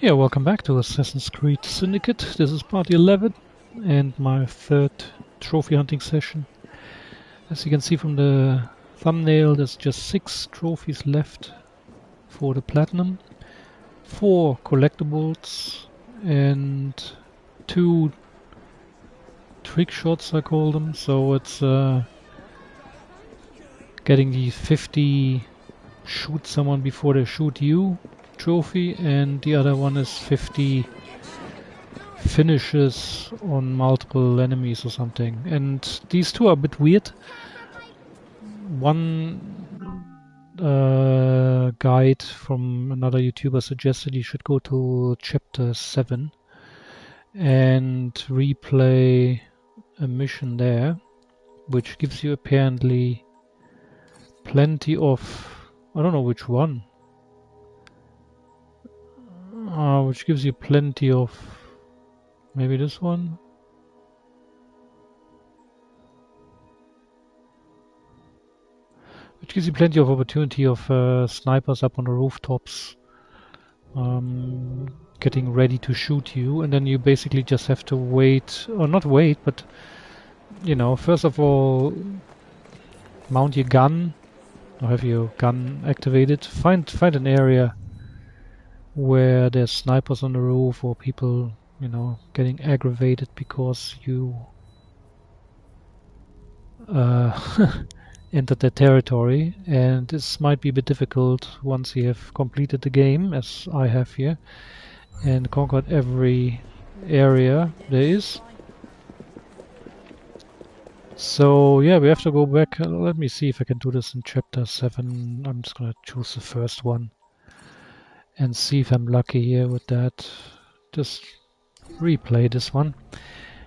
Yeah, welcome back to Assassin's Creed Syndicate. This is part 11 and my third trophy hunting session. As you can see from the thumbnail, there's just 6 trophies left for the platinum, 4 collectibles and 2 trick shots, I call them. So it's getting the 50 shoot someone before they shoot you trophy, and the other one is 50 finishes on multiple enemies or something. And these two are a bit weird. One guide from another YouTuber suggested you should go to chapter 7 and replay a mission there, which gives you apparently plenty of, I don't know which one, which gives you plenty of, maybe this one? Which gives you plenty of opportunity of snipers up on the rooftops getting ready to shoot you, and then you basically just have to wait, or not wait, but you know, first of all mount your gun, or have your gun activated, find an area where there's snipers on the roof or people, you know, getting aggravated because you entered their territory. And this might be a bit difficult once you have completed the game, as I have here, and conquered every area there is. So yeah, we have to go back. Let me see if I can do this in chapter 7. I'm just gonna choose the first one and see if I'm lucky here with that. Just replay this one,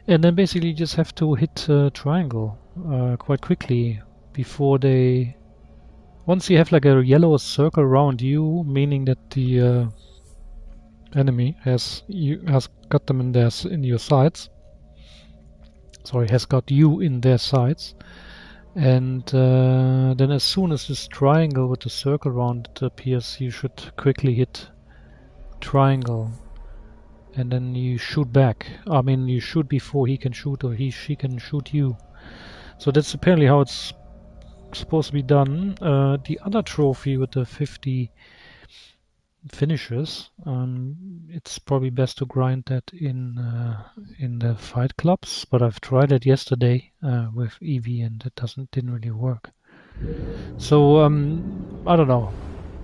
and then basically just have to hit triangle quite quickly before they... Once you have like a yellow circle around you, meaning that the enemy has got them in your sights. Sorry, has got you in their sights. And then as soon as this triangle with the circle around it appears, you should quickly hit triangle. And then you shoot back. I mean, you shoot before he can shoot, or she can shoot you. So that's apparently how it's supposed to be done. The other trophy with the 50 finishes, it's probably best to grind that in the fight clubs, but I've tried it yesterday with Eevee and it didn't really work. So I don't know,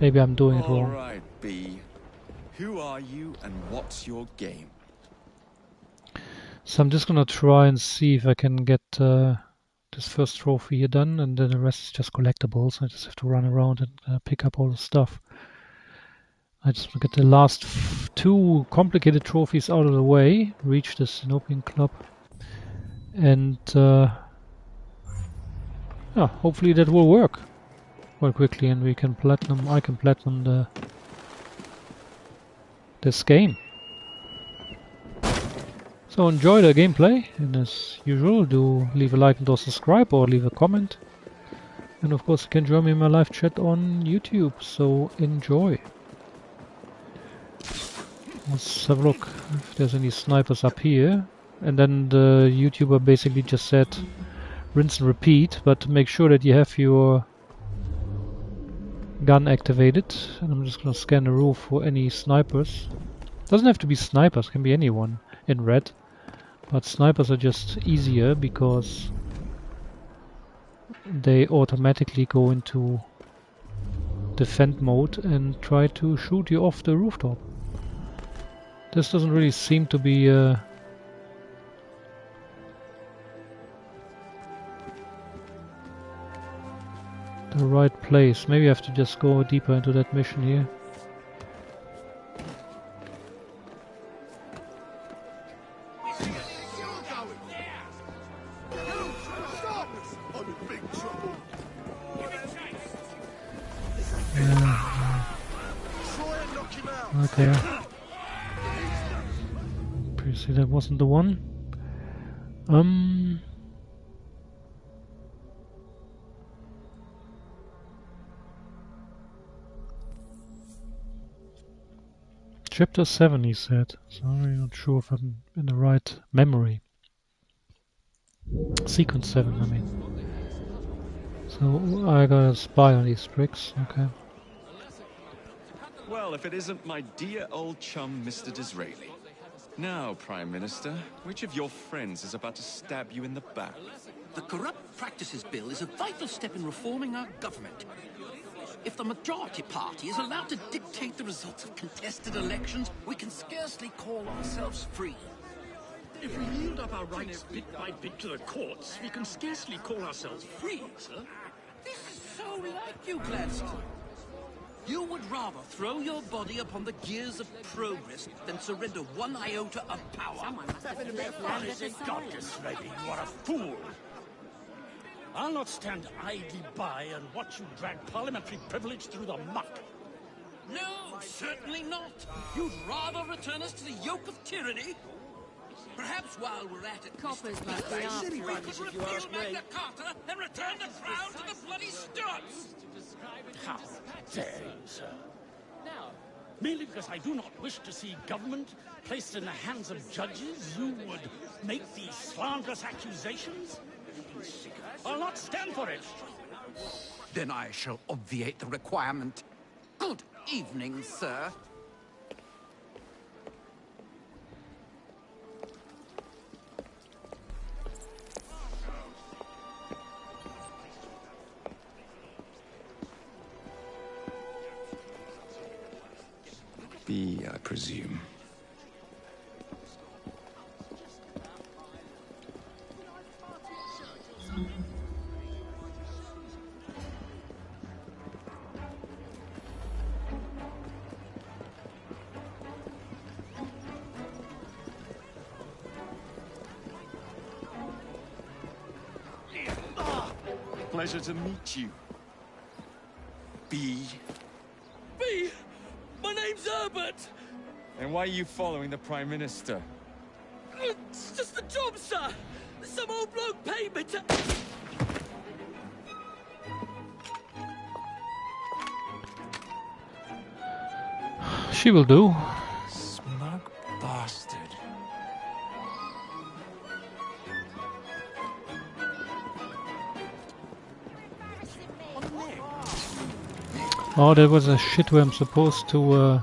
maybe I'm doing it wrong. All right, B. Who are you and what's your game? So I'm just gonna try and see if I can get this first trophy here done, and then the rest is just collectibles. I just have to run around and pick up all the stuff. I just want to get the last 2 complicated trophies out of the way, reach the Syndicate Club, and yeah, hopefully that will work quite quickly, and we can platinum. I can platinum this game. So enjoy the gameplay, and as usual, do leave a like and or subscribe, or leave a comment. And of course, you can join me in my live chat on YouTube. So enjoy. Let's have a look if there's any snipers up here. And then the YouTuber basically just said rinse and repeat, but make sure that you have your gun activated. And I'm just gonna scan the roof for any snipers. Doesn't have to be snipers, can be anyone in red. But snipers are just easier because they automatically go into defend mode and try to shoot you off the rooftop. This doesn't really seem to be the right place. Maybe I have to just go deeper into that mission here. Okay. Previously that wasn't the one. Chapter 7, he said. So I'm not sure if I'm in the right memory. Sequence 7, I mean. So I gotta spy on these tricks, okay. Well, if it isn't my dear old chum, Mr. Disraeli. Now, Prime Minister, which of your friends is about to stab you in the back? The Corrupt Practices Bill is a vital step in reforming our government. If the majority party is allowed to dictate the results of contested elections, we can scarcely call ourselves free. If we yield up our rights bit by bit to the courts, we can scarcely call ourselves free, sir. This is so like you, Gladstone. You would rather throw your body upon the gears of progress than surrender one iota of power. God, Disraeli, you are a fool. I'll not stand idly by and watch you drag parliamentary privilege through the muck. No, certainly not. You'd rather return us to the yoke of tyranny? Perhaps while we're at it, Coppers must be after we us. could repeal Magna Carta and return the crown to the bloody Stuarts! How dare you, sir? Merely because I do not wish to see government placed in the hands of judges, you would make these slanderous accusations? I'll not stand for it. Then I shall obviate the requirement. Good evening, sir. B, I presume. Pleasure to meet you. B. B! My name's Herbert! And why are you following the Prime Minister? It's just the job, sir! Some old bloke paid me to... She will do. Smug bastard. Oh, there was a shit where I'm supposed to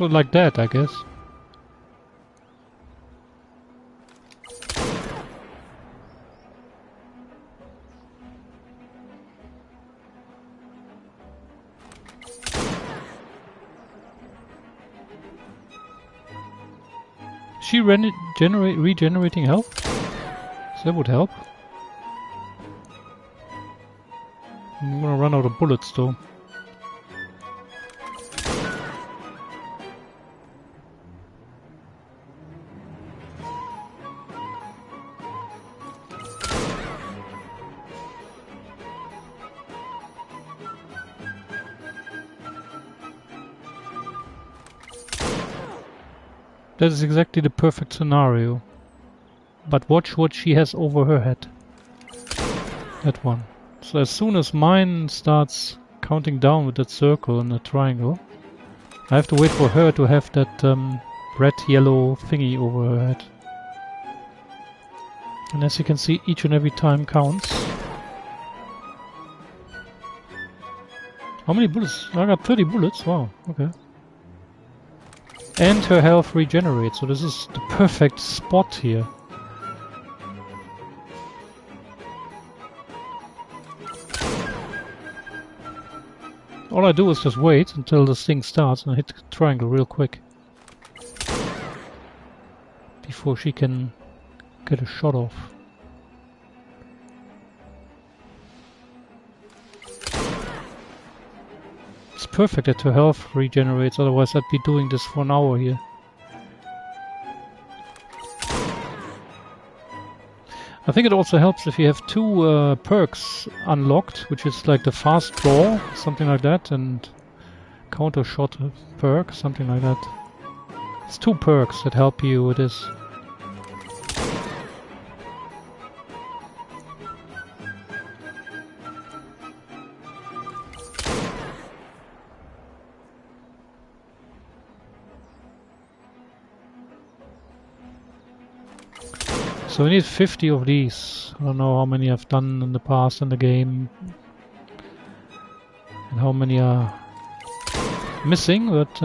so like that, I guess. She regenerating health? So that would help. I'm gonna run out of bullets though. That is exactly the perfect scenario. But watch what she has over her head. That one. So as soon as mine starts counting down with that circle and the triangle, I have to wait for her to have that red-yellow thingy over her head. And as you can see, each and every time counts. How many bullets? I got 30 bullets, wow, okay. And her health regenerates, so this is the perfect spot here. All I do is just wait until this thing starts and I hit the triangle real quick. Before she can get a shot off. It's perfect that her health regenerates, otherwise I'd be doing this for an hour here. I think it also helps if you have two perks unlocked, which is like the fast draw, something like that, and counter shot perk, something like that. It's two perks that help you with this. So we need 50 of these. I don't know how many I've done in the past in the game and how many are missing, but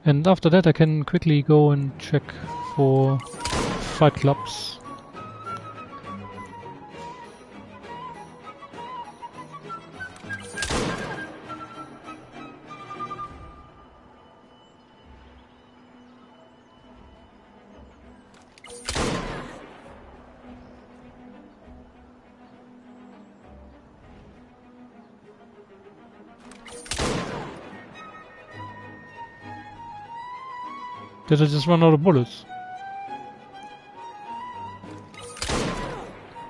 and after that I can quickly go and check for fight clubs. Did I just run out of bullets?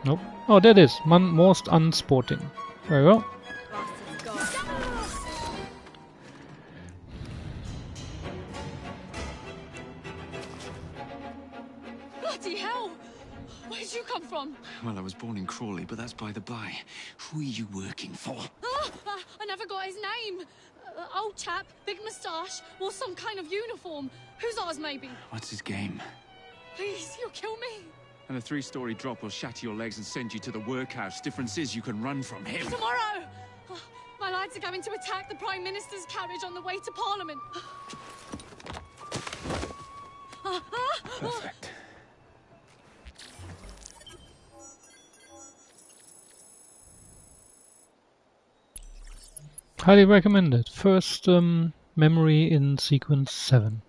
Nope. Oh, there it is. Most unsporting. Very well. Bloody hell! Where'd you come from? Well, I was born in Crawley, but that's by the by. Who are you working for? I never got his name. Old chap, big moustache, wore some kind of uniform. Who's ours, maybe? What's his game? Please, you'll kill me. And a 3-story drop will shatter your legs and send you to the workhouse. Difference is you can run from him. Tomorrow! My lads are going to attack the Prime Minister's carriage on the way to Parliament. Perfect. Highly recommended. First memory in sequence 7.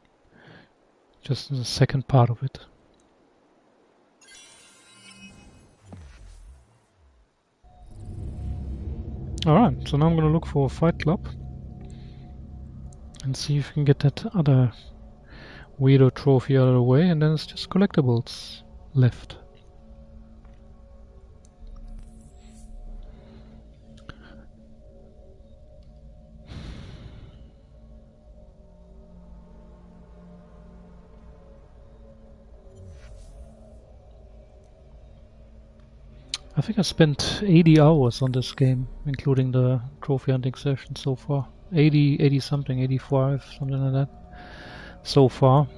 Just the second part of it. Alright, so now I'm gonna look for a fight club and see if we can get that other weirdo trophy out of the way, and then it's just collectibles left. I think I spent 80 hours on this game, including the trophy hunting session so far. 80 something, 85, something like that. So far.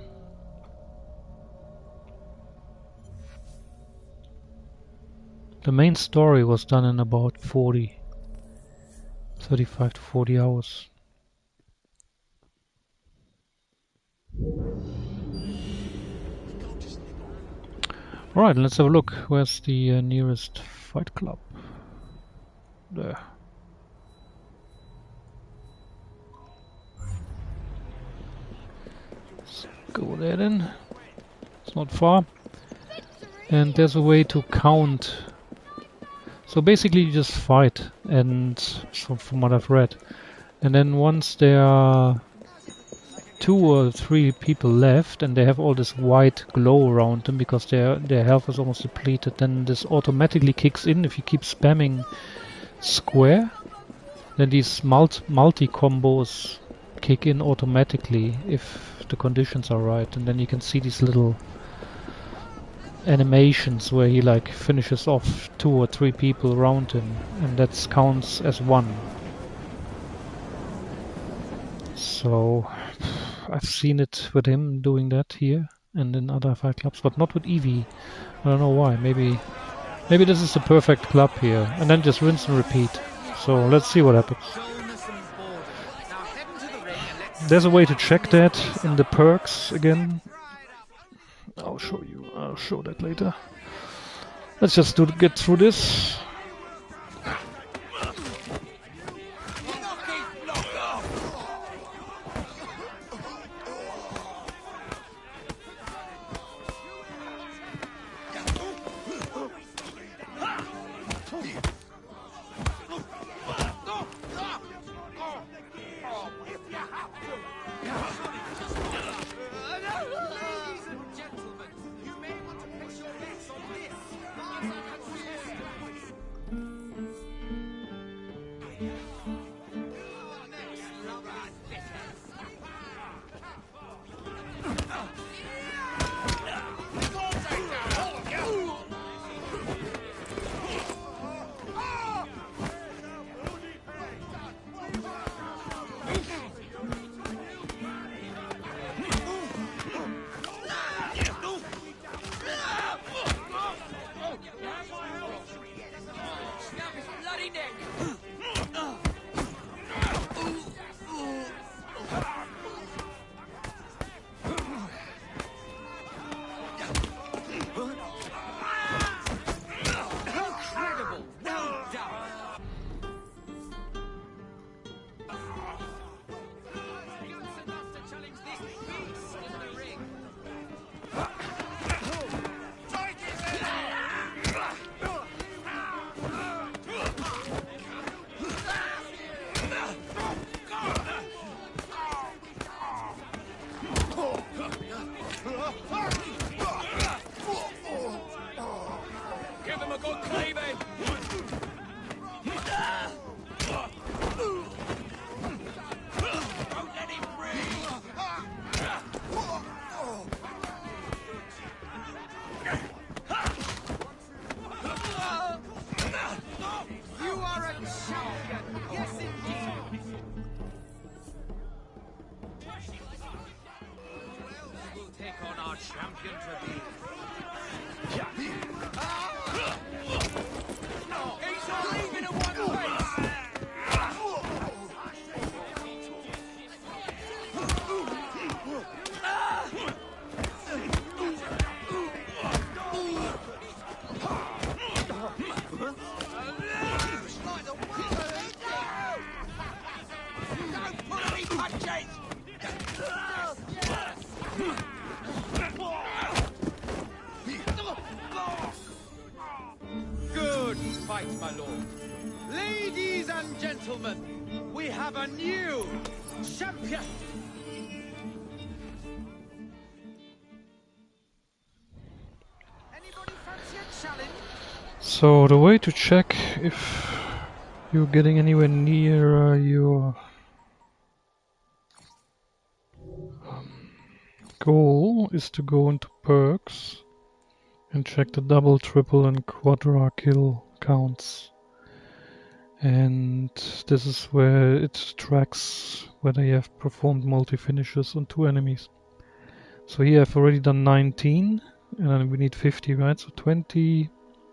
The main story was done in about 35 to 40 hours. Alright, let's have a look. Where's the nearest fight club? There. Let's go there then. It's not far. And there's a way to count. So basically you just fight, and from what I've read. And then once there are 2 or 3 people left and they have all this white glow around them because their health is almost depleted, then this automatically kicks in if you keep spamming square. Then these multi combos kick in automatically if the conditions are right, and then you can see these little animations where he like finishes off 2 or 3 people around him, and that counts as one. So I've seen it with him doing that here and in other fight clubs, but not with Eevee. I don't know why. Maybe this is the perfect club here, and then just rinse and repeat. So let's see what happens. There's a way to check that in the perks again. I'll show you. I'll show that later. Let's just get through this. Good fight, my lord. Ladies and gentlemen, we have a new champion. Anybody fancy a challenge? So the way to check if you're getting anywhere near your goal is to go into perks and check the double, triple and quadra kill counts. And this is where it tracks whether you have performed multi-finishes on 2 enemies. So here I've already done 19 and then we need 50, right? So 20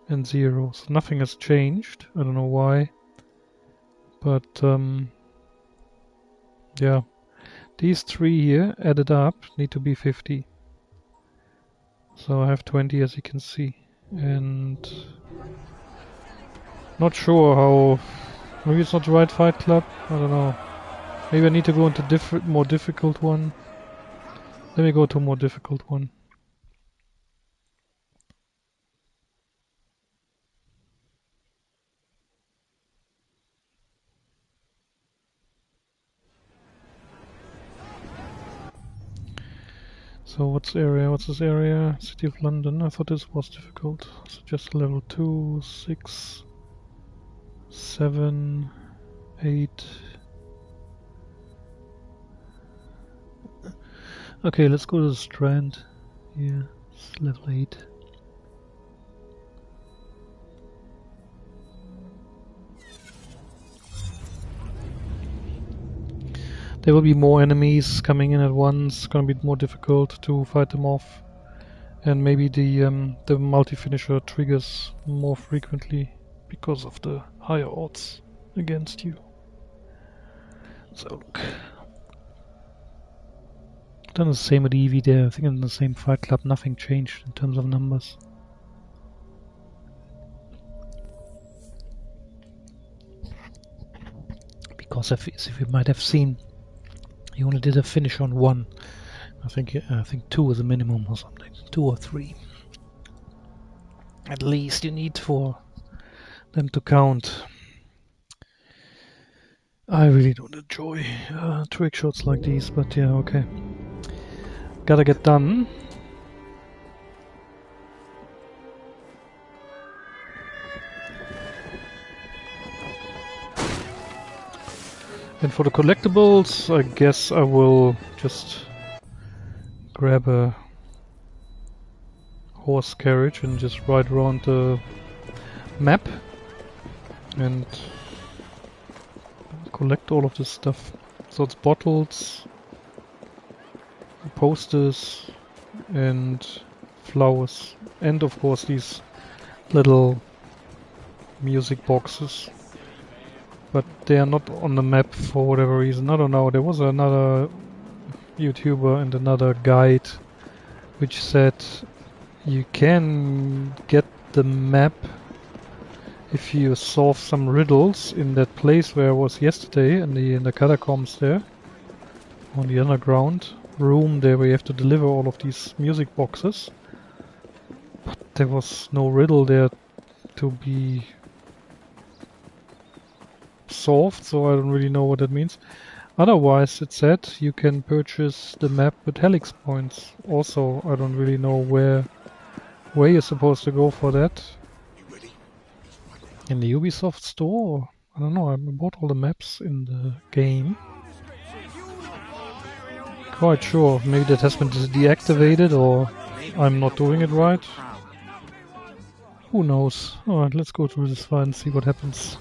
and 0. So nothing has changed. I don't know why. But yeah. These 3 here added up need to be 50. So I have 20 as you can see. And not sure how. Maybe it's not the right fight club. I don't know. Maybe I need to go into more difficult one. Let me go to a more difficult one. So what's area? What's this area? City of London. I thought this was difficult. So just level 2, 6, 7, 8. Okay, let's go to the Strand. Yeah, it's level 8. There will be more enemies coming in at once. It's gonna be more difficult to fight them off, and maybe the multi-finisher triggers more frequently because of the higher odds against you. So look, done the same with Eevee there. I think in the same Fight Club, nothing changed in terms of numbers. Because as if you might have seen, you only did a finish on 1. I think 2 is a minimum or something. 2 or 3. At least you need for them to count. I really don't enjoy trick shots like these, but yeah, okay. Gotta get done. And for the collectibles, I guess I will just grab a horse carriage and just ride around the map and collect all of this stuff. So it's bottles, posters, and flowers, and of course these little music boxes. But they are not on the map for whatever reason. I don't know. There was another YouTuber and another guide which said you can get the map if you solve some riddles in that place where I was yesterday in the catacombs there, on the underground room there where you have to deliver all of these music boxes. But there was no riddle there to be solved, so I don't really know what that means. Otherwise, it said you can purchase the map with helix points. Also, I don't really know where you're supposed to go for that. In the Ubisoft store? I don't know, I bought all the maps in the game. Quite sure, maybe that has been deactivated or I'm not doing it right. Who knows? Alright, let's go through this fight and see what happens.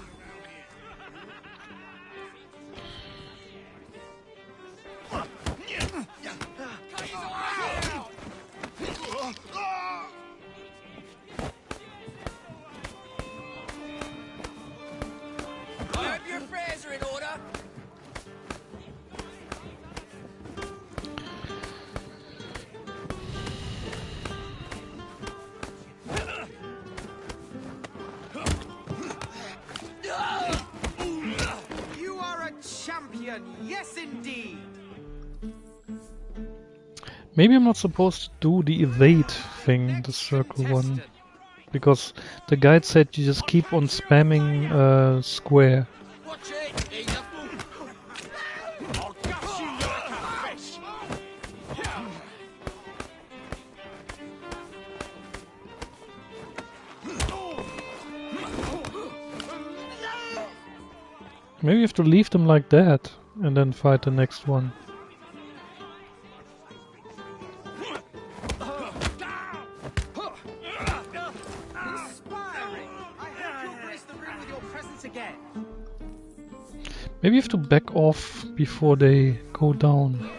Yes, indeed. Maybe I'm not supposed to do the evade thing, the circle one, because the guide said you just keep on spamming square. Maybe you have to leave them like that and then fight the next one. Maybe you have to back off before they go down.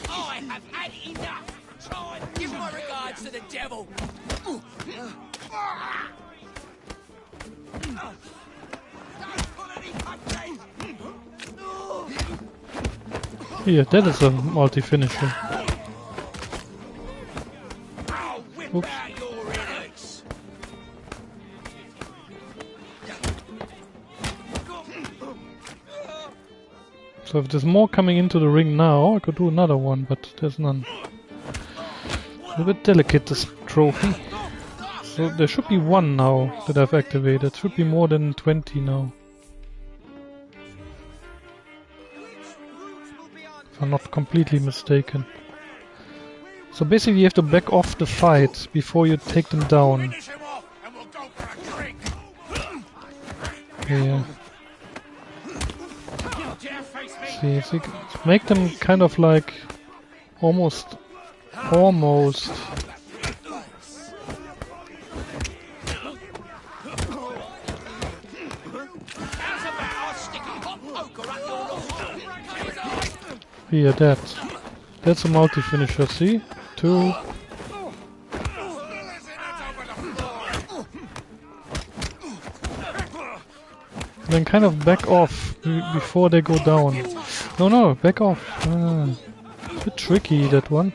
I have had enough. Give my regards to the devil. Yeah, that is a multi-finisher. Oops. So if there's more coming into the ring now, I could do another one, but there's none. It's a bit delicate, this trophy. So there should be one now that I've activated. Should be more than 20 now. if I'm not completely mistaken. So basically you have to back off the fight before you take them down. Yeah. See, make them kind of like almost. Here, that's a multi-finisher, see? 2. Then kind of back off before they go down. No, back off. It's a bit tricky, that one.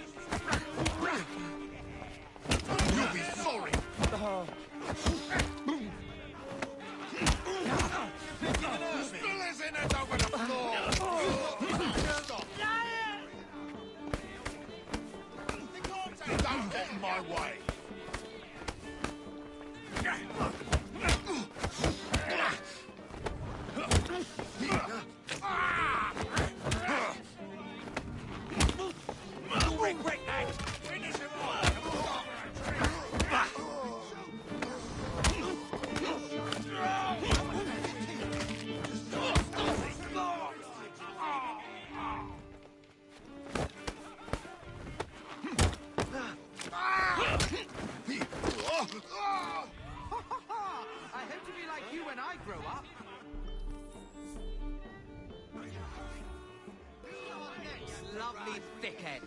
Lovely thickhead.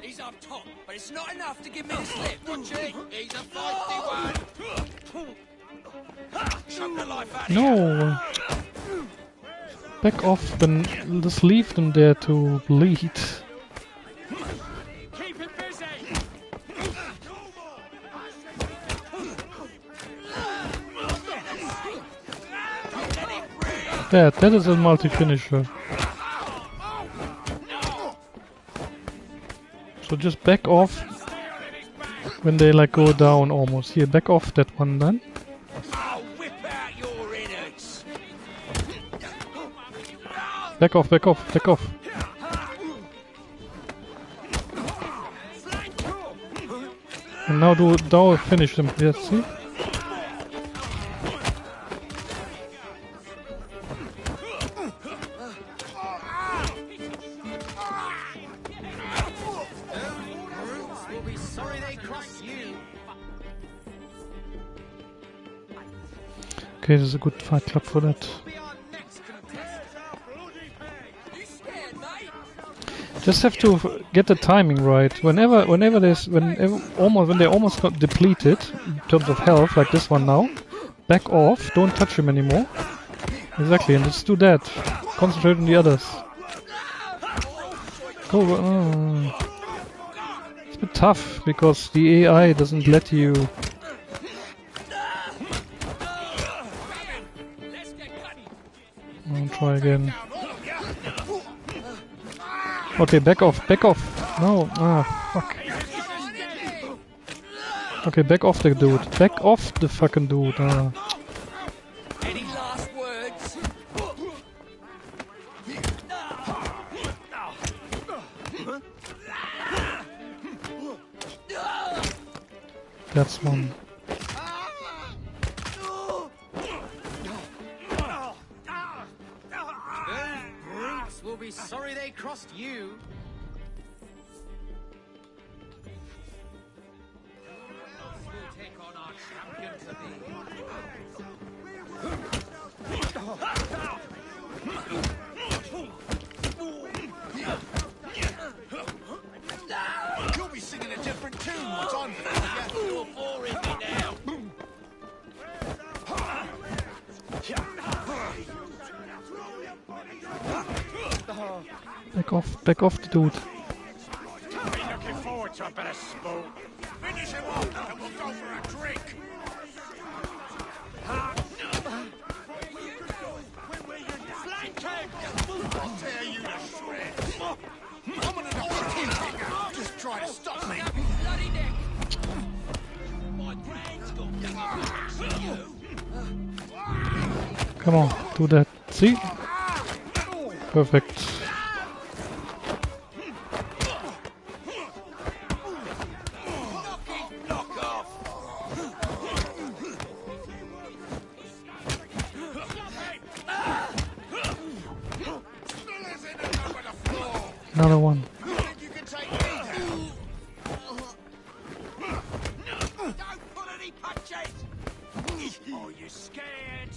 He's up top, but it's not enough to give me the slip. Watching, he's a feisty one. Choke the life out of No! Back off, then just leave them there to bleed. Keep it busy. That is a multi-finisher. So just back off when they like go down almost. Here, back off that one then. I'll whip out your innards. Back off, back off, back off. And now do finish them. Yes, see? Okay, this is a good fight club for that. Just have to get the timing right. When they almost got depleted in terms of health, like this one now, back off. Don't touch him anymore. Exactly, and just do that. Concentrate on the others. Go. It's a bit tough because the AI doesn't let you. I'll try again. Okay, back off, back off. No, fuck. Okay, back off the dude. Back off the fucking dude. Any last words? That's one. Will be sorry they crossed you. We'll take on our champion to be. You'll be singing a different tune once I'm finished. You're boring me now. Back off the dude. Been looking forward to a bit of sport. Finish him off and we'll go for a drink. Flank him! I'll tear you to shreds. I'm gonna go for a just try to stop me. Bloody neck. My brain's got Come on, do that. See? Perfect. punch it! Oh, you scared?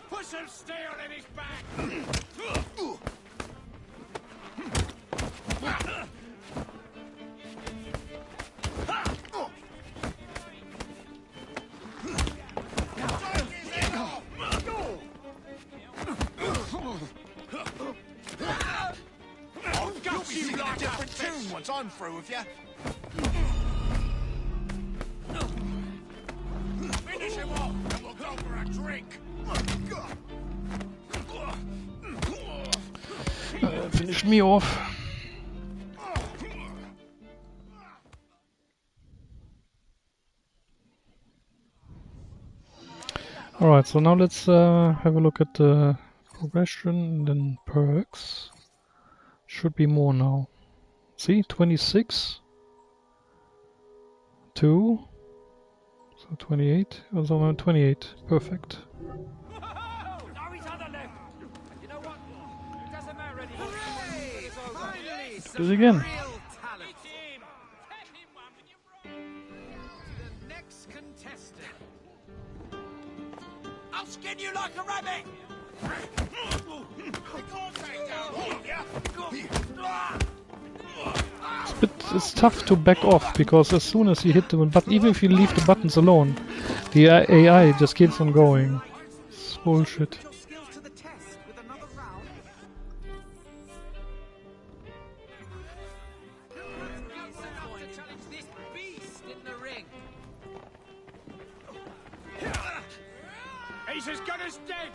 Put some steel in his back! You'll be a different tune once I'm through with you. Finish him off, and we'll go for a drink. Finished me off. Alright, so now let's have a look at the progression and then perks. Should be more now. See, 26, 2, so 28, also around 28, perfect. Now he's on the left. You know what? It doesn't matter anymore. Hooray! Finally, Do it again. real talent. The next contestant. I'll skin you like a rabbit. It's tough to back off, because as soon as you hit the button, even if you leave the buttons alone, the AI just keeps on going. It's bullshit. Skills to the test with another round. To challenge this beast in the ring. He's as good as dead.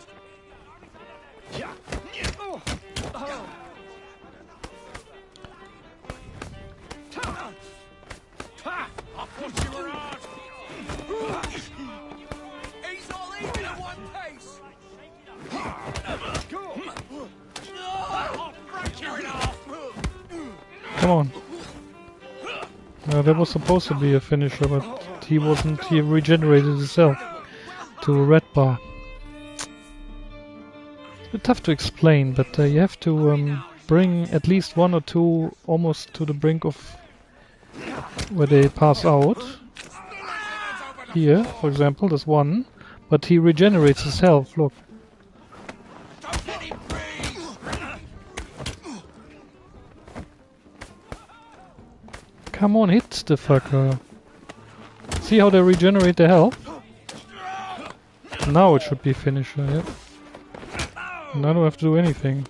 I thought you were hard. He's all even at one pace. I'll break you in half. Come on. That was supposed to be a finisher, but he wasn't. He regenerated himself to a red bar. It's a bit tough to explain, but you have to bring at least one or two almost to the brink of where they pass out. Here, for example, there's one, but he regenerates his health. Look. Don't let him breathe. Come on, hit the fucker. See how they regenerate their health? Now it should be finisher, yeah. And I don't have to do anything.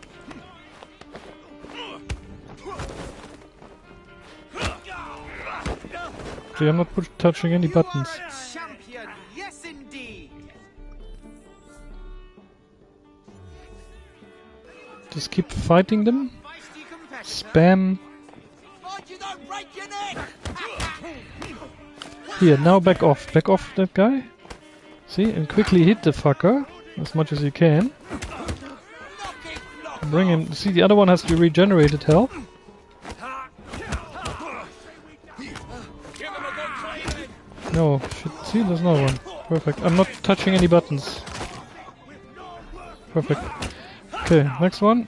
See, I'm not touching any buttons. Champion, yes indeed. Just keep fighting them. Feisty competitor. Spam. Mind you don't break your neck. Here, now back off. Back off that guy. See, and quickly hit the fucker as much as you can. Bring him. See, the other one has the regenerated health. No, shit. See, there's another one. Perfect. I'm not touching any buttons. Perfect. Okay, next one.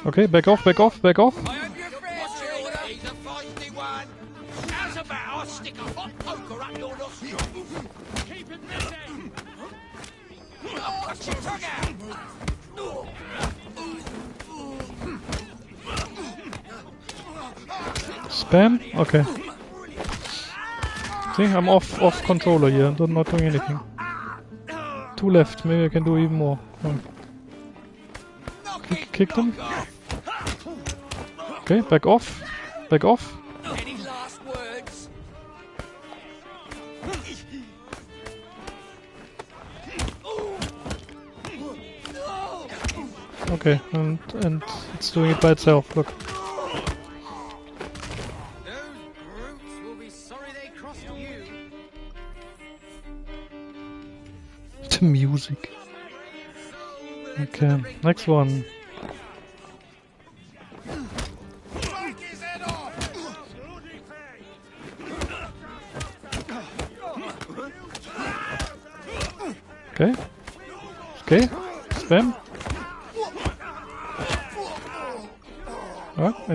Okay, back off, back off, back off. I hope you're fair, children. He's a feisty one. How's about I stick a hot poker up your nostril? Keep it busy. I'll cut your tongue out. Spam? Okay. See, I'm off controller here. I'm not doing anything. 2 left. Maybe I can do even more. Oh. Kick them. Okay, back off. Back off. Any last words? Okay, and it's doing it by itself. Look. Those brutes will be sorry they crossed you. The music. Okay, next one. Okay. Okay. Spam. What?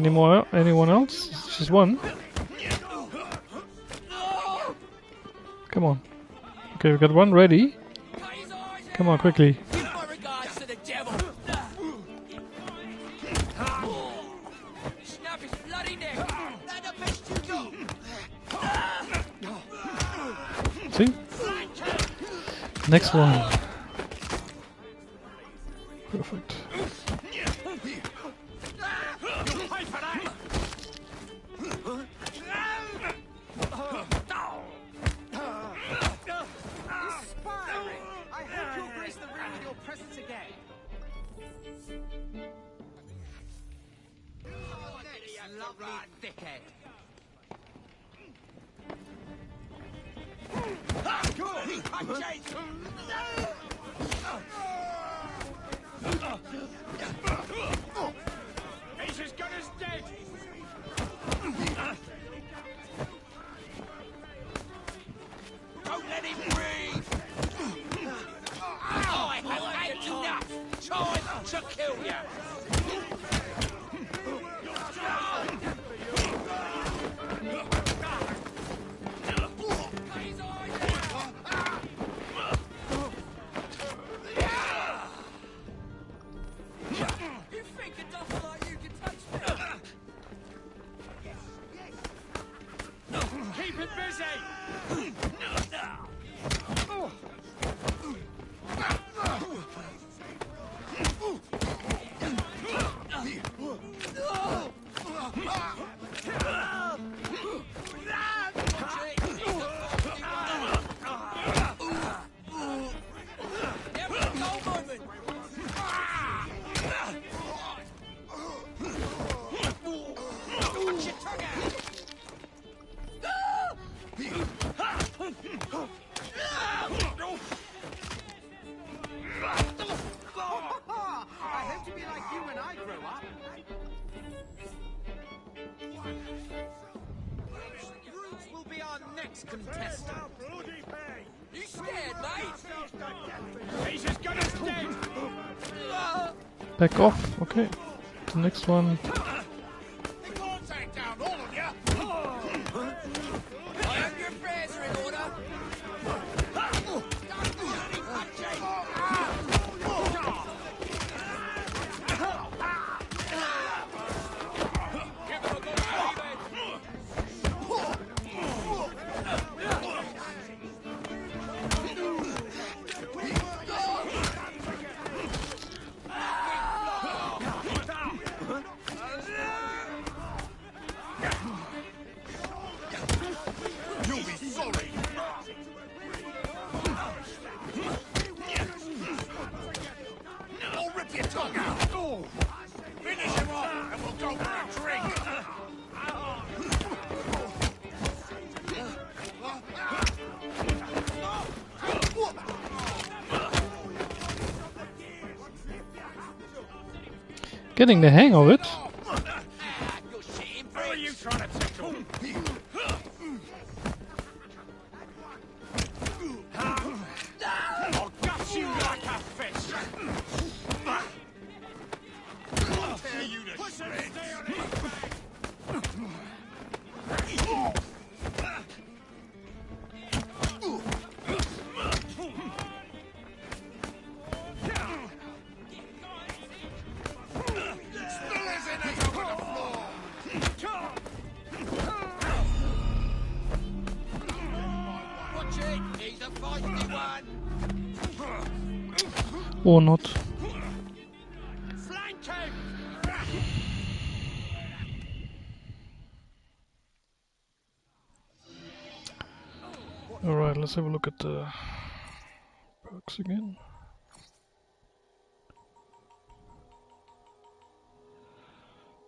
Anyone else? It's just one. Come on. Okay, we got one ready. Come on, quickly. Give my regards to the devil. Snap his bloody neck. That the best you got. See? Next one. Perfect. He's as good as dead. Don't let him breathe. I have had enough. Time to kill you. You think a duffel like you can touch me? Keep it busy. Contestant. You scared, mate? He's as good as dead. Back off. Okay. The next one. Take down all of you. I hope your affairs are in order. Give him a good cleavage. Finish him off, and we'll go for a drink. Getting the hang of it. You're shitting Who are you trying to tickle? I'll gut you like a fish. I'll tear you to shreds. Watch it, he's a feisty one. Or not. Flank him. Alright, let's have a look at the perks again.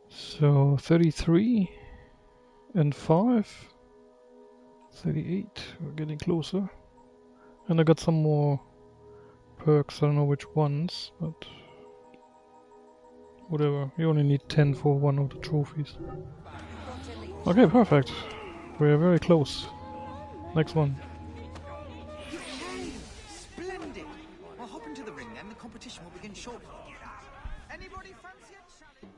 So 33 and 5. 38. We're getting closer. And I got some more perks, I don't know which ones, but whatever. You only need 10 for one of the trophies. Okay, perfect. We're very close. Next one. Splendid! I'll hop into the ring then. The competition will begin shortly. Anybody fancy a challenge?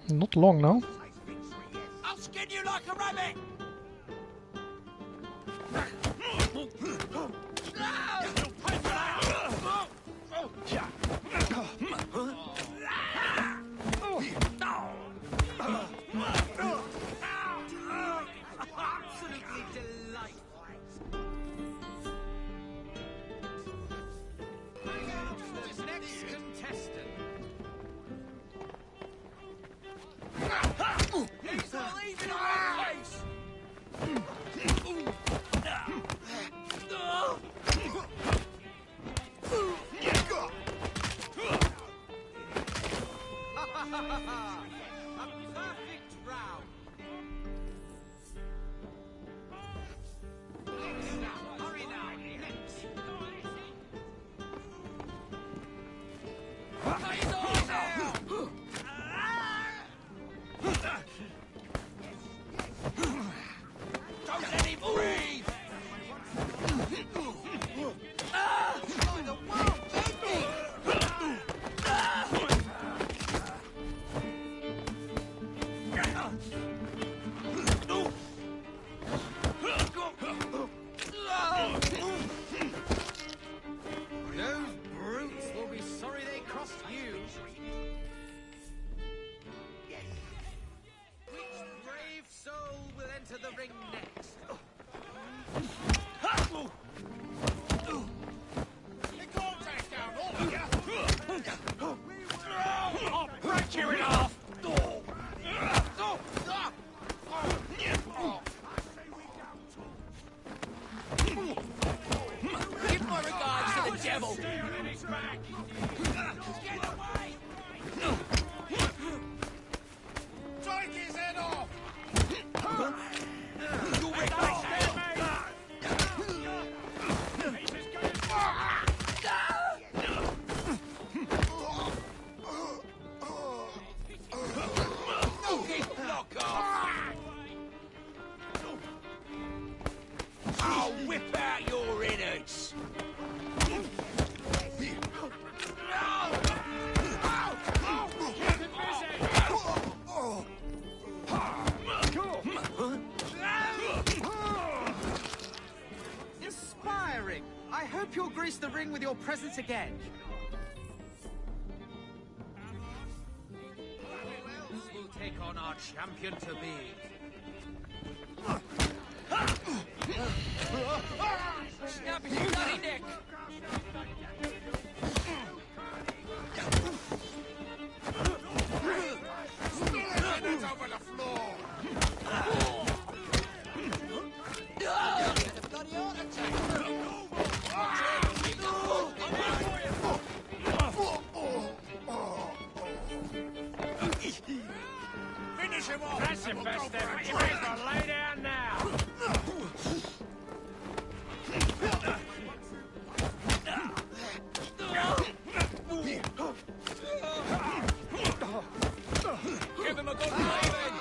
Not long now. I'll skin you like a rabbit! Absolutely delightful. Next contestant. He's not even on my face! A perfect round. Next up, hurry now. Next. He's on now! Don't let him breathe! Oh, the wild turkey! Those brutes will be sorry they crossed you. Which brave soul will enter the ring next? I'll break you in half! Give my regards to the devil! Take his head off! You'll regret Knock off! I'll whip out your innards! Inspiring! I hope you'll grace the ring with your presence again. Who else will take on our champion to be? Snap his bloody neck! Over the floor! Bloody heart Finish him off! That's your best effort. You may as well lay down now. Give him a good waving!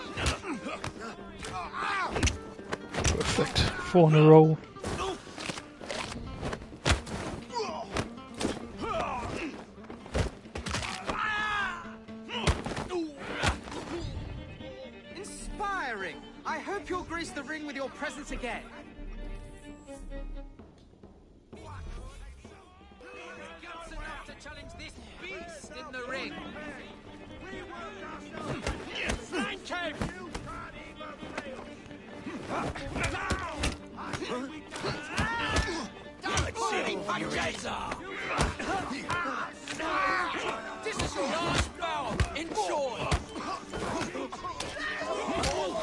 Perfect. 4 in a row. Inspiring! I hope you'll grace the ring with your presence again. Guts enough to challenge this beast in the ring. Thank him! Silly fuckers! This is your last blow! Enjoy!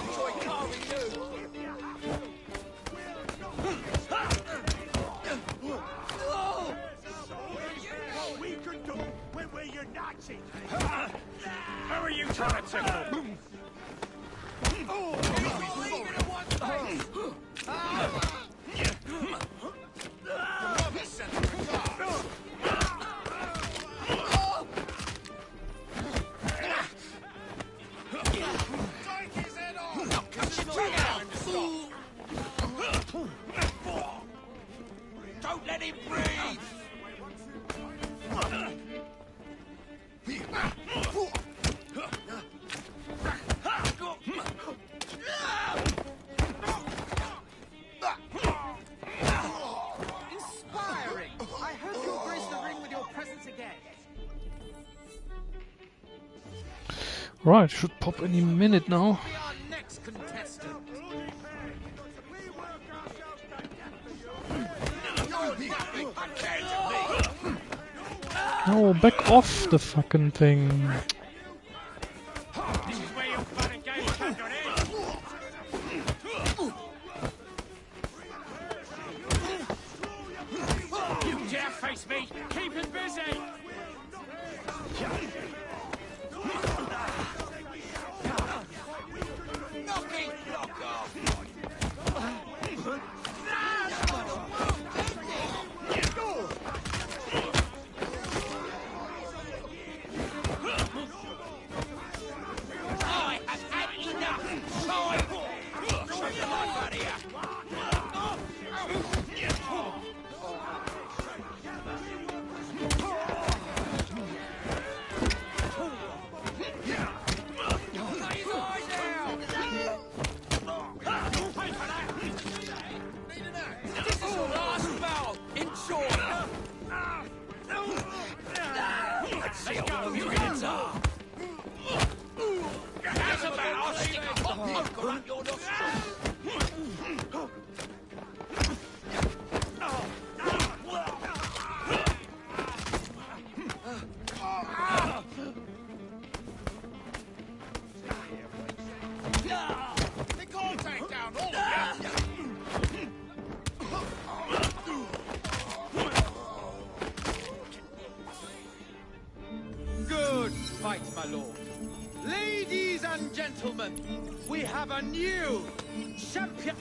Enjoy carving you! What we can do when we're united. Who are you trying to tickle? Leave it at one place! Take his head off! Cut your tongue out! Don't let him breathe! Right, should pop any minute now. Be our next contestant. No, back off the fucking thing. This is where your fun and games come to an end. You dare face me? Keep it busy. Knock off! I have had enough! Time! Shut the life out of here! This is your last bout! Enjoy! Let's see how long your hands are! How's about I'll stick a hot poker up your nostril? They can't take down all of you! Good fight, my lord. Ladies and gentlemen, we have a new champion.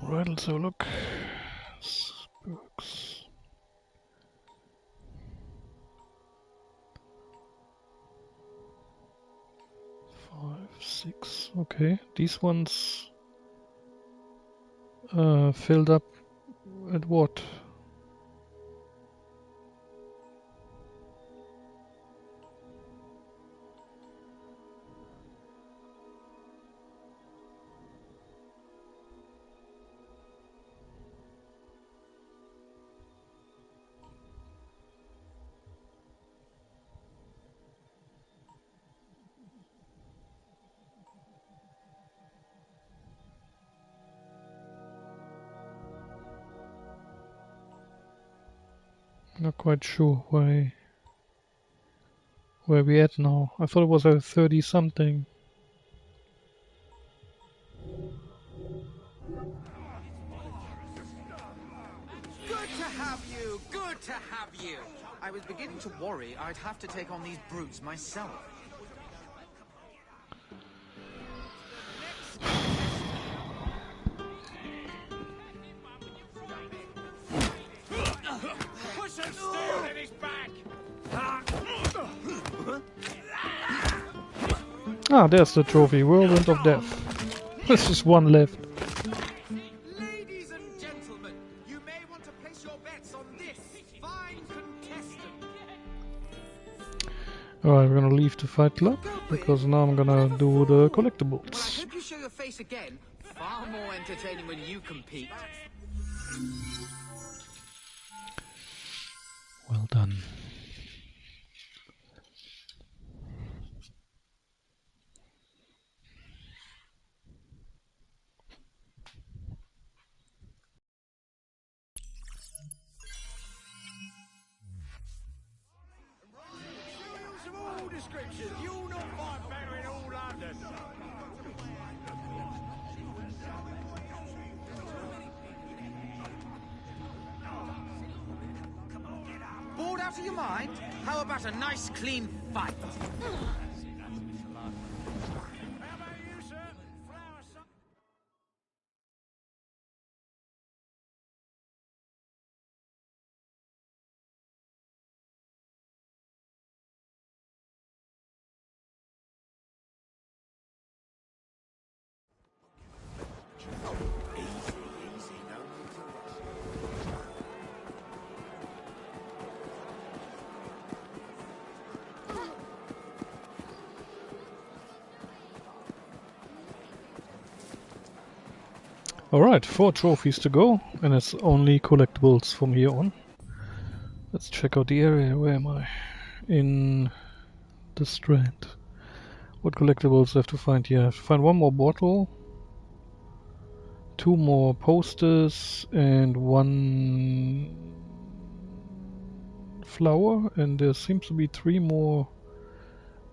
Right, let's have a look. Spooks. Five, 6. Okay, these ones filled up at what? Not quite sure where we at now. I thought it was a 30 something. Good to have you. Good to have you. I was beginning to worry I'd have to take on these brutes myself. Put some steel in his back. Ah, there's the trophy. Whirlwind of Death. There's just one left. Ladies and gentlemen, you may want to place your bets on this fine contestant. Alright, we're gonna leave the Fight Club because now I'm gonna do the Well, I collectibles. hope you show your face again. Far more entertaining when you compete. Well done. Of all descriptions, you'll not find better in all London. Bored out of your mind? How about a nice clean fight? Alright, 4 trophies to go, and it's only collectibles from here on. Let's check out the area. Where am I? In the Strand. What collectibles do I have to find here? I have to find one more bottle, 2 more posters, and 1 flower, and there seems to be 3 more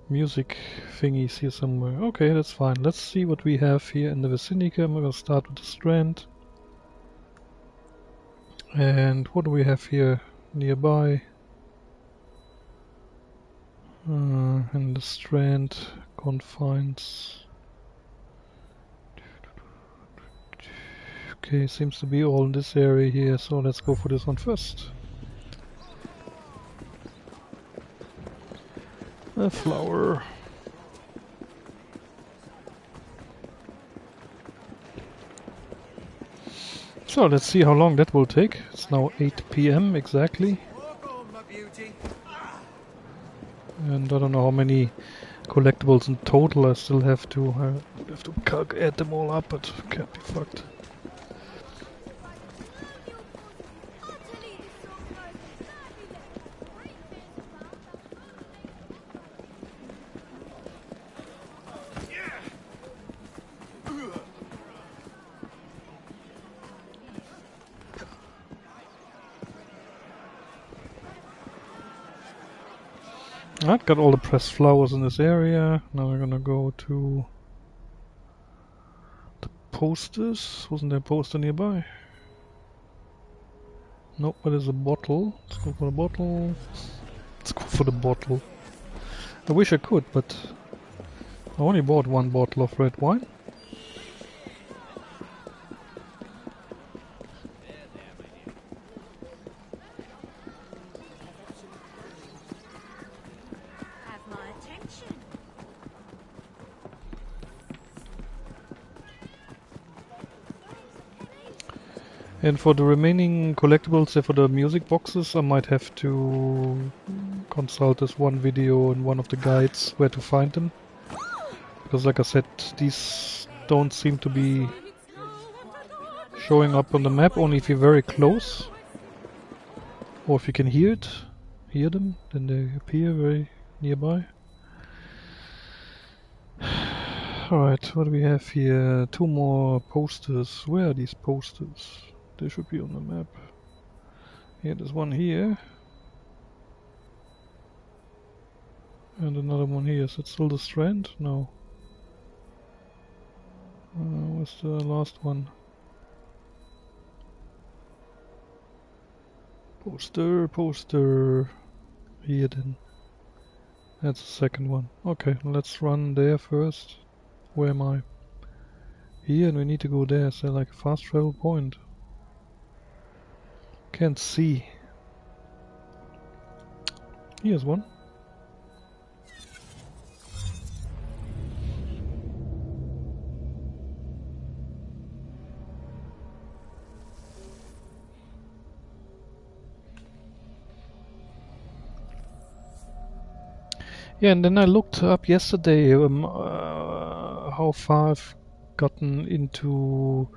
music thingies here somewhere. Okay, that's fine. Let's see what we have here in the Syndicate. I'm gonna start with the Strand. And what do we have here nearby? In the Strand confines. Okay, seems to be all in this area here, so let's go for this one first. A flower. So let's see how long that will take. It's now 8 PM exactly. And I don't know how many collectibles in total I still have to add them all up, but can't be fucked. I've got all the pressed flowers in this area. Now we're gonna go to the posters. Wasn't there a poster nearby? Nope, but there's a bottle. Let's go for the bottle. Let's go for the bottle. I wish I could, but I only bought 1 bottle of red wine. And for the remaining collectibles, for the music boxes, I might have to consult this one video in one of the guides where to find them. Because like I said, these don't seem to be showing up on the map, only if you're very close. Or if you can hear them, then they appear very nearby. Alright, what do we have here? 2 more posters. Where are these posters? They should be on the map. Yeah, there's one here. And another one here. Is it still the Strand? No. Where's the last one? Poster. Here then. That's the second one. Okay, let's run there first. Where am I? Here, and we need to go there. Is there like a fast travel point? Can't see. Here's one. Yeah, and then I looked up yesterday how far I've gotten into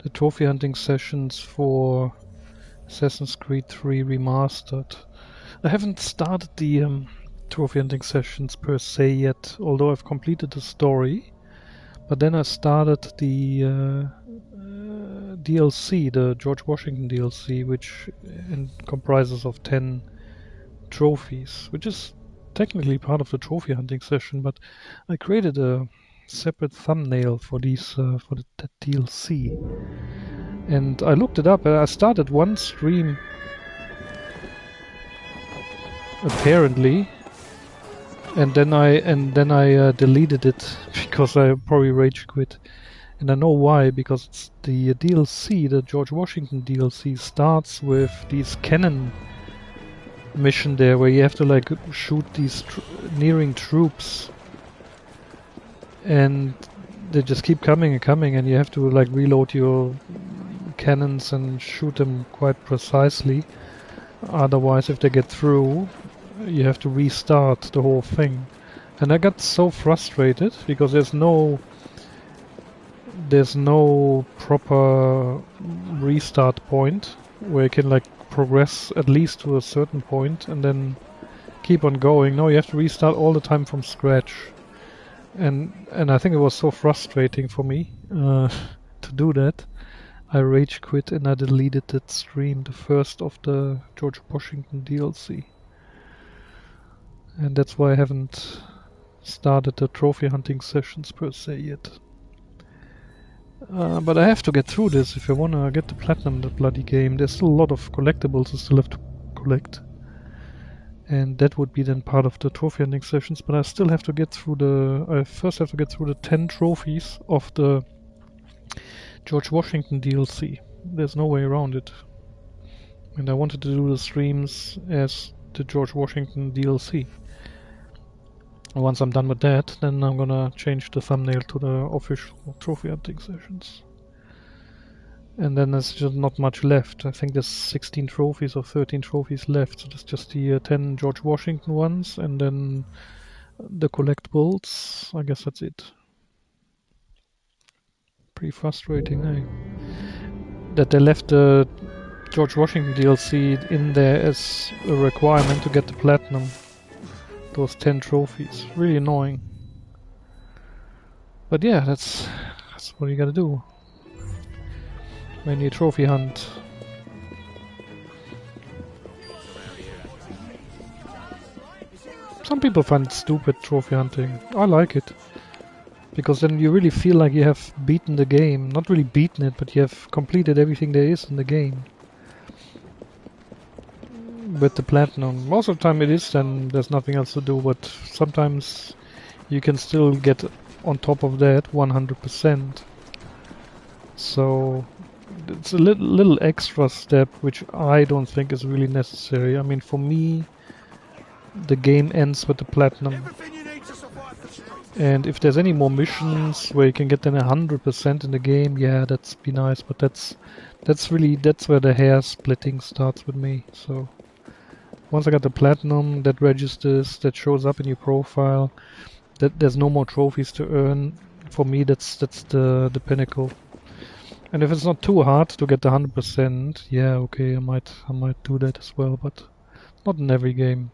the trophy hunting sessions for Assassin's Creed 3 Remastered. I haven't started the trophy hunting sessions per se yet, although I've completed the story. But then I started the DLC, the George Washington DLC, which comprises of 10 trophies, which is technically part of the trophy hunting session, but I created a separate thumbnail for these for the DLC. And I looked it up, and I started one stream, apparently, and then I deleted it because I probably rage quit. And I know why, because it's the DLC, the George Washington DLC, starts with these cannon mission there, where you have to like shoot these nearing troops, and they just keep coming and coming, and you have to like reload your cannons and shoot them quite precisely. Otherwise, if they get through, you have to restart the whole thing. And I got so frustrated because there's no proper restart point where you can like progress at least to a certain point and then keep on going. No, you have to restart all the time from scratch. And I think it was so frustrating for me to do that. I rage quit and I deleted that stream, the first of the George Washington DLC. And that's why I haven't started the trophy hunting sessions per se yet. But I have to get through this if I wanna get the platinum in the bloody game. There's still a lot of collectibles I still have to collect. And that would be then part of the trophy hunting sessions, but I still have to get through I first have to get through the 10 trophies of the George Washington DLC. There's no way around it. And I wanted to do the streams as the George Washington DLC. And once I'm done with that, then I'm gonna change the thumbnail to the official trophy hunting sessions. And then there's just not much left. I think there's 16 trophies or 13 trophies left. So there's just the 10 George Washington ones and then the collectibles. I guess that's it. Pretty frustrating, eh? That they left the George Washington DLC in there as a requirement to get the platinum. Those 10 trophies. Really annoying. But yeah, that's what you gotta do when you trophy hunt. Some people find stupid trophy hunting. I like it. Because then you really feel like you have beaten the game. Not really beaten it, but you have completed everything there is in the game. With the platinum. Most of the time it is, then there's nothing else to do, but sometimes you can still get on top of that 100%. So it's a little extra step which I don't think is really necessary. I mean, for me, the game ends with the platinum. And if there's any more missions where you can get then 100% in the game, yeah, that's be nice. But that's where the hair splitting starts with me. So once I got the platinum, that registers, that shows up in your profile. That there's no more trophies to earn. For me, that's the pinnacle. And if it's not too hard to get the 100%, yeah, okay, I might do that as well, but not in every game.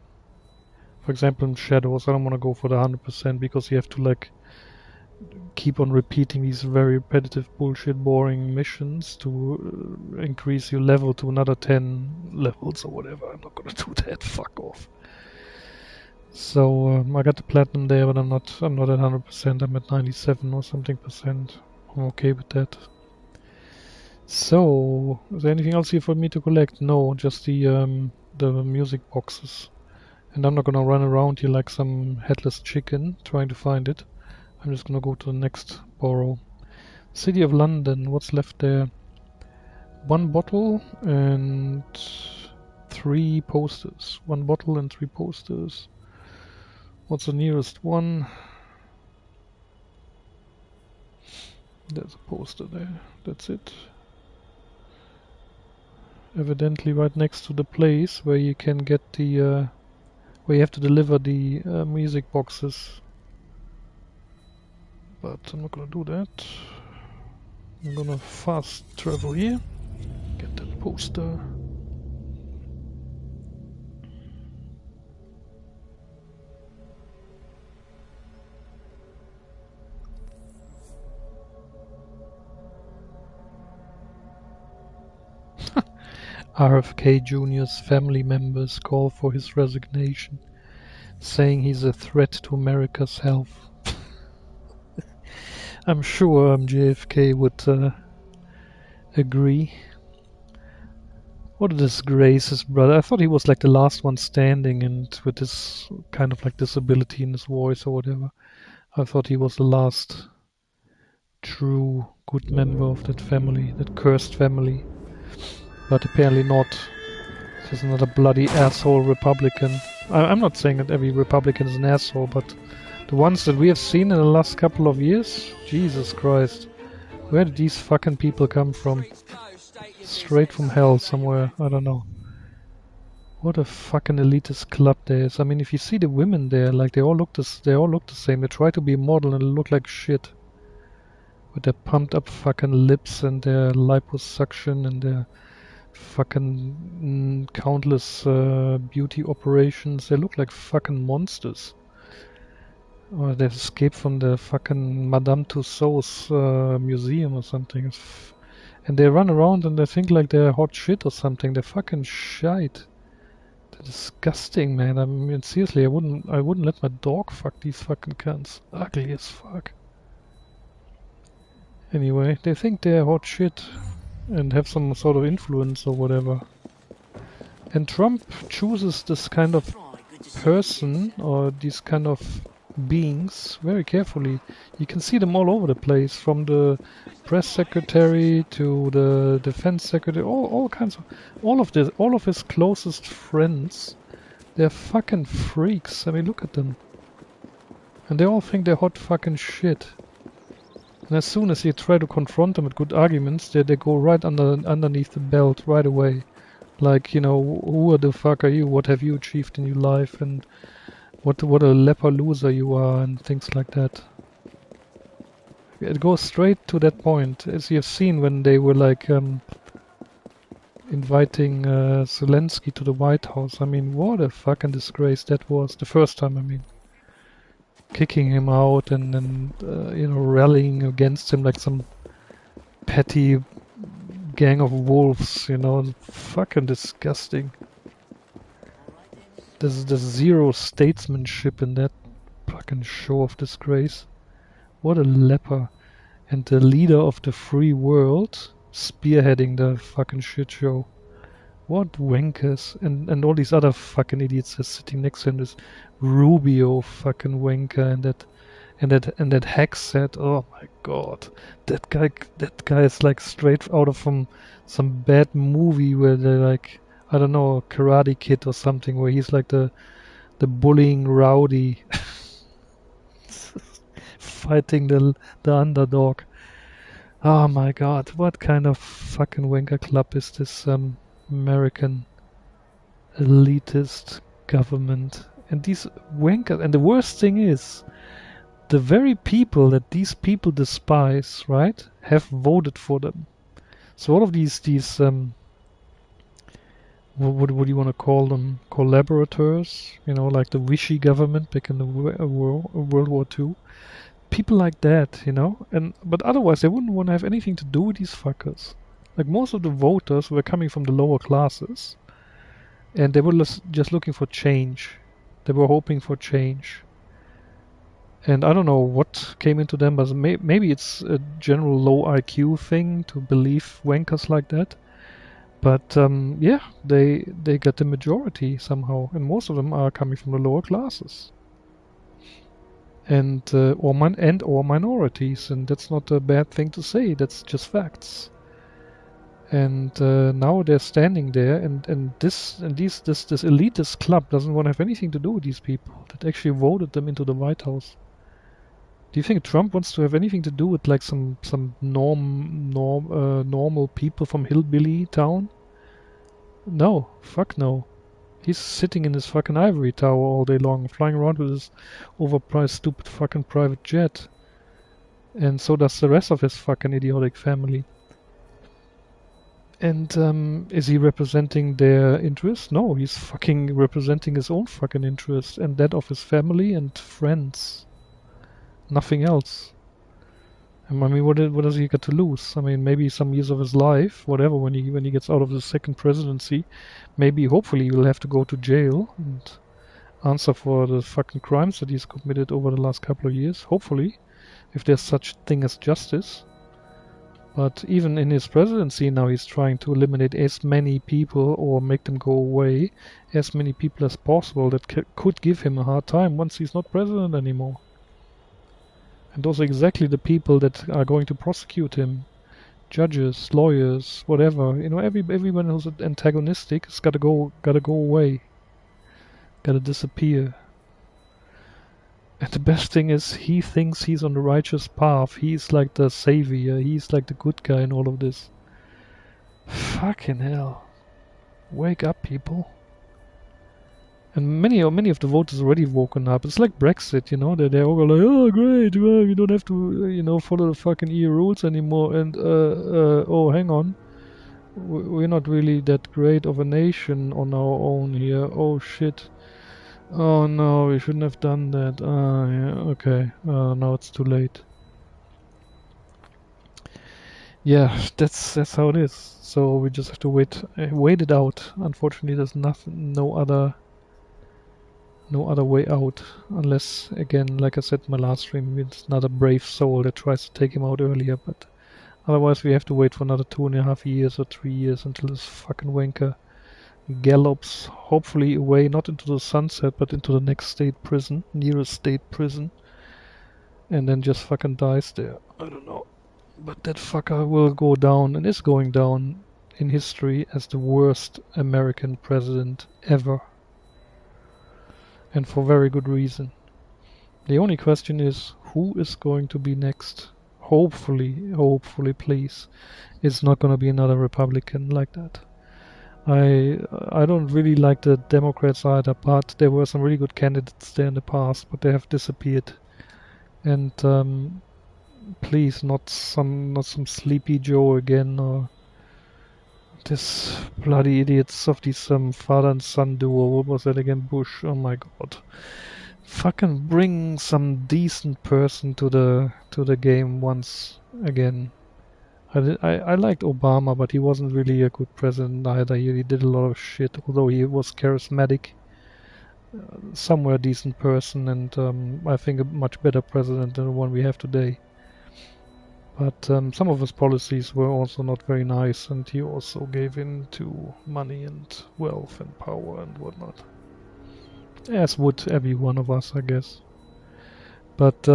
For example, in Shadows, I don't want to go for the 100% because you have to like keep on repeating these very repetitive, bullshit, boring missions to increase your level to another 10 levels or whatever. I'm not gonna do that. Fuck off. So I got the platinum there, but I'm not at 100%. I'm at 97 or something percent. I'm okay with that. So, is there anything else here for me to collect? No, just the music boxes. And I'm not gonna run around here like some headless chicken trying to find it. I'm just gonna go to the next borrow. City of London, what's left there? 1 bottle and 3 posters. 1 bottle and 3 posters. What's the nearest one? There's a poster there. That's it. Evidently right next to the place where you can get the where you have to deliver the music boxes. But I'm not gonna do that. I'm gonna fast travel here. Get that poster. RFK Jr.'s family members call for his resignation, saying he's a threat to America's health. I'm sure JFK would agree. What a disgrace, his brother. I thought he was like the last one standing and with this kind of like disability in his voice or whatever. I thought he was the last true good member of that family, that cursed family. But apparently not. He's another bloody asshole Republican. I'm not saying that every Republican is an asshole, but the ones that we have seen in the last couple of years, Jesus Christ. Where did these fucking people come from? Straight from hell somewhere, I don't know. What a fucking elitist club there is. I mean, if you see the women there, like they all look the same. They try to be a model and they look like shit. With their pumped up fucking lips and their liposuction and their fucking countless beauty operations. They look like fucking monsters. Or they've escaped from the fucking Madame Tussauds museum or something. And they run around and they think like they're hot shit or something. They're fucking shite. They're disgusting, man. I mean, seriously, I wouldn't let my dog fuck these fucking cunts. Ugly as fuck. Anyway, they think they're hot shit and have some sort of influence or whatever. And Trump chooses this kind of person or these kind of beings very carefully. You can see them all over the place, from the press secretary to the defense secretary, all kinds of, all of his closest friends. They're fucking freaks. I mean, look at them. And they all think they're hot fucking shit. And as soon as you try to confront them with good arguments, they go right underneath the belt right away. Like, you know, who the fuck are you? What have you achieved in your life? And what a leper loser you are, and things like that. It goes straight to that point, as you've seen when they were like inviting Zelensky to the White House. I mean, what a fucking disgrace that was. The first time, I mean. Kicking him out and you know, rallying against him like some petty gang of wolves, you know, fucking disgusting. There's zero statesmanship in that fucking show of disgrace. What a leper. And the leader of the free world spearheading the fucking shit show. What wankers. And all these other fucking idiots are sitting next to him. This Rubio fucking wanker and that Hexet. Oh my god. That guy is like straight out of from some bad movie where they're like, I don't know, Karate Kid or something, where he's like the bullying rowdy fighting the underdog. Oh my god, what kind of fucking wanker club is this American elitist government? And these wankers, and the worst thing is, the very people that these people despise, right, have voted for them. So all of these what do you want to call them? Collaborators, you know, like the Vichy government back in the World War II. People like that, you know, but otherwise they wouldn't want to have anything to do with these fuckers. Like most of the voters were coming from the lower classes, and they were just looking for change. They were hoping for change. And I don't know what came into them, but maybe it's a general low IQ thing to believe wankers like that. But yeah, they get the majority somehow, and most of them are coming from the lower classes. And or minorities, and that's not a bad thing to say. That's just facts. And now they're standing there, and this elitist club doesn't want to have anything to do with these people that actually voted them into the White House. Do you think Trump wants to have anything to do with like some normal people from hillbilly town? No, fuck no. He's sitting in his fucking ivory tower all day long, flying around with his overpriced stupid fucking private jet. And so does the rest of his fucking idiotic family. And is he representing their interests? No, he's fucking representing his own fucking interests and that of his family and friends. Nothing else. I mean, what does he got to lose? I mean, maybe some years of his life, whatever, when he gets out of the second presidency, maybe, hopefully, he will have to go to jail and answer for the fucking crimes that he's committed over the last couple of years. Hopefully, if there's such thing as justice. But even in his presidency now, he's trying to eliminate as many people or make them go away, as many people as possible that could give him a hard time once he's not president anymore. And those are exactly the people that are going to prosecute him. Judges, lawyers, whatever. You know, everyone who's antagonistic has gotta go away. Gotta disappear. And the best thing is, he thinks he's on the righteous path. He's like the savior. He's like the good guy in all of this. Fucking hell. Wake up, people. And many of the voters already woken up. It's like Brexit, you know. They're all like, oh great, well, we don't have to, you know, follow the fucking EU rules anymore. And oh, hang on, we're not really that great of a nation on our own here. Oh shit. Oh no, we shouldn't have done that. Ah, yeah, okay. Now it's too late. Yeah, that's how it is. So we just have to wait it out. Unfortunately, there's no other way out, unless, again, like I said in my last stream, it's another brave soul that tries to take him out earlier. But otherwise, we have to wait for another 2.5 years or 3 years until this fucking wanker gallops, hopefully away, not into the sunset, but into the next state prison, nearest state prison, and then just fucking dies there. I don't know. But that fucker will go down, and is going down in history as the worst American president ever. And for very good reason. The only question is, who is going to be next? Hopefully, please, it's not going to be another Republican like that. I don't really like the Democrats either, but there were some really good candidates there in the past, but they have disappeared. And please, not some Sleepy Joe again, or this bloody idiots of this father and son duo. What was that again? Bush. Oh my god. Fucking bring some decent person to the game once again. I liked Obama, but he wasn't really a good president either. He did a lot of shit, although he was charismatic. Somewhere a decent person, and I think a much better president than the one we have today. But some of his policies were also not very nice, and he also gave in to money and wealth and power and whatnot. As would every one of us, I guess. But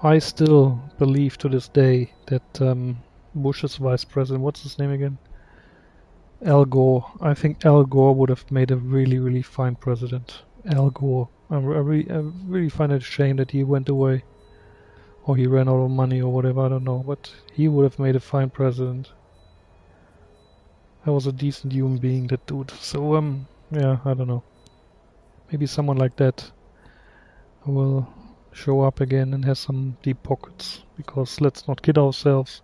I still believe to this day that Bush's vice president, what's his name again? Al Gore. I think Al Gore would have made a really, really fine president. Al Gore. I really find it a shame that he went away. Or he ran out of money or whatever, I don't know. But he would have made a fine president. That was a decent human being, that dude. So, yeah, I don't know. Maybe someone like that will show up again and has some deep pockets. Because let's not kid ourselves.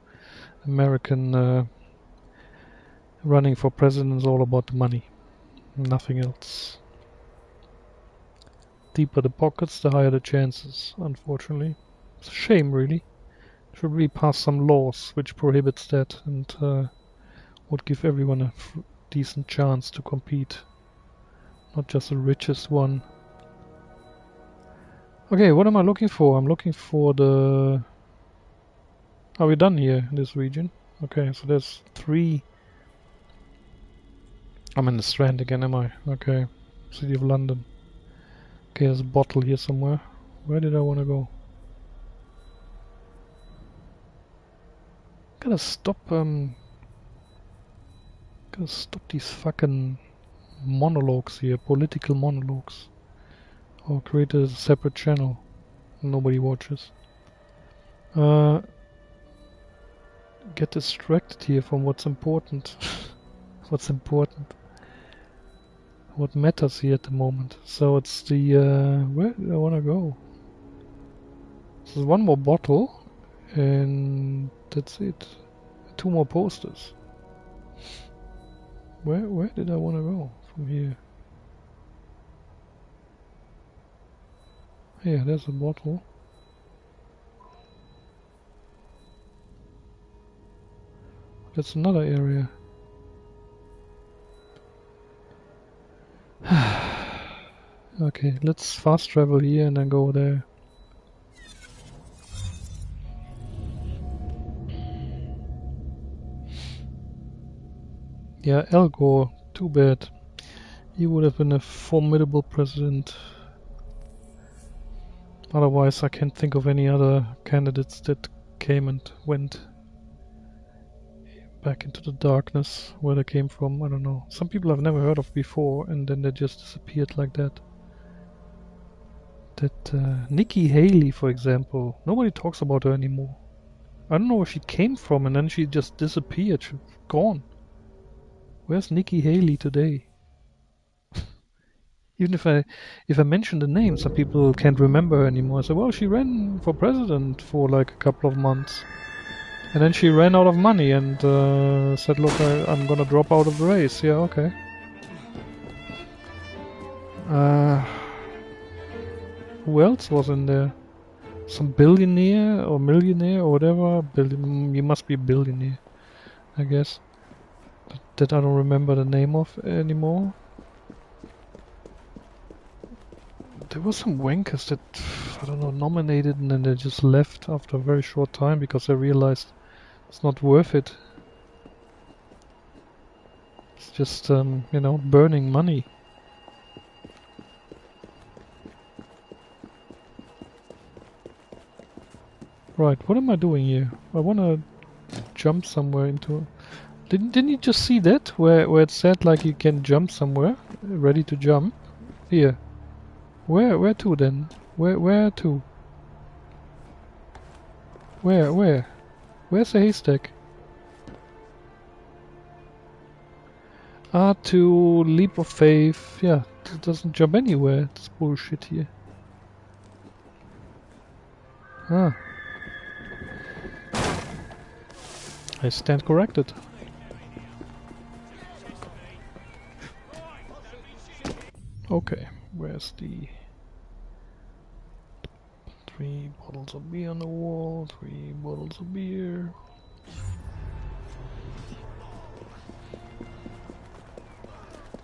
American running for president is all about the money. Nothing else. Deeper the pockets, the higher the chances, unfortunately. It's a shame, really. Should really pass some laws which prohibits that and would give everyone a decent chance to compete. Not just the richest one. Okay, what am I looking for? I'm looking for the... Are we done here in this region? Okay, so there's 3... I'm in the Strand again, am I? Okay. City of London. Okay, there's a bottle here somewhere. Where did I want to go? Gotta stop these fucking monologues here, political monologues. Or create a separate channel. Nobody watches. Get distracted here from what's important. What's important. What matters here at the moment. So it's the where do I wanna go? So there's one more bottle and that's it. 2 more posters. Where did I wanna go from here? Yeah, there's a bottle. That's another area. Okay, let's fast travel here and then go there. Yeah, Al Gore, too bad. He would have been a formidable president. Otherwise, I can't think of any other candidates that came and went back into the darkness where they came from. I don't know. Some people I've never heard of before, and then they just disappeared like that. That Nikki Haley, for example, nobody talks about her anymore. I don't know where she came from, and then she just disappeared. She's gone. Where's Nikki Haley today? Even if I mention the name, some people can't remember her anymore. I say, well, she ran for president for like a couple of months. And then she ran out of money and said, look, I'm gonna drop out of the race. Yeah, okay. Who else was in there? Some billionaire or millionaire or whatever. You must be a billionaire, I guess. That I don't remember the name of anymore. There were some wankers that, I don't know, nominated and then they just left after a very short time because they realized it's not worth it. It's just, you know, burning money. Right, what am I doing here? I wanna jump somewhere into... Didn't you just see that? Where it said like you can jump somewhere? Ready to jump? Here. Where to then? Where to? Where? Where's the haystack? To leap of faith. Yeah, it doesn't jump anywhere. It's bullshit here. Ah. I stand corrected. Okay, where's the 3 bottles of beer on the wall, 3 bottles of beer.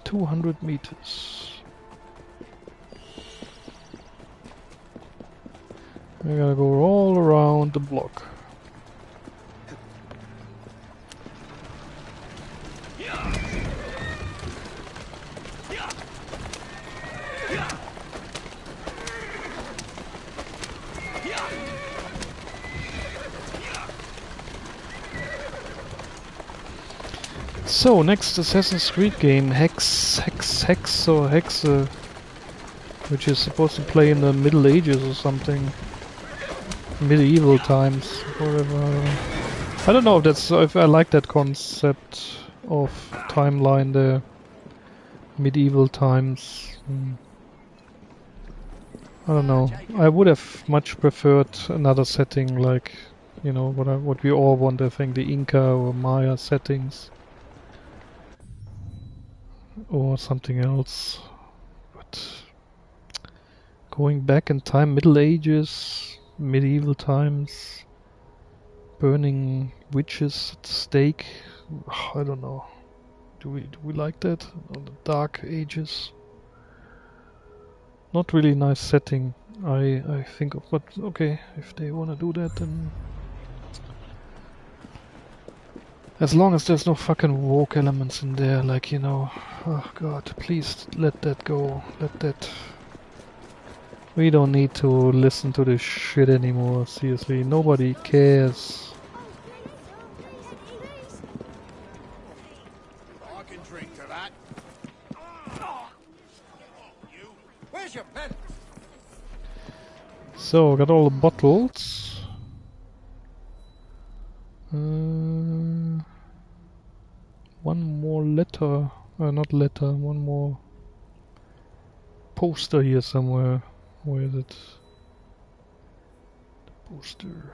$200 meters. I gotta go all around the block. So, next Assassin's Creed game, Hex, which is supposed to play in the Middle Ages or something. Medieval times, whatever. I don't know if I like that concept of timeline there. Medieval times. I don't know. I would have much preferred another setting like, you know, what we all want, I think, the Inca or Maya settings. Or something else. But going back in time, Middle Ages, medieval times, burning witches at the stake. I don't know. Do we like that? Or the Dark Ages? Not really nice setting, I think of, but okay, if they wanna do that, then as long as there's no fucking woke elements in there, like, you know, oh god, please let that go, let that... We don't need to listen to this shit anymore, seriously, nobody cares. I can drink to that. Where's your pen? So, got all the bottles. One more letter, not letter, one more poster here somewhere. Where is it? The poster.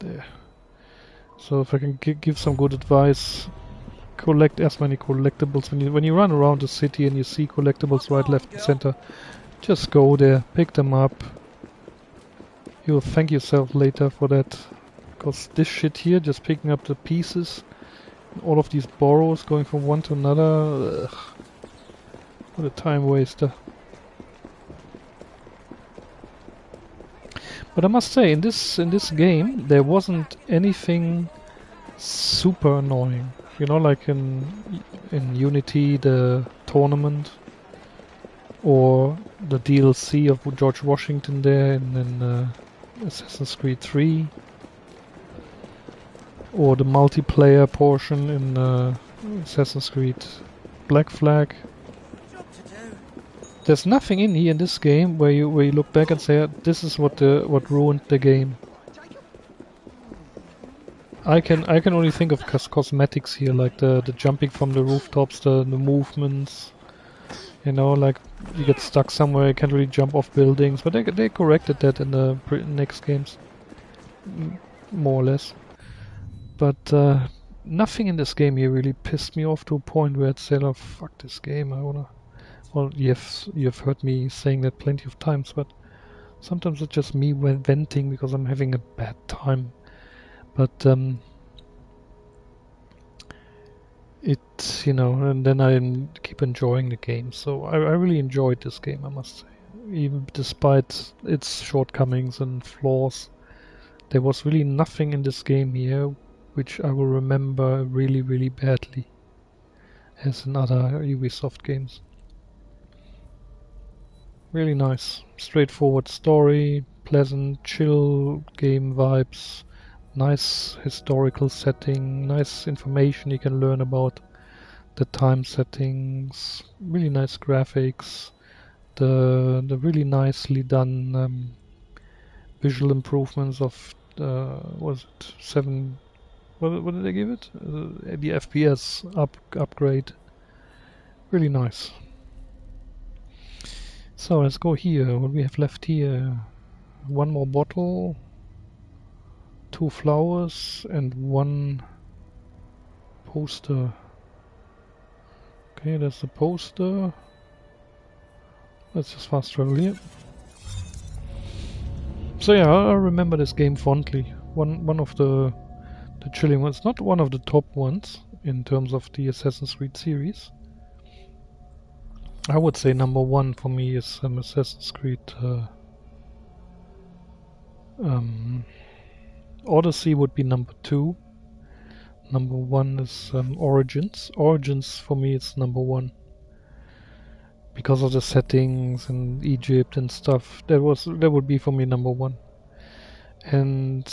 There. So if I can give some good advice, collect as many collectibles. When you run around the city and you see collectibles right, left, and center, just go there, pick them up. You'll thank yourself later for that. Because this shit here, just picking up the pieces, all of these borrows going from one to another, ugh, what a time waster. But I must say, in this game, there wasn't anything super annoying. You know, like in Unity, the tournament, or the DLC of George Washington there in Assassin's Creed 3, or the multiplayer portion in Assassin's Creed Black Flag. There's nothing in here in this game where you look back and say, this is what ruined the game. I can only think of cosmetics here, like the jumping from the rooftops, the movements. You know, like you get stuck somewhere, you can't really jump off buildings, but they corrected that in the next games, more or less. But nothing in this game here really pissed me off to a point where I'd say, "Oh, fuck this game, I wanna." Well, you've heard me saying that plenty of times, but sometimes it's just me venting because I'm having a bad time. But it's, you know, and then I keep enjoying the game. So I really enjoyed this game, I must say. Even despite its shortcomings and flaws, there was really nothing in this game here which I will remember really, really badly, as in other Ubisoft games. Really nice, straightforward story, pleasant, chill game vibes, nice historical setting, nice information you can learn about the time settings, really nice graphics, the really nicely done visual improvements of was it 7? What did they give it? The FPS upgrade. Really nice. So let's go here. What we have left here? One more bottle, 2 flowers, and 1 poster. Okay, that's the poster. Let's just fast travel here. So yeah, I remember this game fondly. One of the chilling ones, not one of the top ones in terms of the Assassin's Creed series. I would say number 1 for me is Assassin's Creed Odyssey would be number 2. Number 1 is Origins. Origins for me is number 1. Because of the settings and Egypt and stuff, that would be for me number 1. And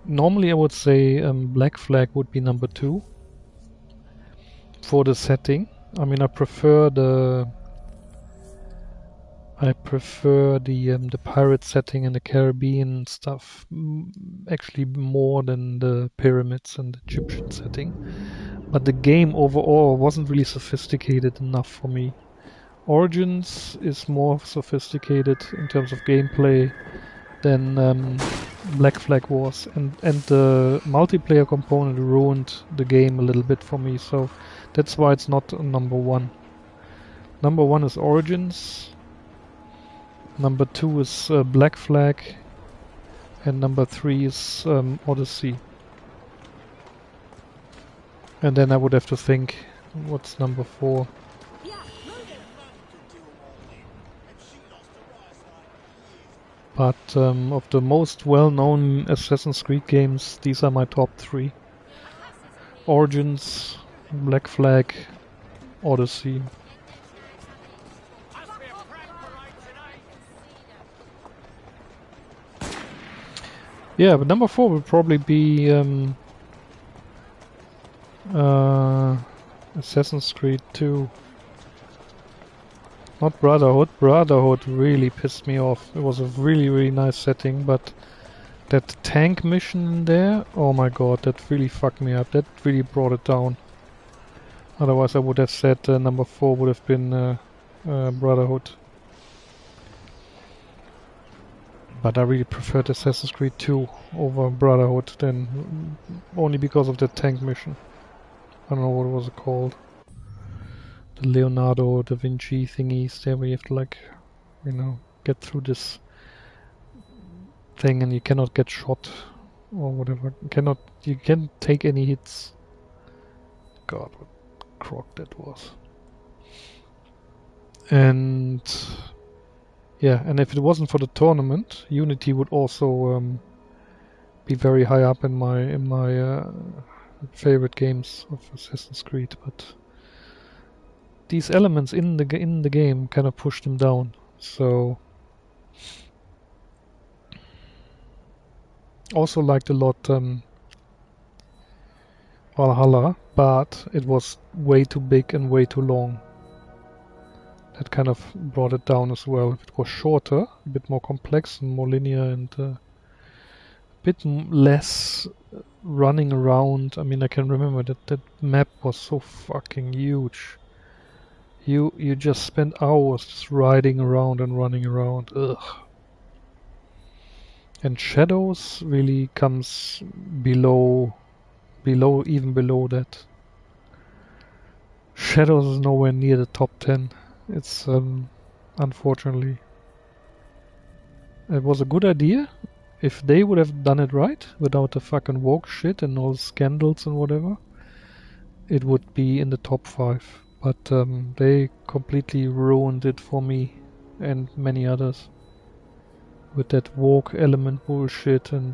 normally I would say Black Flag would be number 2 for the setting. I mean, I prefer the pirate setting and the Caribbean stuff actually more than the pyramids and the Egyptian setting. But the game overall wasn't really sophisticated enough for me. Origins is more sophisticated in terms of gameplay than Black Flag was, and the multiplayer component ruined the game a little bit for me, so that's why it's not number 1. Number 1 is Origins, number 2 is Black Flag, and number 3 is Odyssey. And then I would have to think, what's number 4? But of the most well-known Assassin's Creed games, these are my top 3. Origins, Black Flag, Odyssey. Yeah, but number 4 would probably be Assassin's Creed 2. Not Brotherhood. Brotherhood really pissed me off. It was a really, really nice setting, but that tank mission in there, oh my god, that really fucked me up. That really brought it down. Otherwise I would have said number 4 would have been Brotherhood. But I really preferred Assassin's Creed 2 over Brotherhood, then only because of that tank mission. I don't know what it was called. The Leonardo da Vinci thingies there, where you have to, like, you know, get through this thing and you cannot get shot or whatever. You can't take any hits. God, what crock that was. And yeah, and if it wasn't for the tournament, Unity would also be very high up in my favorite games of Assassin's Creed, but these elements in the game kind of push them down. So also liked a lot Valhalla, but it was way too big and way too long. That kind of brought it down as well. If it was shorter, a bit more complex and more linear and bit less running around. I mean, I can remember that map was so fucking huge. You just spent hours just riding around and running around. Ugh. And Shadows really comes even below that. Shadows is nowhere near the top 10. It's unfortunately. It was a good idea if they would have done it right without the fucking woke shit and all the scandals and whatever. It would be in the top 5. But they completely ruined it for me and many others. With that woke element bullshit and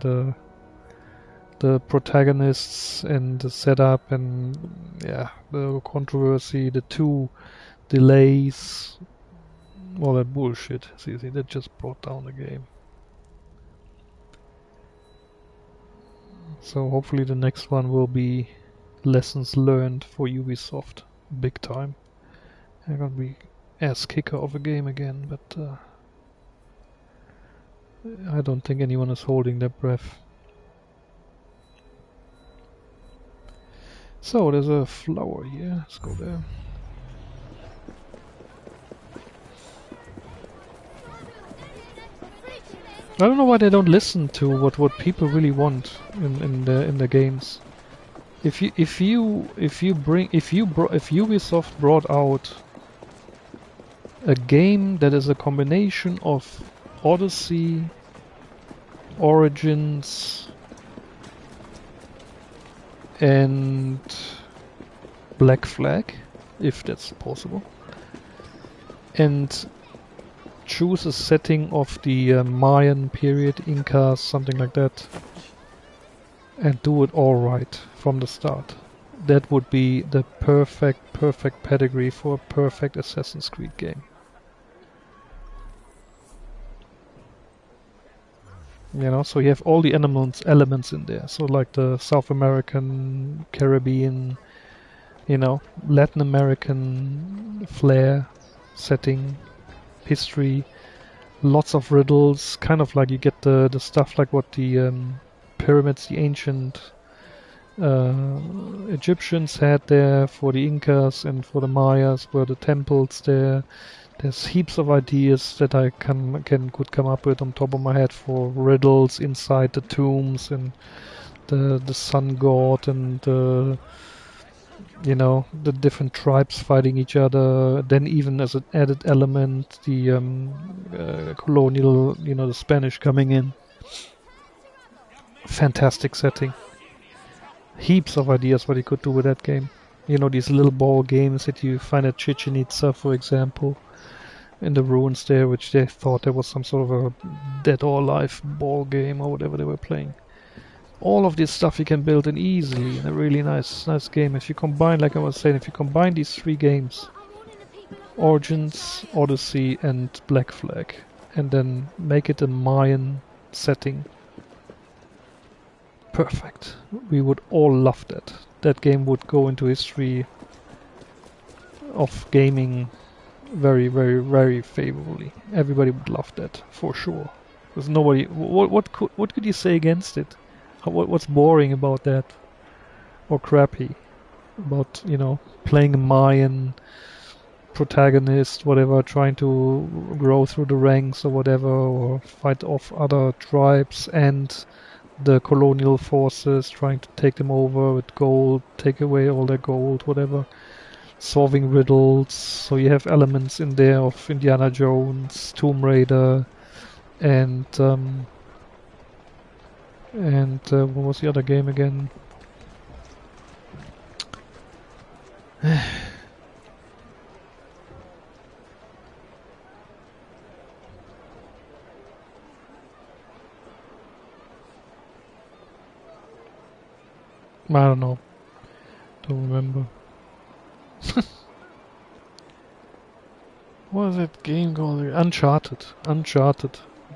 the protagonists and the setup and yeah, the controversy, the 2 delays, all that bullshit. See, that just brought down the game. So hopefully the next one will be lessons learned for Ubisoft, big time. I'm gonna be ass kicker of a game again, but I don't think anyone is holding their breath. So there's a flower here. Let's go there. I don't know why they don't listen to what people really want in the games. If Ubisoft brought out a game that is a combination of Odyssey, Origins, and Black Flag, if that's possible, and choose a setting of the Mayan period, Incas, something like that, and do it all right from the start, that would be the perfect pedigree for a perfect Assassin's Creed game. You know, so you have all the elements in there. So like the South American, Caribbean, you know, Latin American flair, setting, history, lots of riddles, kind of like you get the stuff like what the pyramids, the ancient Egyptians had there for the Incas and for the Mayas, were the temples there. There's heaps of ideas that I could come up with on top of my head for riddles inside the tombs and the sun god and you know, the different tribes fighting each other. Then even as an added element, the colonial, you know, the Spanish coming in. Fantastic setting. Heaps of ideas what you could do with that game. You know, these little ball games that you find at Chichen Itza, for example, in the ruins there, which they thought there was some sort of a dead or alive ball game or whatever they were playing. All of this stuff you can build in easily in a really nice game. If you combine, like I was saying, if you combine these 3 games, Origins, Odyssey and Black Flag, and then make it a Mayan setting, perfect. We would all love that. That game would go into history of gaming very favorably. Everybody would love that for sure. Because nobody, what could you say against it? What's boring about that, or crappy about, you know, playing a Mayan protagonist, whatever, trying to grow through the ranks or whatever, or fight off other tribes and the colonial forces, trying to take them over with gold, take away all their gold, whatever, solving riddles. So you have elements in there of Indiana Jones, Tomb Raider, and what was the other game again? I don't know. Don't remember. What was that game called? Uncharted.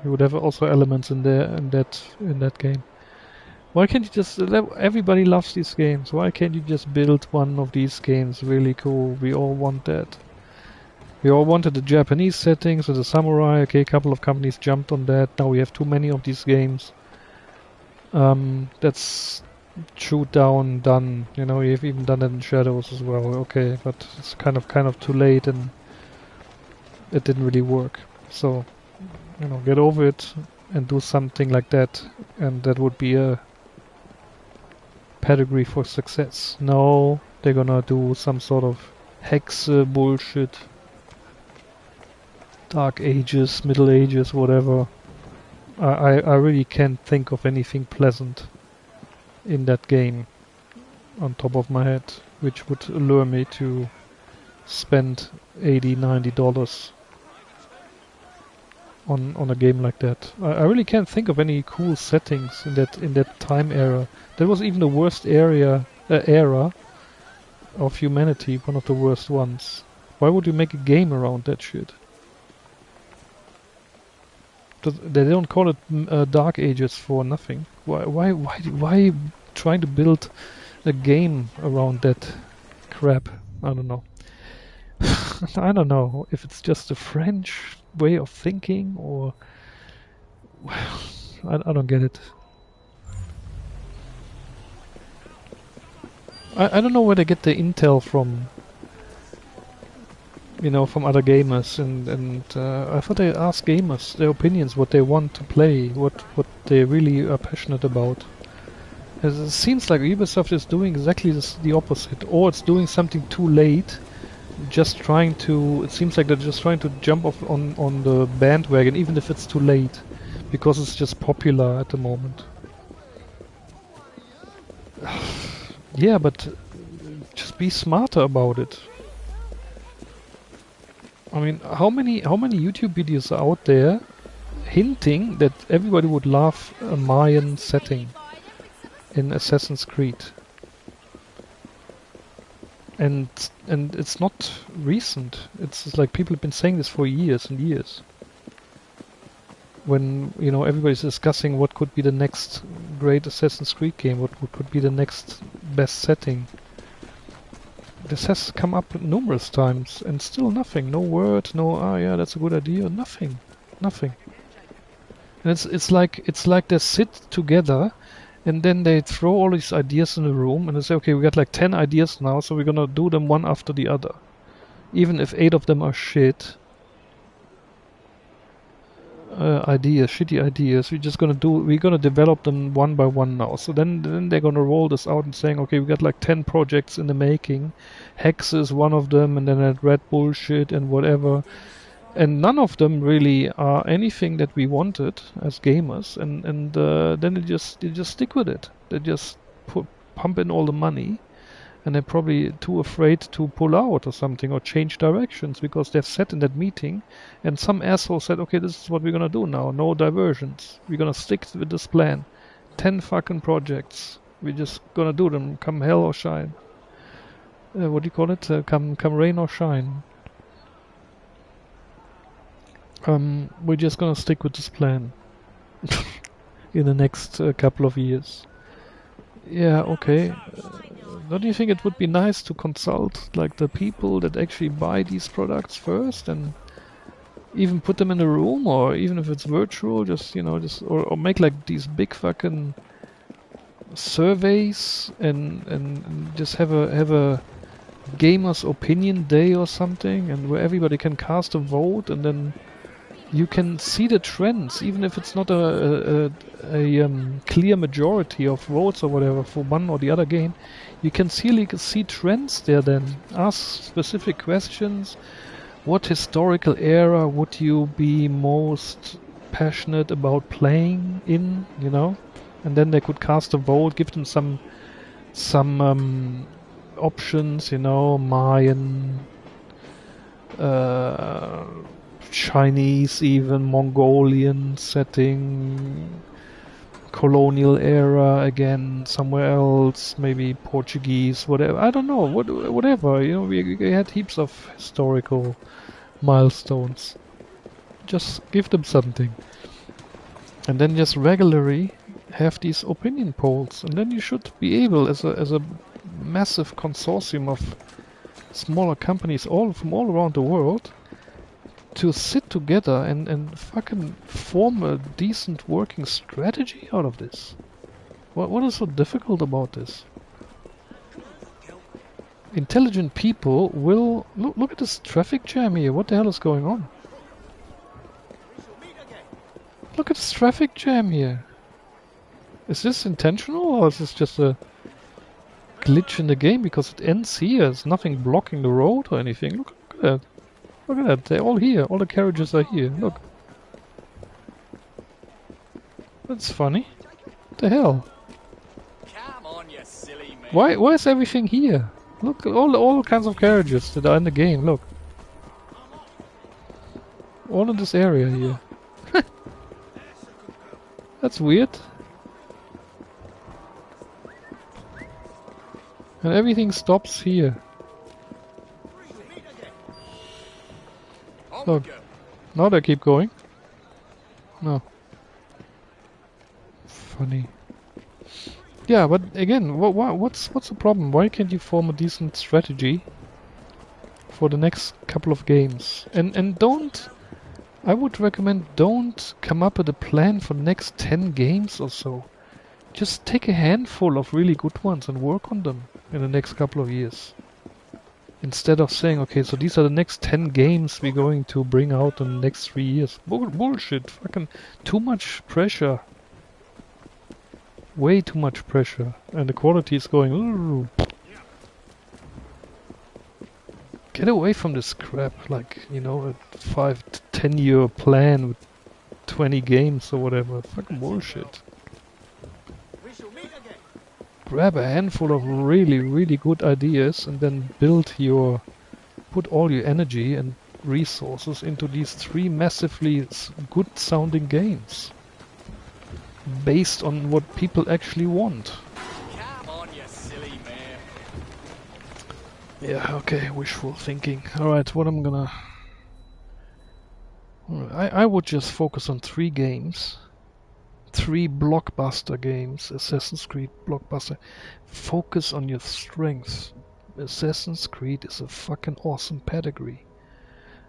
You would have also elements in there in that game. Why can't you just everybody loves these games. Why can't you just build one of these games really cool? We all want that. We all wanted the Japanese settings with the samurai. Okay, a couple of companies jumped on that. Now we have too many of these games. That's shoot down done. You know, you've even done it in Shadows as well. Okay, but it's kind of too late and it didn't really work. So, you know, get over it and do something like that, and that would be a pedigree for success. No, they're gonna do some sort of hex bullshit. Dark Ages, Middle Ages, whatever. I really can't think of anything pleasant in that game on top of my head, which would lure me to spend $80-90 on a game like that. I really can't think of any cool settings in that time era. That was even the worst era of humanity, one of the worst ones. Why would you make a game around that shit? They don't call it Dark Ages for nothing. Why trying to build a game around that crap? I don't know. I don't know if it's just a French way of thinking or I don't get it. I don't know where they get the intel from. You know, from other gamers, and I thought they asked gamers their opinions, what they want to play, what they really are passionate about. It seems like Ubisoft is doing exactly the opposite, or it's doing something too late. Just trying to. It seems like they're just trying to jump off on the bandwagon, even if it's too late, because it's just popular at the moment. Yeah, but just be smarter about it. I mean, how many YouTube videos are out there hinting that everybody would love a Mayan setting in Assassin's Creed? And it's not recent. It's like people have been saying this for years and years. When, you know, everybody's discussing what could be the next great Assassin's Creed game, what could be the next best setting. This has come up numerous times and still nothing. No word, no, yeah, that's a good idea, nothing. Nothing. And it's like they sit together and then they throw all these ideas in the room and they say, okay, we got like 10 ideas now, so we're gonna do them one after the other. Even if 8 of them are shit. Shitty ideas. We're gonna develop them one by one now. So then they're gonna roll this out and saying, okay, we got like 10 projects in the making. Hex is one of them, and then that red bullshit and whatever. And none of them really are anything that we wanted as gamers. And then they just stick with it. They just pump in all the money. And they're probably too afraid to pull out or something or change directions because they've sat in that meeting and some asshole said, okay, this is what we're gonna do now. No diversions. We're gonna stick with this plan. 10 fucking projects. We're just gonna do them. Come hell or shine. What do you call it? Come rain or shine. We're just gonna stick with this plan in the next couple of years. Yeah, okay. Don't you think it would be nice to consult like the people that actually buy these products first and even put them in a room, or even if it's virtual, just, you know, or make like these big fucking surveys and just have a gamers opinion day or something, and where everybody can cast a vote and then you can see the trends, even if it's not a clear majority of votes or whatever for one or the other game. You can see trends there then. Ask specific questions. What historical era would you be most passionate about playing in, you know? And then they could cast a vote, give them some options, you know, Mayan, Chinese, even Mongolian setting, colonial era again, somewhere else, maybe Portuguese, whatever. I don't know, whatever. You know, we had heaps of historical milestones. Just give them something, and then just regularly have these opinion polls, and then you should be able, as a massive consortium of smaller companies from all around the world, to sit together and fucking form a decent working strategy out of this. What is so difficult about this? Intelligent people will... Look at this traffic jam here. What the hell is going on? Look at this traffic jam here. Is this intentional or is this just a glitch in the game? Because it ends here. There's nothing blocking the road or anything. Look at that. Look at that. They're all here. All the carriages are here. Look. That's funny. What the hell? Come on, you silly man. Why is everything here? Look, all kinds of carriages that are in the game. Look. All in this area here. That's weird. And everything stops here. Look. Now they keep going. No. Funny. Yeah, but again, what's the problem? Why can't you form a decent strategy for the next couple of games? And don't... I would recommend don't come up with a plan for the next 10 games or so. Just take a handful of really good ones and work on them in the next couple of years. Instead of saying, okay, so these are the next 10 games we're going to bring out in the next 3 years. Bullshit. Fucking too much pressure. Way too much pressure. And the quality is going... Ooh. Get away from this crap. Like, you know, a 5 to 10 year plan with 20 games or whatever. Fucking bullshit. Grab a handful of really, really good ideas and then put all your energy and resources into these 3 massively good sounding games. Based on what people actually want. Come on, you silly man. Yeah, okay, wishful thinking. Alright, what I'm gonna... I would just focus on 3 games. 3 blockbuster games. Assassin's Creed blockbuster. Focus on your strengths. Assassin's Creed is a fucking awesome pedigree.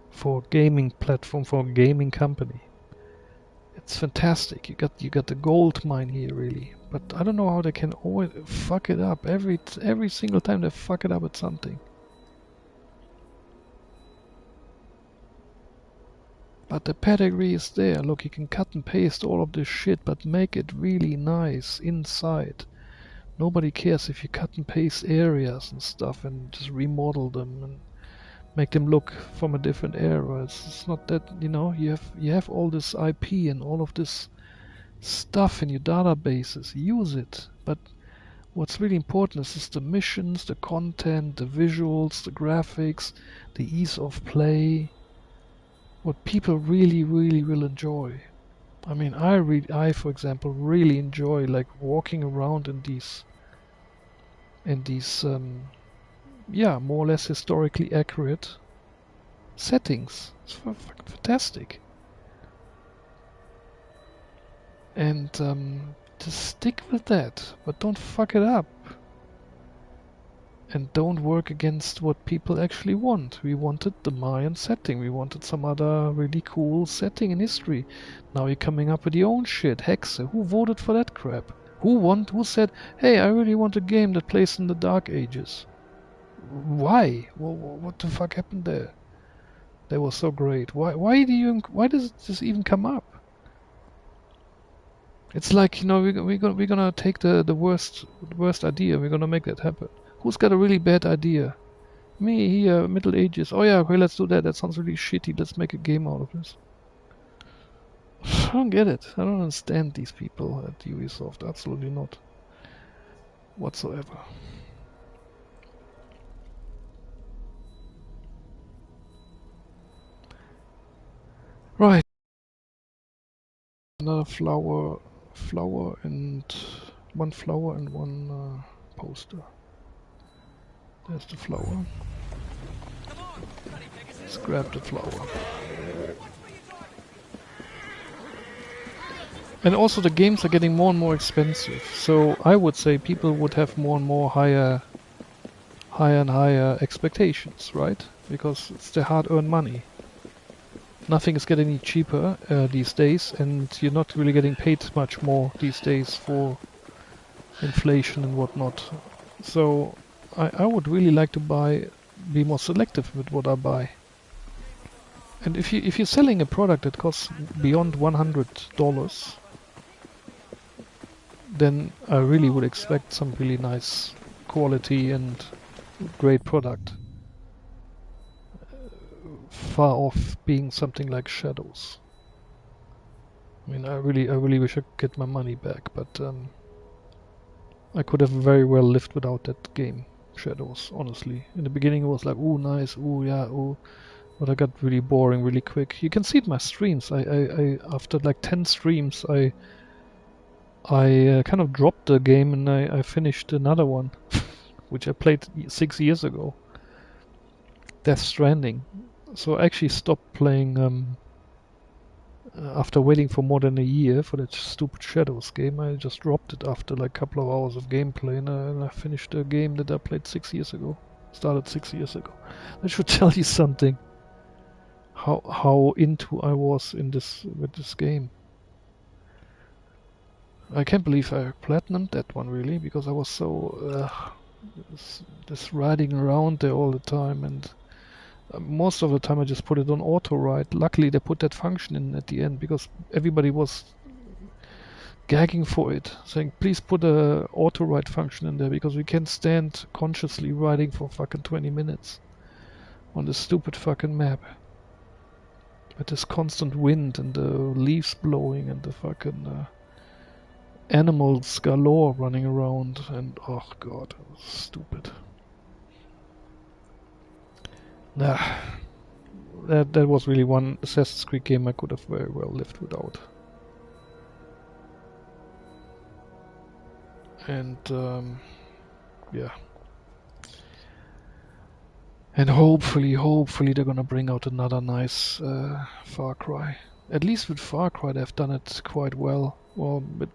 For a gaming platform, for a gaming company. It's fantastic. You got the gold mine here, really. But I don't know how they can always fuck it up. Every single time they fuck it up at something. But the pedigree is there. Look, you can cut and paste all of this shit, but make it really nice inside. Nobody cares if you cut and paste areas and stuff and just remodel them and make them look from a different era. It's not that, you know, you have all this IP and all of this stuff in your databases. Use it. But what's really important is the missions, the content, the visuals, the graphics, the ease of play. What people really, really will enjoy. I mean, I for example really enjoy like walking around in these yeah, more or less historically accurate settings. It's fucking fantastic. And just stick with that, but don't fuck it up. And don't work against what people actually want. We wanted the Mayan setting. We wanted some other really cool setting in history. Now you're coming up with your own shit. Hexe. Who voted for that crap? Who said, hey, I really want a game that plays in the Dark Ages? Why? What the fuck happened there? That was so great. Why does this even come up? It's like, you know, we're gonna take the worst idea. We're gonna make that happen. Who's got a really bad idea? Me here, Middle Ages. Oh yeah, okay, let's do that. That sounds really shitty. Let's make a game out of this. I don't get it. I don't understand these people at Ubisoft. Absolutely not. Whatsoever. Right. Another flower and one poster. There's the flower. Let's grab the flower. And also the games are getting more and more expensive. So I would say people would have more and more higher and higher expectations, right? Because it's their hard-earned money. Nothing is getting any cheaper these days, and you're not really getting paid much more these days for inflation and whatnot. So I would really like to be more selective with what I buy. And if you're selling a product that costs beyond $100, then I really would expect some really nice quality and great product. Far off being something like Shadows. I mean, I really wish I could get my money back, but I could have very well lived without that game, Shadows, honestly. In the beginning it was like, ooh, nice, ooh, yeah, ooh. But I got really boring really quick. You can see it in my streams. I after like 10 streams, I kind of dropped the game and I finished another one, which I played 6 years ago. Death Stranding. So I actually stopped playing after waiting for more than a year for that stupid Shadows game. I just dropped it after like a couple of hours of gameplay and I finished a game that I played 6 years ago. Started 6 years ago. That should tell you something. How into I was with this game. I can't believe I platinumed that one really, because I was so just riding around there all the time, and most of the time I just put it on auto ride. Luckily they put that function in at the end, because everybody was gagging for it, saying please put a auto ride function in there, because we can't stand consciously riding for fucking 20 minutes on this stupid fucking map. With this constant wind and the leaves blowing and the fucking animals galore running around, and oh god, it was stupid. Nah, that was really one Assassin's Creed game I could have very well lived without. And yeah. And hopefully they're gonna bring out another nice Far Cry. At least with Far Cry they've done it quite well. Well, with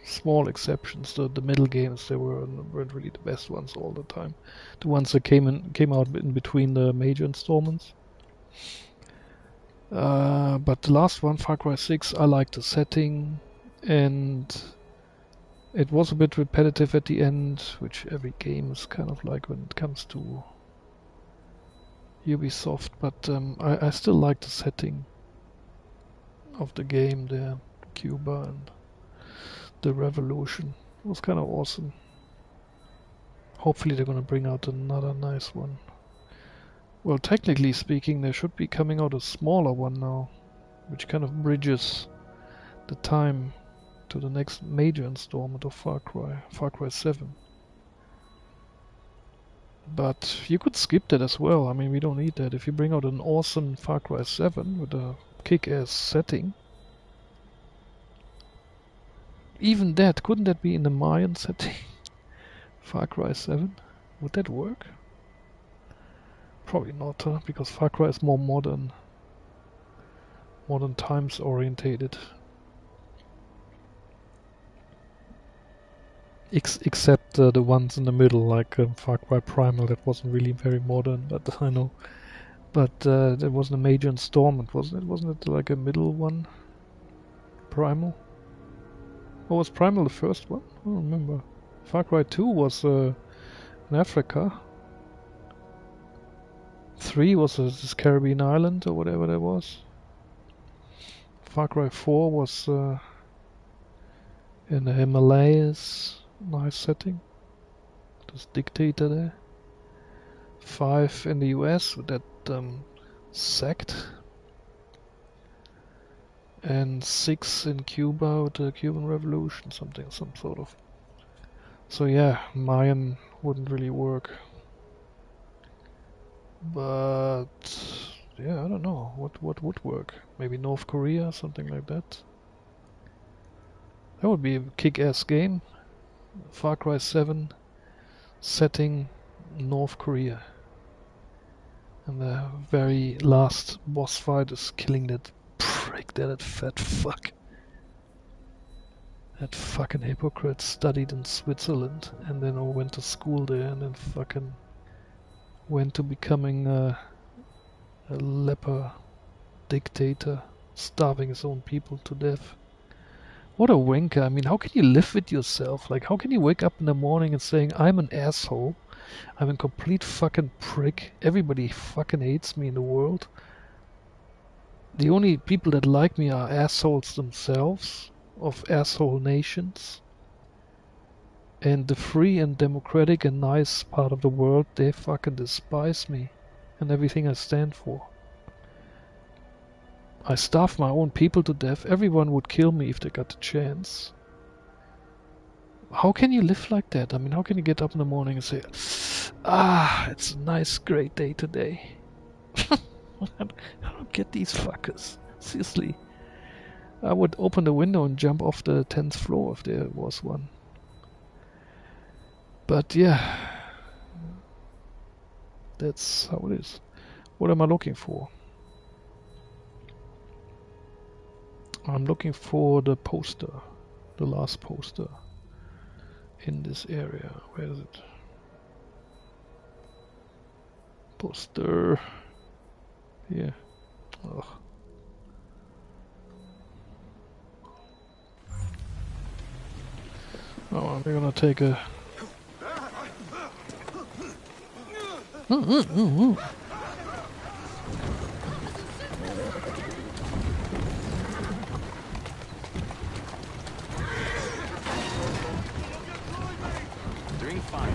small exceptions. The middle games, they weren't really the best ones all the time. The ones that came out in between the major installments. But the last one, Far Cry 6, I liked the setting, and it was a bit repetitive at the end, which every game is kind of like when it comes to Ubisoft, but I still like the setting of the game there, Cuba and the revolution. It was kind of awesome. Hopefully they're gonna bring out another nice one. Well, technically speaking, there should be coming out a smaller one now, which kind of bridges the time to the next major installment of Far Cry 7. But you could skip that as well. I mean, we don't need that. If you bring out an awesome Far Cry 7 with a kick-ass setting, even that, couldn't that be in the Mayan setting? Far Cry 7? Would that work? Probably not, huh? Because Far Cry is more modern times orientated. Except the ones in the middle, like Far Cry Primal, that wasn't really very modern, but I know. But there wasn't a major installment, wasn't it? Wasn't it like a middle one? Primal? Or was Primal the first one? I don't remember. Far Cry 2 was in Africa. 3 was this Caribbean island or whatever that was. Far Cry 4 was in the Himalayas. Nice setting. This dictator there. 5 in the US with that sect. And 6 in Cuba with the Cuban Revolution, some sort of. So yeah, Mayan wouldn't really work. But yeah, I don't know what would work. Maybe North Korea, something like that. That would be a kick-ass game. Far Cry 7 setting North Korea. And the very last boss fight is killing that prick, that fat fuck. That fucking hypocrite studied in Switzerland and then went to school there and then fucking went to becoming a leper dictator, starving his own people to death What a wanker. I mean, how can you live with yourself? Like, how can you wake up in the morning and saying, I'm an asshole, I'm a complete fucking prick, everybody fucking hates me in the world. The only people that like me are assholes themselves, of asshole nations. And the free and democratic and nice part of the world, they fucking despise me and everything I stand for. I starve my own people to death. Everyone would kill me if they got the chance. How can you live like that? I mean, how can you get up in the morning and say, ah, it's a nice, great day today? I don't get these fuckers. Seriously. I would open the window and jump off the 10th floor if there was one. But yeah, that's how it is. What am I looking for? I'm looking for the poster, the last poster in this area. Where is it? Poster. Here. Ugh. Oh, we're gonna take a... Doing fine.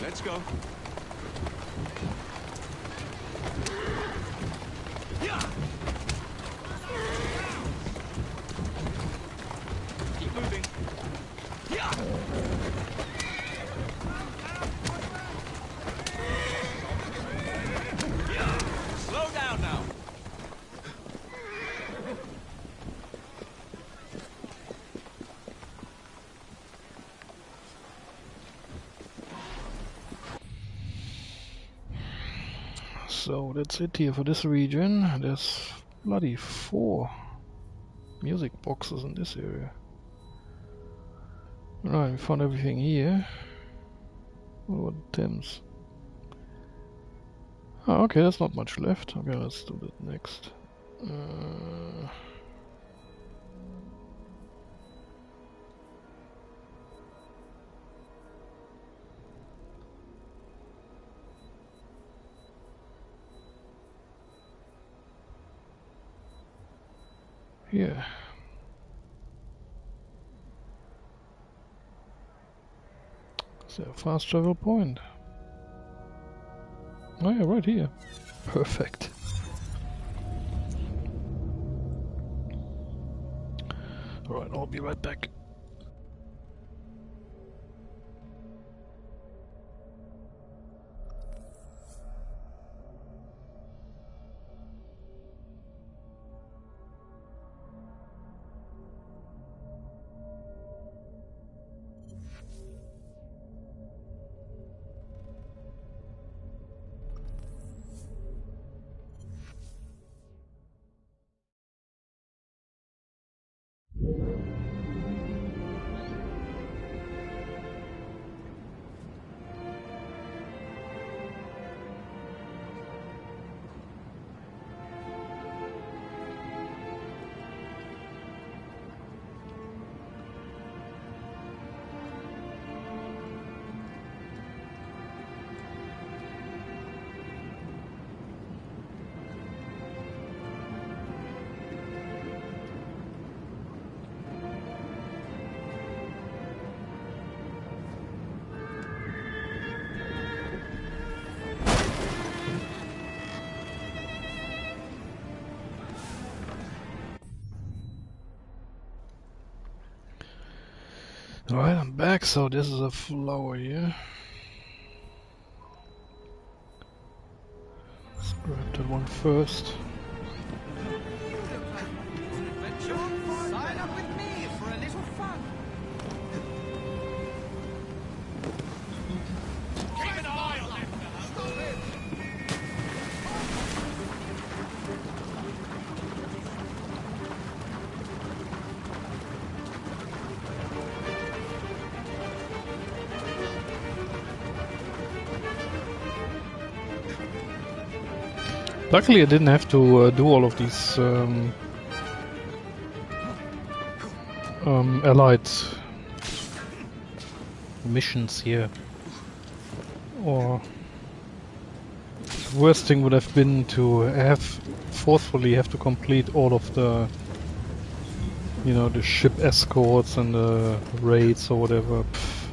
Let's go. Keep moving. Slow down now. So that's it here for this region. There's bloody 4 music boxes in this area. Right, we found everything here. What about Thames? Oh, okay, there's not much left. Okay, let's do that next. Yeah. Is there a fast travel point? Oh yeah, right here. Perfect. Alright, I'll be right back. Alright, I'm back, so this is a flower here. Let's grab that one first. Sign up with me for a little fun. Keep an eye on him. Stop him. Luckily I didn't have to do all of these allied missions here. Or the worst thing would have been to forcefully have to complete all of the, you know, the ship escorts and the raids or whatever. Pff.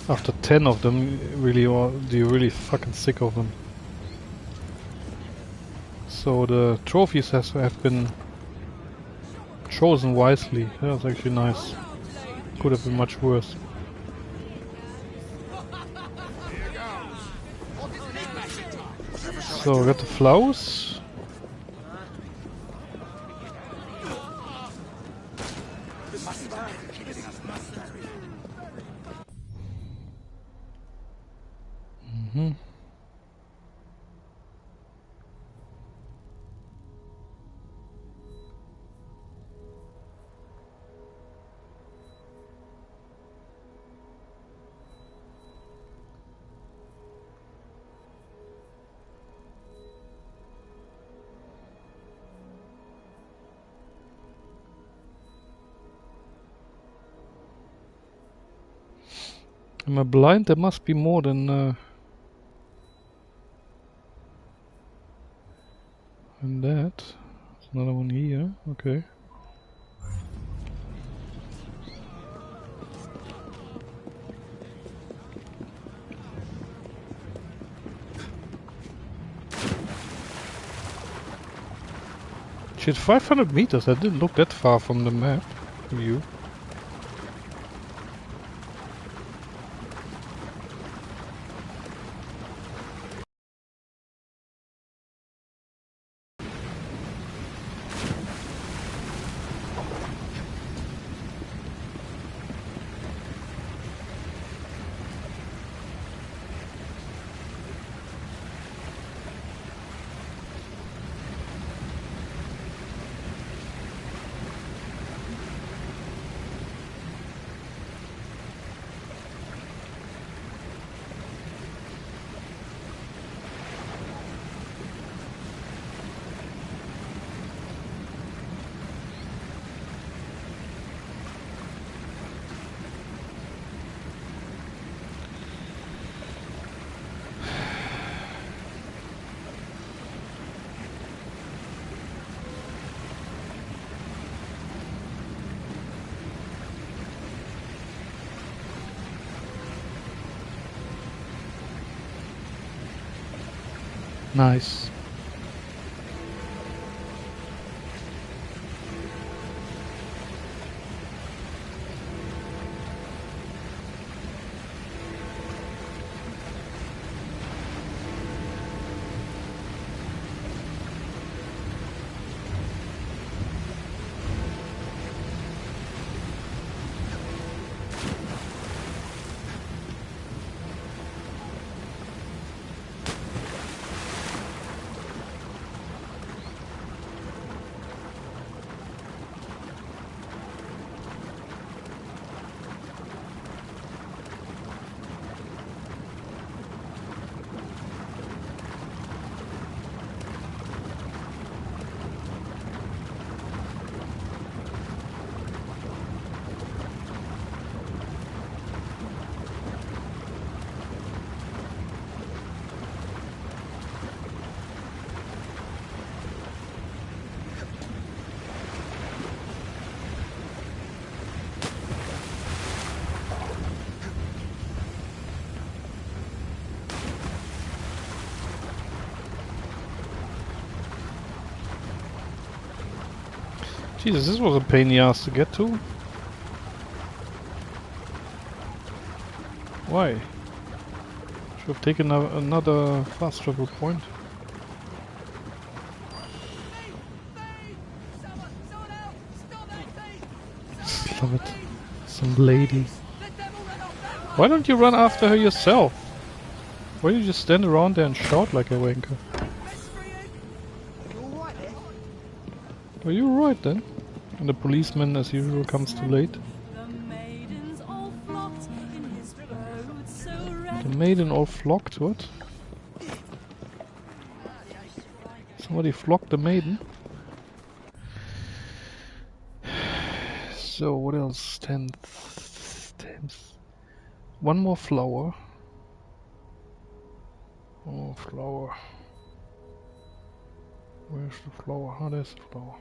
After 10 of them, you're really fucking sick of them. So the trophies have been chosen wisely. That was actually nice. Could have been much worse. So I got the flowers. Mm-hmm. Am I blind? There must be more than that. There's another one here. Okay. Shit, 500 meters. I didn't look that far from the map view. Nice. Jesus, this was a pain in the ass to get to. Why? Should have taken another fast travel point. Love it. Some lady. Why don't you run after her yourself? Why do you just stand around there and shout like a wanker? Are you alright then? And the policeman, as usual, comes too late. The maiden all flocked? What? Somebody flocked the maiden? So what else? 10th. One more flower. Oh, flower. Where's the flower? Oh, there's the flower.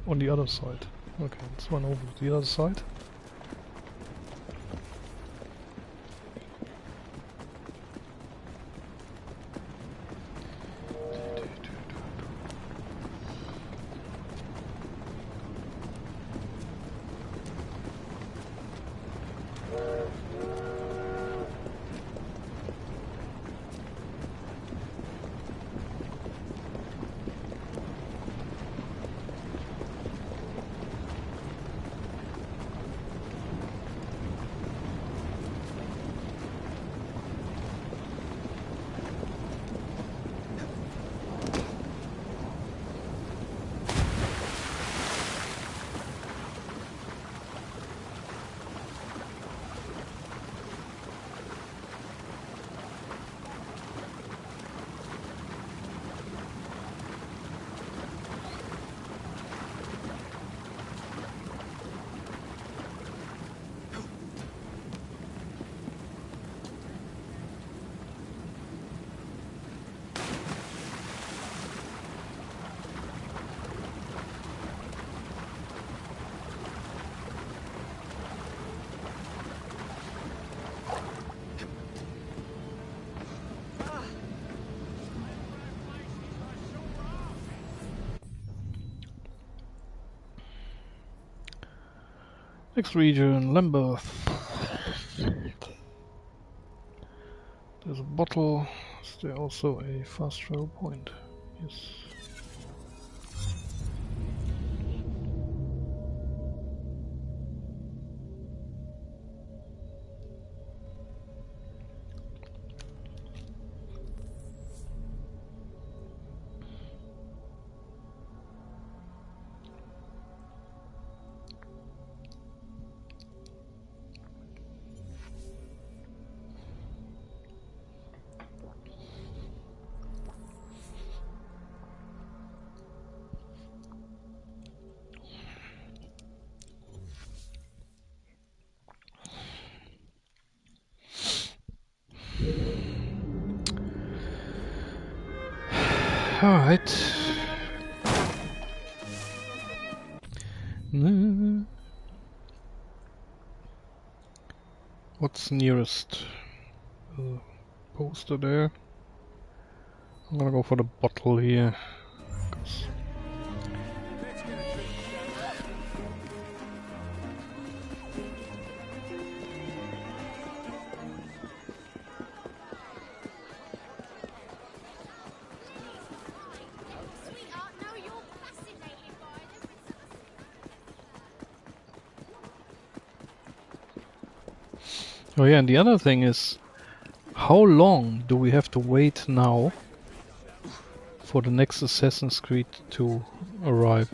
On the other side. Okay, let's run over to the other side. Next region, Lambeth. There's a bottle. Is there also a fast travel point? Yes. Alright. What's nearest? Poster there. I'm gonna go for the bottle here. Oh yeah, and the other thing is, how long do we have to wait now for the next Assassin's Creed to arrive?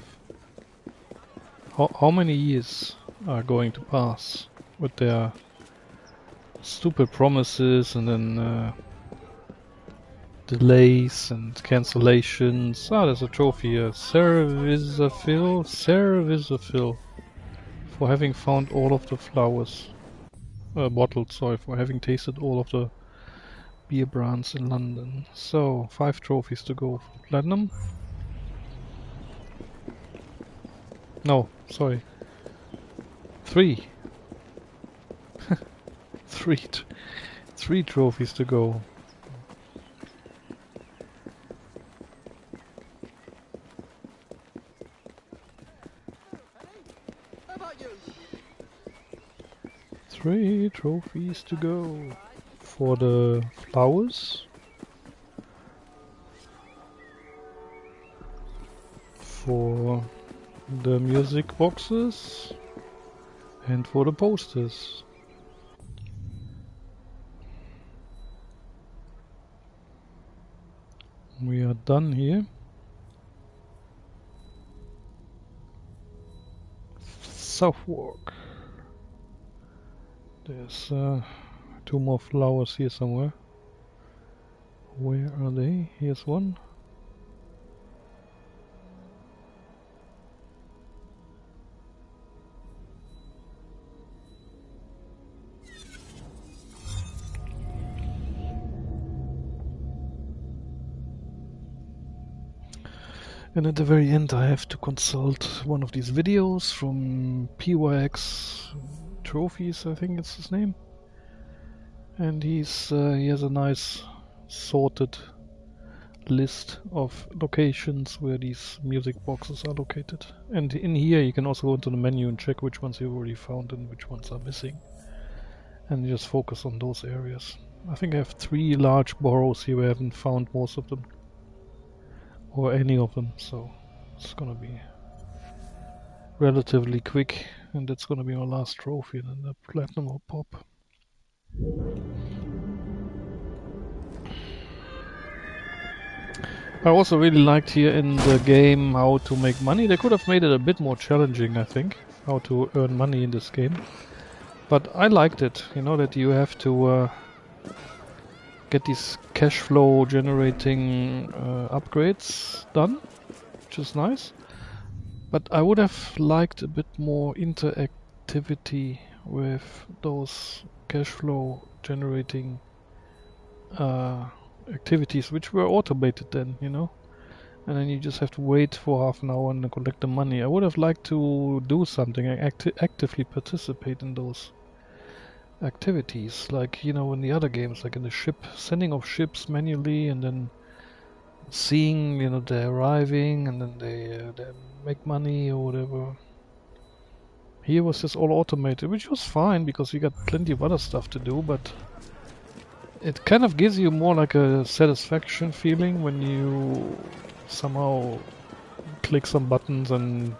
How many years are going to pass with their stupid promises and then delays and cancellations? Ah, there's a trophy here. Servicefill for having found all of the flowers. Bottled, sorry, for having tasted all of the beer brands in London. So, 5 trophies to go for platinum. No, sorry. 3. 3 trophies to go. How about you? 3 trophies to go for the flowers, for the music boxes, and for the posters. We are done here. Southwark. There's 2 more flowers here somewhere. Where are they? Here's one. And at the very end I have to consult one of these videos from PYX Trophies, I think it's his name. And he has a nice sorted list of locations where these music boxes are located. And in here you can also go into the menu and check which ones you already found and which ones are missing. And just focus on those areas. I think I have 3 large burrows here where I haven't found most of them. Or any of them, so it's gonna be relatively quick, and that's gonna be my last trophy, and then the platinum will pop. I also really liked here in the game how to make money. They could have made it a bit more challenging, I think, how to earn money in this game. But I liked it, you know, that you have to get these cash flow generating upgrades done, which is nice. But I would have liked a bit more interactivity with those cash flow generating activities, which were automated then, you know. And then you just have to wait for half an hour and then collect the money. I would have liked to do something, actively participate in those activities, like, you know, in the other games, like in the ship, sending off ships manually and then seeing, you know, they're arriving and then they make money or whatever. Here was just all automated, which was fine because you got plenty of other stuff to do, but it kind of gives you more like a satisfaction feeling when you somehow click some buttons and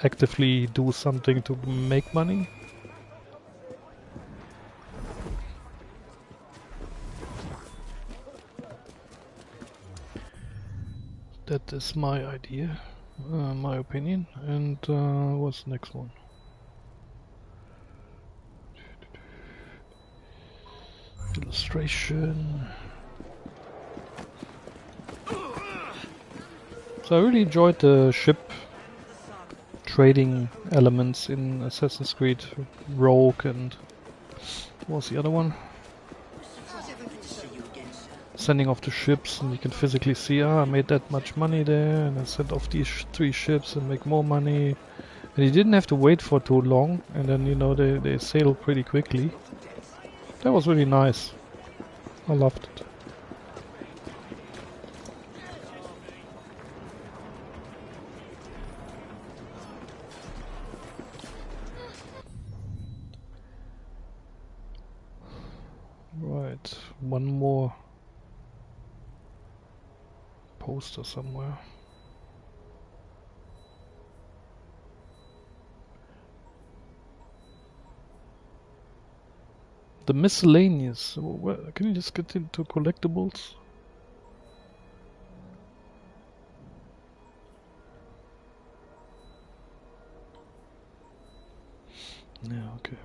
actively do something to make money. That is my idea, my opinion. And what's the next one? Illustration. So I really enjoyed the ship trading elements in Assassin's Creed Rogue, and what was the other one? Sending off the ships, and you can physically see, I made that much money there, and I sent off these 3 ships and make more money. And you didn't have to wait for too long, and then, you know, they sail pretty quickly. That was really nice. I loved it. Right, one more poster somewhere. The miscellaneous. Can you just get into collectibles? Yeah, okay.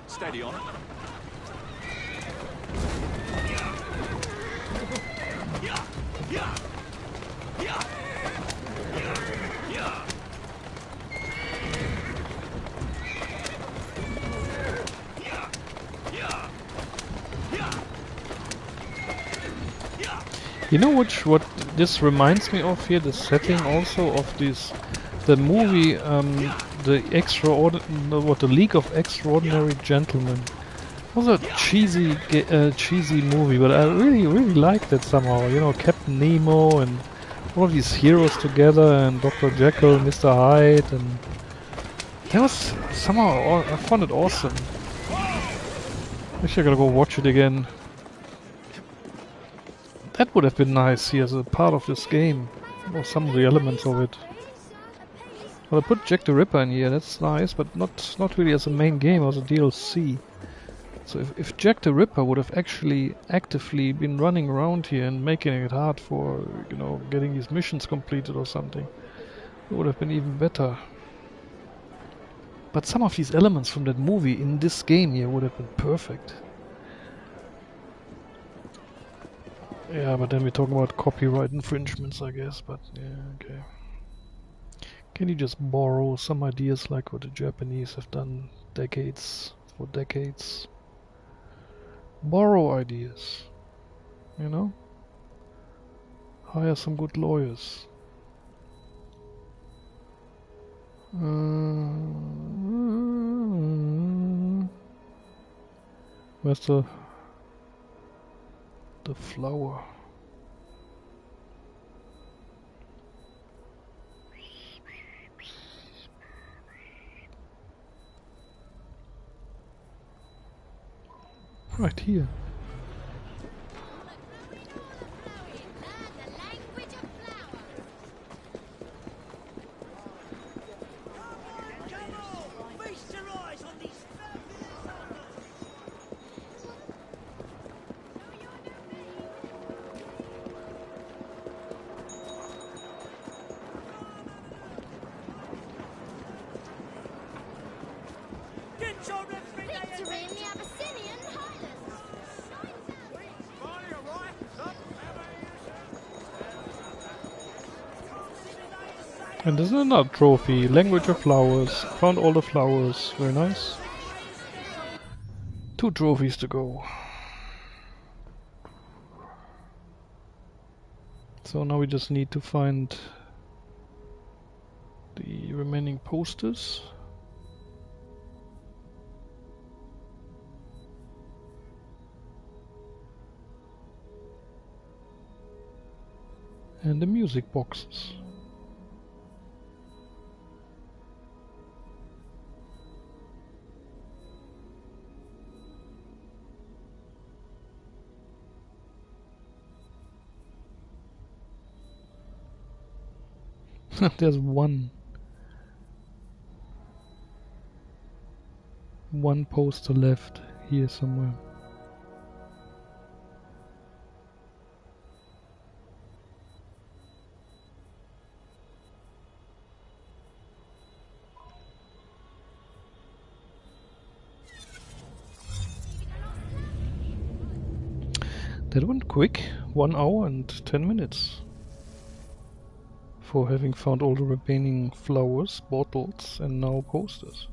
Steady on. You know what this reminds me of here? The setting also of this, the movie, the League of Extraordinary Gentlemen. It was a cheesy movie, but I really liked it somehow. You know, Captain Nemo and all of these heroes together, and Dr. Jekyll, Mr. Hyde, and that was somehow, I found it awesome. Actually, I gotta go watch it again. That would have been nice here as a part of this game, or some of the elements of it. Well, I put Jack the Ripper in here, that's nice, but not really as a main game, as a DLC. So if Jack the Ripper would have actually actively been running around here and making it hard for, you know, getting these missions completed or something, it would have been even better. But some of these elements from that movie in this game here would have been perfect. Yeah, but then we're talking about copyright infringements, I guess, but yeah, okay. Can you just borrow some ideas like what the Japanese have done for decades? Borrow ideas, you know? Hire some good lawyers. Where's the flower? Right here. And there's another trophy. Language of flowers. Found all the flowers. Very nice. 2 trophies to go. So now we just need to find the remaining posters. And the music boxes. There's one poster left here somewhere. That went quick. 1 hour and 10 minutes. For having found all the remaining flowers, bottles, and now posters.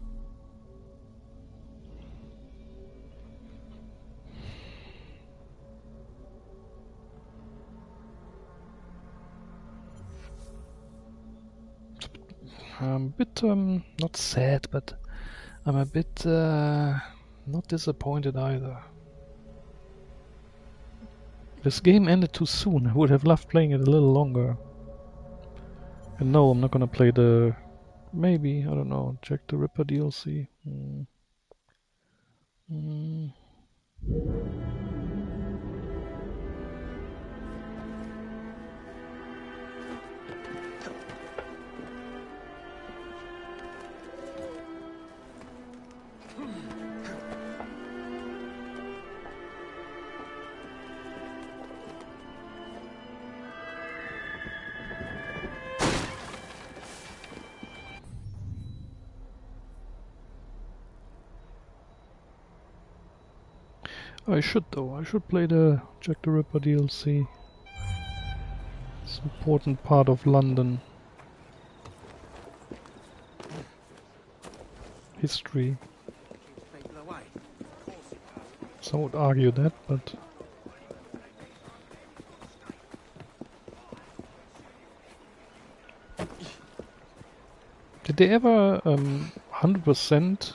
I'm a bit, not sad, but I'm a bit, not disappointed either. This game ended too soon. I would have loved playing it a little longer. And no, I'm not gonna play the... Maybe, I don't know, Jack the Ripper DLC. I should though, I should play the Jack the Ripper DLC. It's an important part of London. History. Some would argue that, but... Did they ever 100%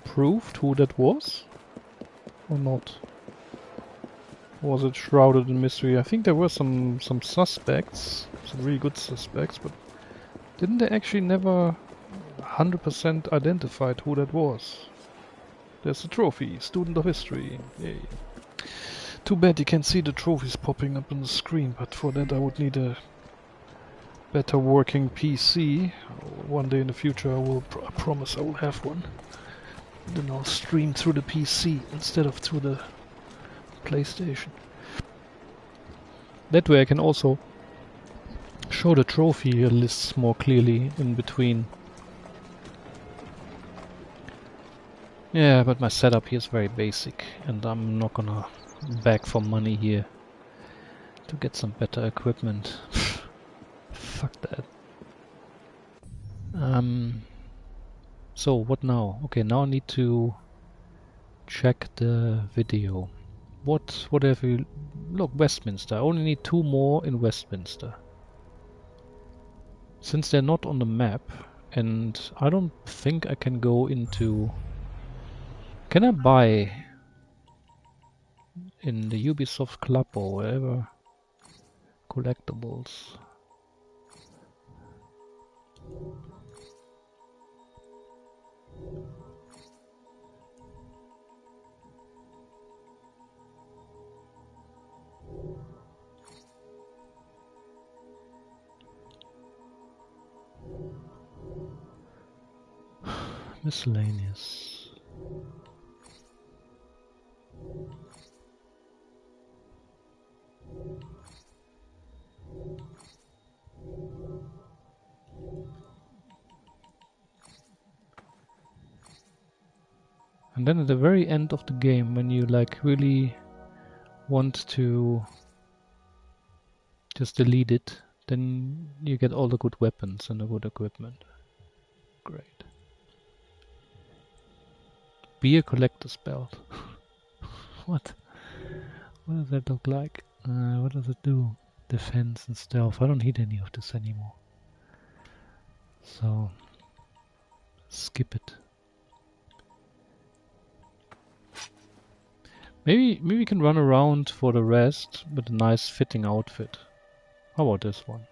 proved who that was? Or not? Was it shrouded in mystery? I think there were some suspects, some really good suspects, but didn't they actually never 100% identified who that was? There's a trophy, student of history. Yay. Too bad you can't see the trophies popping up on the screen, but for that I would need a better working PC. One day in the future I will promise I will have one. Then I'll stream through the PC instead of through the PlayStation. That way I can also show the trophy lists more clearly in between. Yeah, but my setup here is very basic and I'm not gonna beg for money here. to get some better equipment. Fuck that. So what now? Okay, now I need to check the video. What have you... Look, Westminster. I only need 2 more in Westminster. Since they're not on the map, and I don't think I can go into... Can I buy in the Ubisoft Club or wherever collectibles? Miscellaneous. And then at the very end of the game, when you like really want to just delete it, then you get all the good weapons and the good equipment. Great. Be a collector's belt. What? What does that look like? What does it do? Defense and stealth. I don't need any of this anymore. So, skip it. Maybe we can run around for the rest with a nice fitting outfit. How about this one?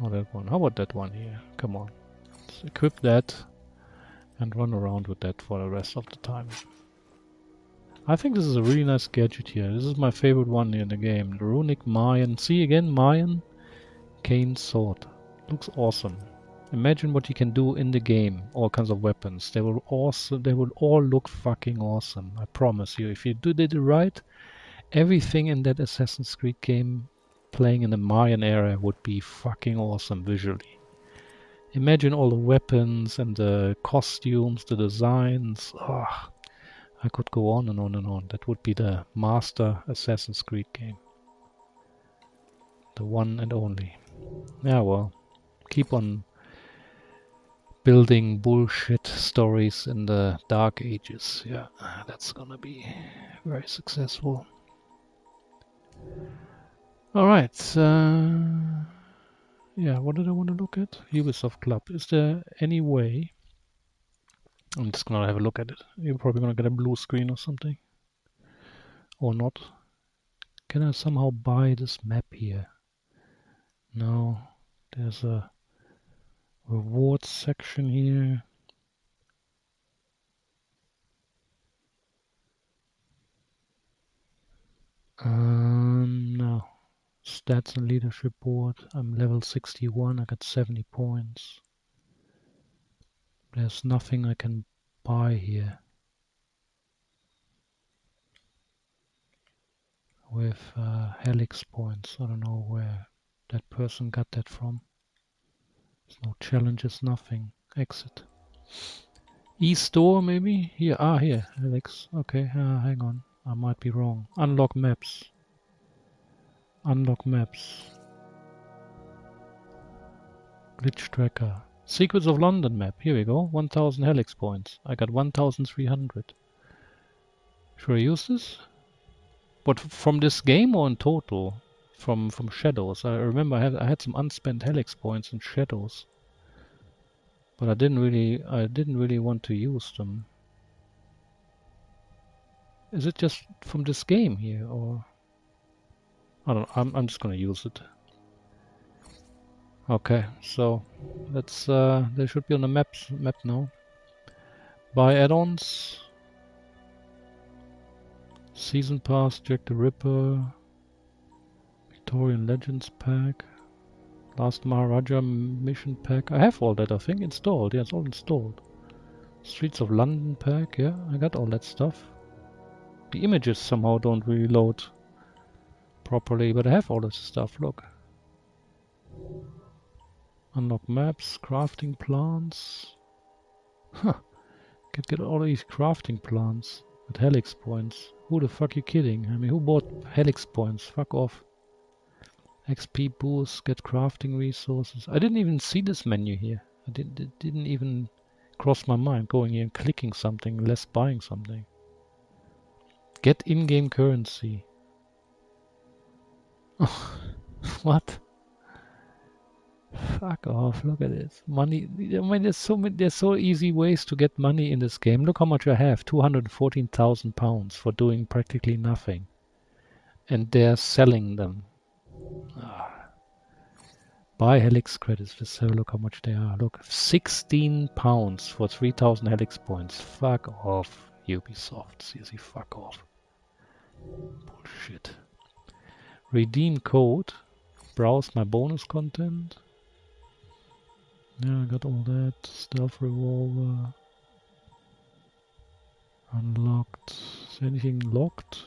Or that one? How about that one here? Come on. Let's equip that and run around with that for the rest of the time. I think this is a really nice gadget here. This is my favorite one here in the game. The Runic Mayan. See again, Mayan cane sword. Looks awesome. Imagine what you can do in the game. All kinds of weapons. They will all look fucking awesome. I promise you. If you did it right, everything in that Assassin's Creed game playing in the Mayan era would be fucking awesome visually. Imagine all the weapons and the costumes, the designs. Oh, I could go on and on and on. That would be the master Assassin's Creed game. The one and only. Yeah, well, keep on building bullshit stories in the dark ages. Yeah, that's gonna be very successful. Alright, yeah, what did I want to look at? Ubisoft Club. Is there any way... I'm just gonna have a look at it. You're probably gonna get a blue screen or something. Or not. Can I somehow buy this map here? No. There's a rewards section here. No. Stats and leadership board. I'm level 61. I got 70 points. There's nothing I can buy here. With Helix points. I don't know where that person got that from. There's no challenges, nothing. Exit. E-store maybe? Here, here, Helix. Okay, hang on. I might be wrong. Unlock maps. Unlock maps. Glitch tracker. Secrets of London map. Here we go. 1000 Helix points. I got 1300. Should I use this? What, from this game or in total? From Shadows. I remember I had some unspent Helix points in Shadows. But I didn't really want to use them. Is it just from this game here, or I don't know, I'm just gonna use it. Okay, so let's they should be on the map now. Buy add-ons. Season Pass, Jack the Ripper, Victorian Legends pack, Last Maharaja mission pack. I have all that, I think, installed. Yeah, it's all installed. Streets of London pack, yeah, I got all that stuff. The images somehow don't really load properly, but I have all this stuff, look. Unlock maps, crafting plants. Huh, could get all these crafting plants with Helix points. Who the fuck are you kidding? I mean, who bought Helix points? Fuck off. XP boost, get crafting resources. I didn't even see this menu here. It didn't even cross my mind going here and clicking something, less buying something. Get in-game currency. What? Fuck off, look at this. Money, I mean, there's so easy ways to get money in this game. Look how much I have, £214,000 for doing practically nothing. And they're selling them. Buy Helix credits, let's have a look how much they are. Look, £16 for 3,000 Helix points. Fuck off, Ubisoft. Seriously, fuck off. Bullshit. Redeem code. Browse my bonus content. Yeah, I got all that. Stealth revolver. Unlocked. Is anything locked?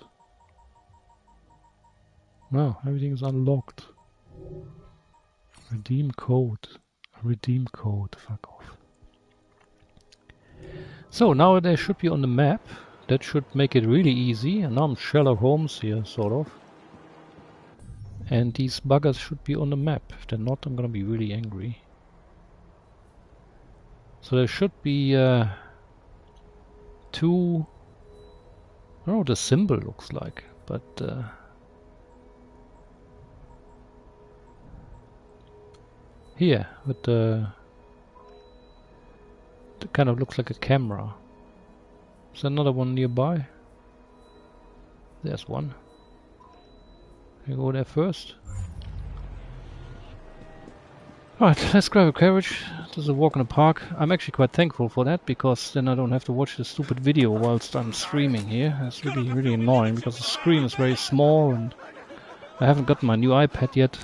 No, everything is unlocked. Redeem code. Redeem code. Fuck off. So now they should be on the map. That should make it really easy. And now I'm Sherlock Holmes here, sort of. And these buggers should be on the map. If they're not, I'm gonna be really angry. So there should be two... I don't know what the symbol looks like, but... here, with the... It kind of looks like a camera. Is there another one nearby? There's one. You go there first. Alright, let's grab a carriage. This is a walk in the park. I'm actually quite thankful for that, because then I don't have to watch the stupid video whilst I'm streaming here. It's really annoying, because the screen is very small and I haven't got my new iPad yet.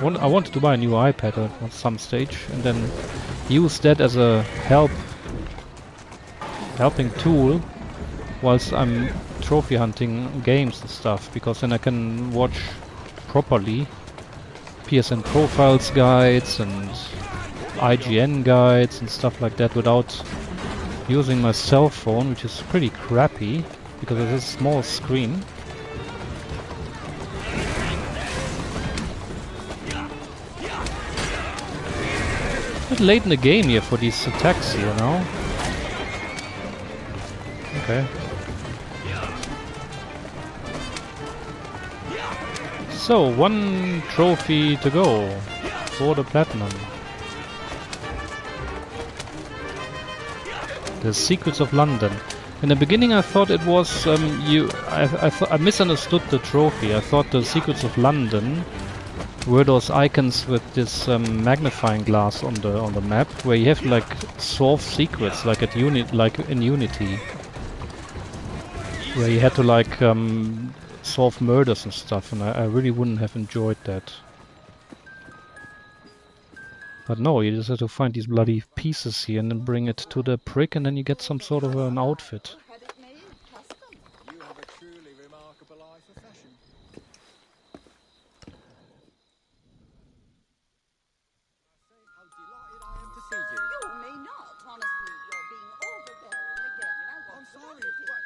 I wanted to buy a new iPad at some stage and then use that as a helping tool whilst I'm trophy hunting games and stuff, because then I can watch properly PSN profiles guides and IGN guides and stuff like that without using my cell phone, which is pretty crappy because it has a small screen. A bit late in the game here for these attacks here now. Okay. So, one trophy to go for the platinum. The Secrets of London. In the beginning I thought it was, I misunderstood the trophy. I thought the Secrets of London were those icons with this magnifying glass on the map, where you have to like solve secrets, like like in Unity, where you had to like solve murders and stuff, and I really wouldn't have enjoyed that. But no, you just have to find these bloody pieces here and then bring it to the prick, and then you get some sort of an outfit. You have a truly remarkable eye for fashion. How delighted I am to see you. You may not, honestly. You're being overbearing again, and I want I'm to sorry, work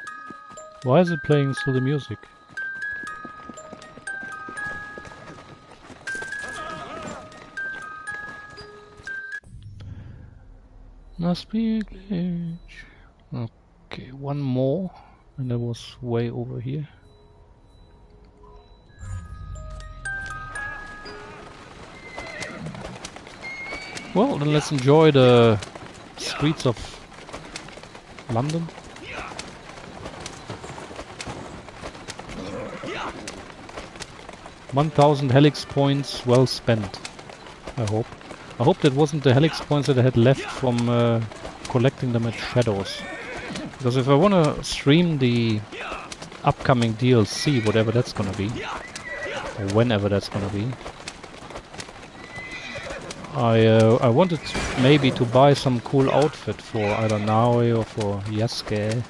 with Why is it playing through the music? Must be a glitch. Okay, one more, and that was way over here. Well, then let's enjoy the streets of London. $1,000 Helix points well spent, I hope. I hope that wasn't the Helix points that I had left from collecting them at Shadows. Because if I want to stream the upcoming DLC, whatever that's gonna be, or whenever that's gonna be, I wanted maybe to buy some cool outfit for either Naui or for Yasuke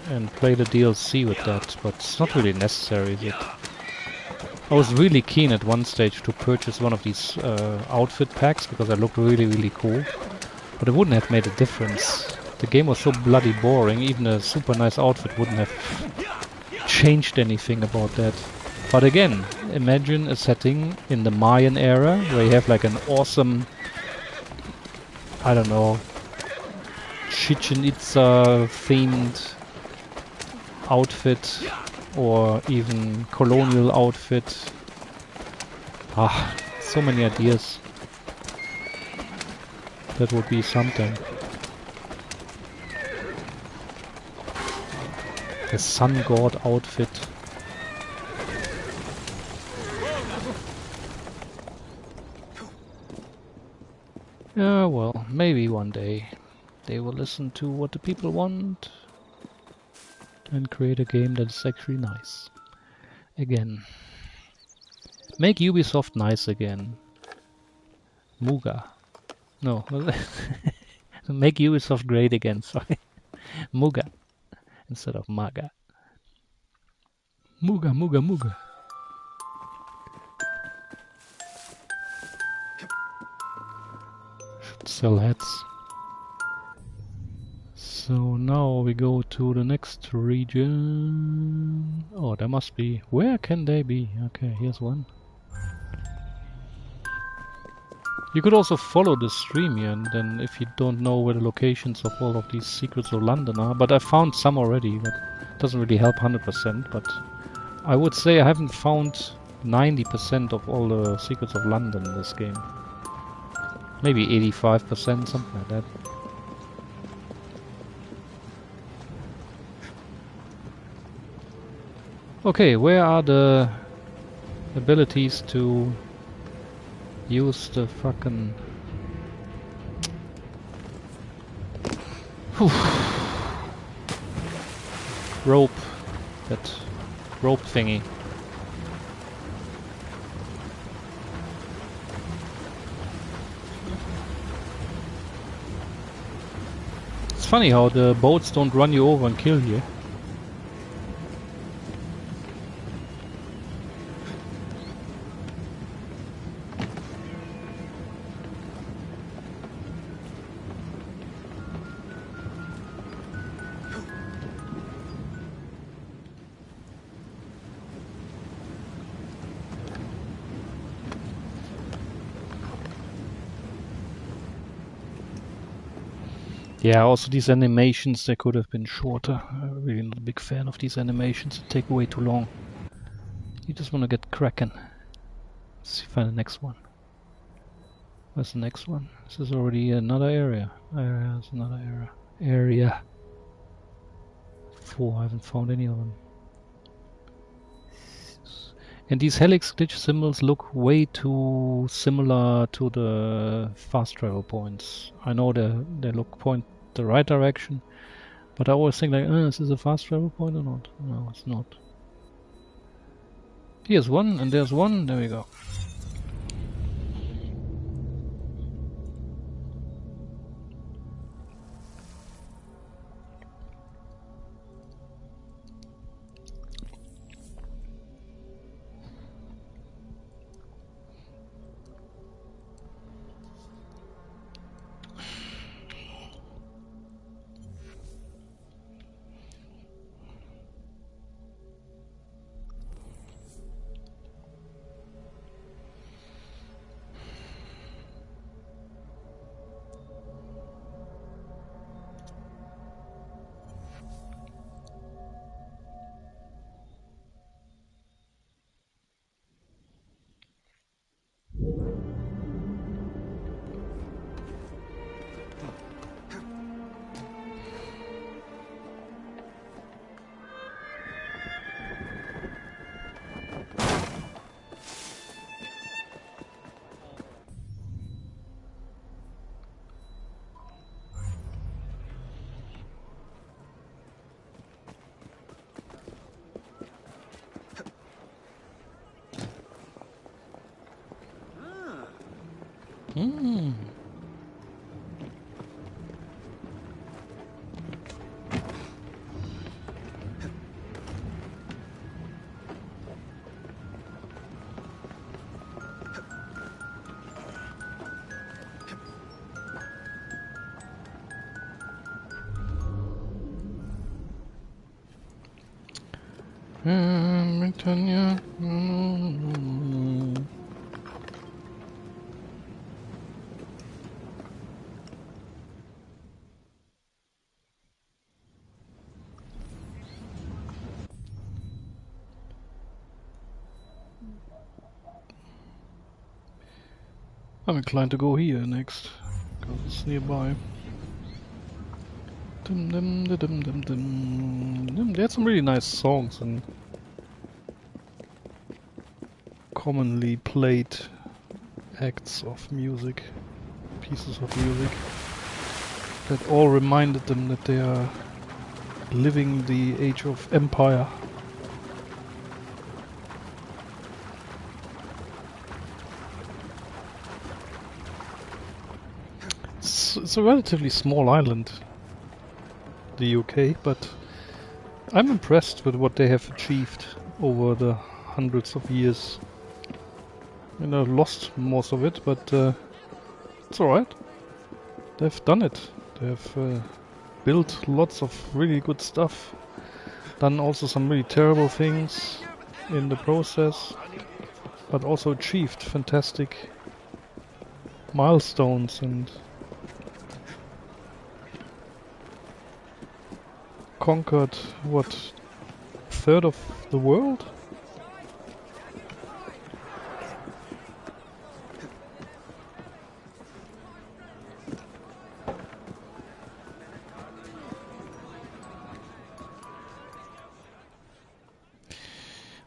and play the DLC with that, but it's not really necessary, is it? I was really keen at one stage to purchase one of these outfit packs because they looked really cool, but it wouldn't have made a difference. The game was so bloody boring, even a super nice outfit wouldn't have changed anything about that. But again, imagine a setting in the Mayan era where you have like an awesome, I don't know, Chichen Itza themed outfit or even colonial outfit. Ah, so many ideas. That would be something. The sun god outfit. Yeah, well, maybe one day they will listen to what the people want and create a game that is actually nice. Again. Make Ubisoft nice again. Muga. No. Make Ubisoft great again, sorry. Muga. Instead of Maga. Muga, Muga, Muga. Should sell hats. So now we go to the next region. Oh, there must be. Where can they be? Okay, here's one. You could also follow the stream here, and then if you don't know where the locations of all of these secrets of London are, but I found some already, but it doesn't really help 100%, but I would say I haven't found 90% of all the secrets of London in this game. Maybe 85%, something like that. Okay, where are the abilities to use the fucking... rope. That rope thingy. It's funny how the boats don't run you over and kill you. Yeah, also these animations, they could have been shorter. I'm really not a big fan of these animations. They take way too long. You just want to get cracking. Let's see, find the next one. Where's the next one? This is already another area. There's another area. 4, I haven't found any of them. And these helix glitch symbols look way too similar to the fast travel points. I know they point the right direction, but I always think like, is this a fast travel point or not? No, it's not. Here's one, and there's one. There we go. Britannia. I'm inclined to go here next, because it's nearby. They had some really nice songs and commonly played acts of music, pieces of music, that all reminded them that they are living the age of empire. It's a relatively small island, the UK, but I'm impressed with what they have achieved over the hundreds of years. You know, lost most of it, but it's alright. They've done it. They've built lots of really good stuff. Done also some really terrible things in the process, but also achieved fantastic milestones and conquered, what, a third of the world?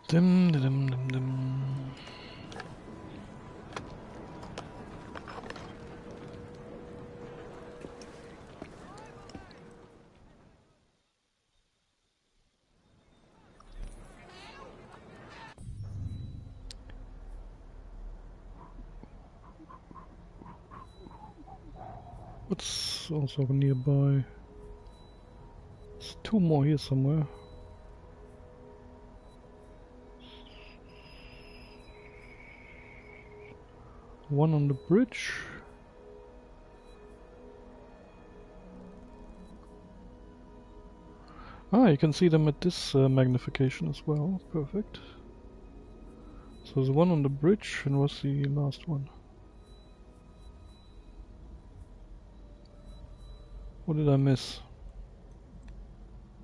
Dim, dim, dim, dim. What's also nearby? There's two more here somewhere. One on the bridge. Ah, you can see them at this magnification as well. Perfect. So there's one on the bridge, and what's the last one? What did I miss?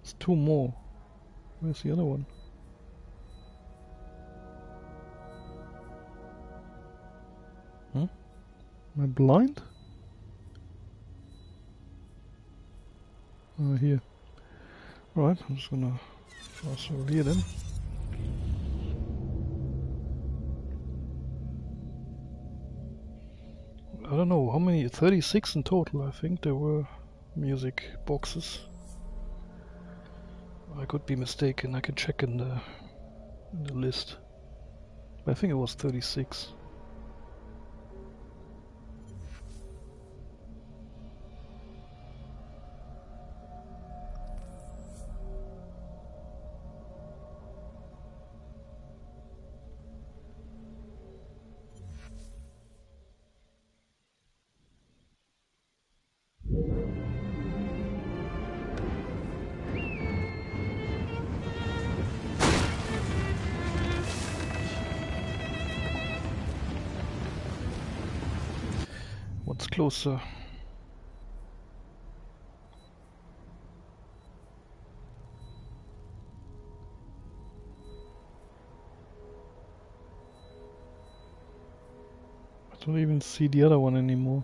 There's two more. Where's the other one? Huh? Am I blind? Here. Alright, I'm just gonna pass over here then. I don't know, how many? 36 in total, I think there were music boxes. I could be mistaken, I can check in the list. But I think it was 36. What's closer? I don't even see the other one anymore.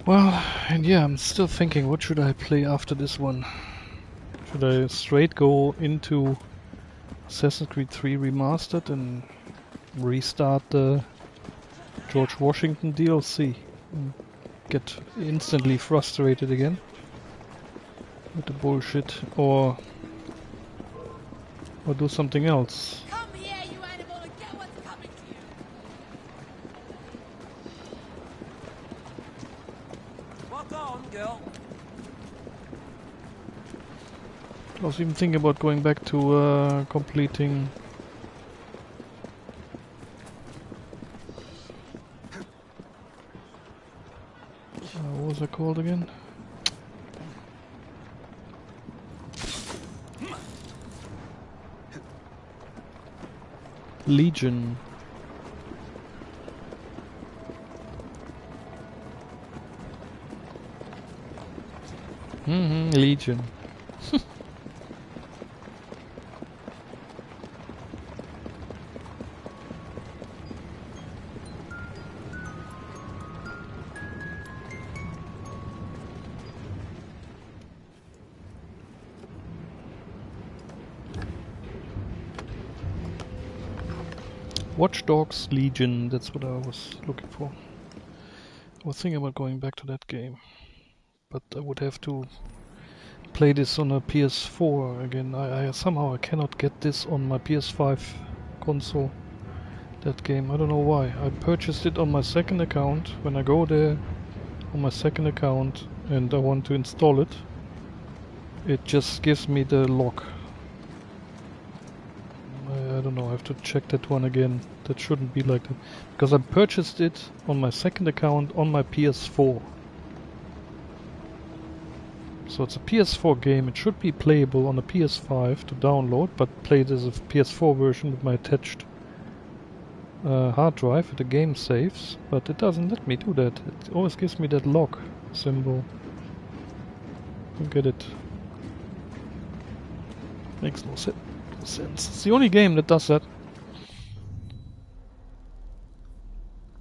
Well, and yeah, I'm still thinking, what should I play after this one? Should I straight go into Assassin's Creed 3 Remastered and restart the George Washington DLC and get instantly frustrated again with the bullshit, or or do something else. Come here, you animal, and get what's coming to you. Walk on, girl. I was even thinking about going back to completing. What was it called again? Legion. Legion. Watch Dogs Legion, that's what I was looking for. I was thinking about going back to that game, but I would have to play this on a PS4 again. I somehow I cannot get this on my PS5 console, that game. I don't know why. I purchased it on my second account. When I go there on my second account and I want to install it, it just gives me the lock. I don't know, I have to check that one again. That shouldn't be like that. Because I purchased it on my second account on my PS4. So it's a PS4 game. It should be playable on a PS5 to download, but played as a PS4 version with my attached hard drive with the game saves. But it doesn't let me do that. It always gives me that lock symbol. Don't get it. Makes no sense. It's the only game that does that.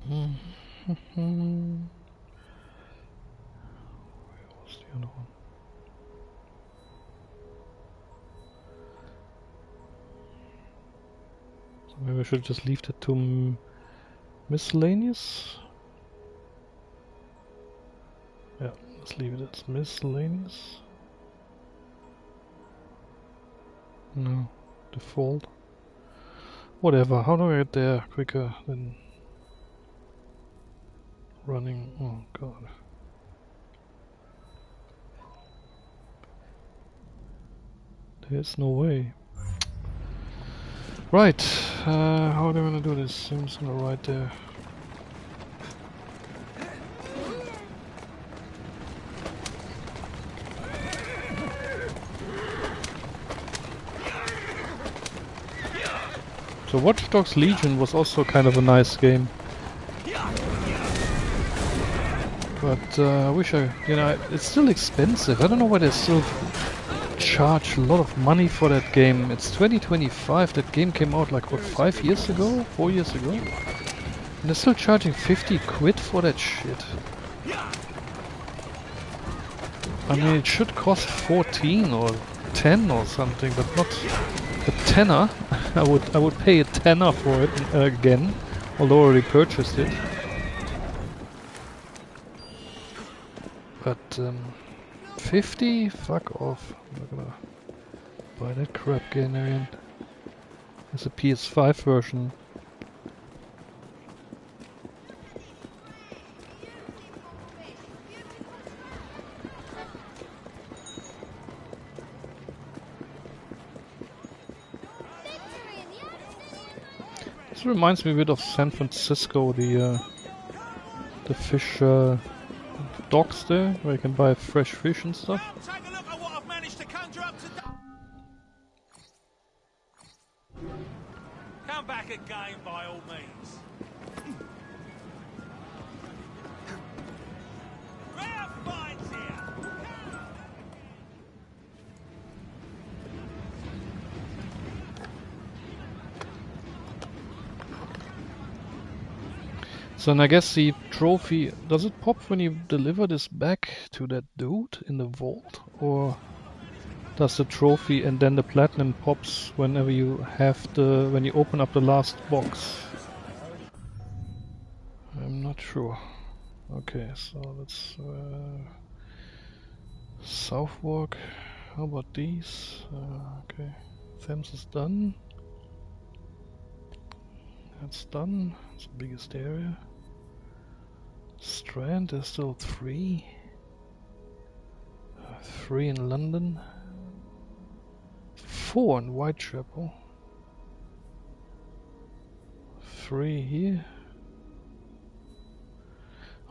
Where was the other one? So maybe I should just leave that to miscellaneous. Yeah, let's leave it as miscellaneous. No, default. Whatever, how do I get there quicker than running? Oh god. There's no way. Right, how am I gonna do this? I'm just gonna write there. So Watch Dogs Legion was also kind of a nice game. But I wish it's still expensive. I don't know why they still charge a lot of money for that game. It's 2025, that game came out like, what, 5 years ago? 4 years ago? And they're still charging 50 quid for that shit. I mean, it should cost 14 or 10 or something, but not a tenner. I would pay a tenner for it again, although I already purchased it. But 50? Fuck off. I'm not gonna buy that crap again. It's a PS5 version. This reminds me a bit of San Francisco, the fish docks there, where you can buy fresh fish and stuff. Take a look at what I've managed to conjure up today. Come back again by all means. Rare finds here. So, and I guess the trophy, does it pop when you deliver this back to that dude in the vault? Or does the trophy and then the platinum pops whenever you have when you open up the last box? I'm not sure. Okay, so let's Southwark. How about these? Okay. Thames is done. That's done. It's the biggest area. Strand, there's still 3. 3 in London. 4 in Whitechapel. 3 here.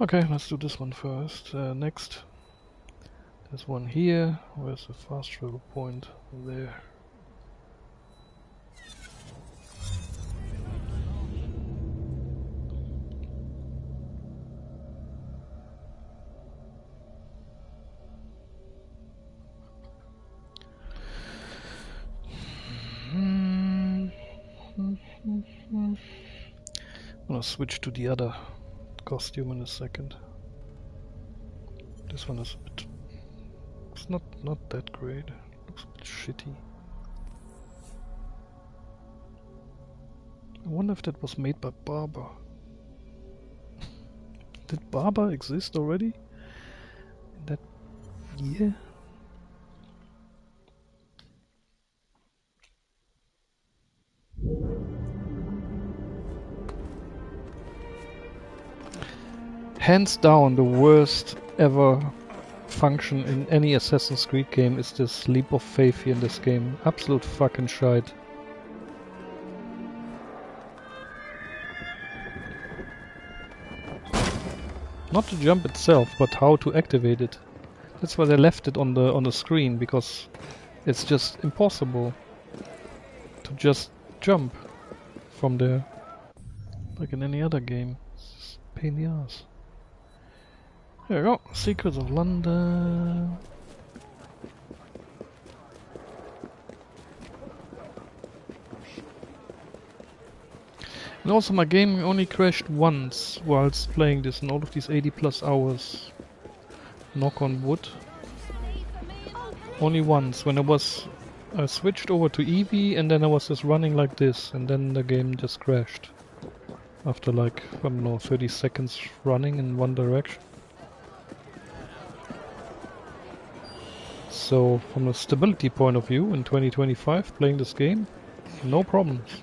Okay, let's do this one first. Next. There's one here. Where's the fast travel point? There. I'm gonna switch to the other costume in a second. This one is a bit... It's not that great. Looks a bit shitty. I wonder if that was made by Barber. Did Barber exist already? In that year? Hands down, the worst ever function in any Assassin's Creed game is this leap of faith here in this game. Absolute fucking shite. Not the jump itself, but how to activate it. That's why they left it on the screen, because it's just impossible to just jump from there, like in any other game. It's just a pain in the ass. There we go. Secrets of London. And also my game only crashed once whilst playing this in all of these 80 plus hours. Knock on wood. Only once, when I switched over to Eevee and then I was just running like this and then the game just crashed. After like, I don't know, 30 seconds running in one direction. So from a stability point of view in 2025 playing this game, no problems.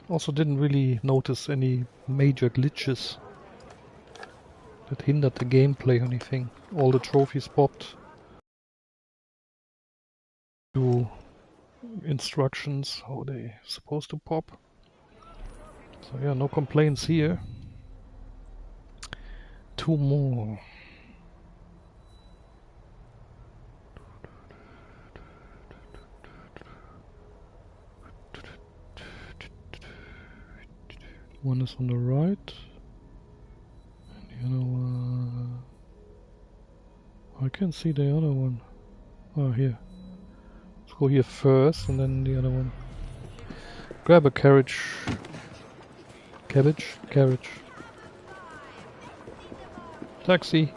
Also didn't really notice any major glitches that hindered the gameplay or anything. All the trophies popped. Do instructions how they supposed to pop. So yeah, no complaints here. 2 more. One is on the right, and the other one... I can't see the other one. Oh, here. Let's go here first, and then the other one. Grab a carriage. Cabbage? Carriage. Taxi!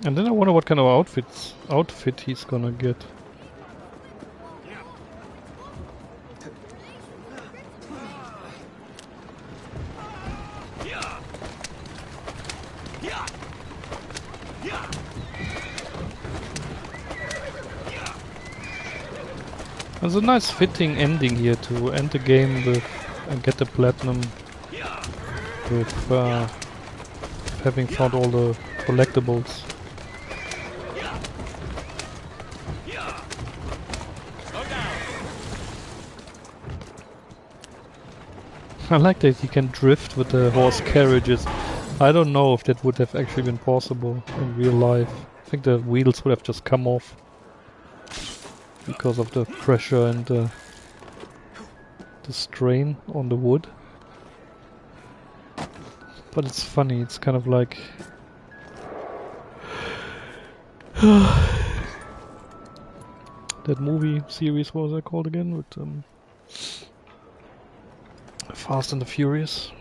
And then I wonder what kind of outfit he's gonna get. There's a nice fitting ending here to end the game with and get the platinum with having found all the collectibles. I like that he can drift with the horse carriages. I don't know if that would have actually been possible in real life. I think the wheels would have just come off because of the pressure and the strain on the wood. But it's funny, it's kind of like... that movie series, what was that called again? With Fast and the Furious.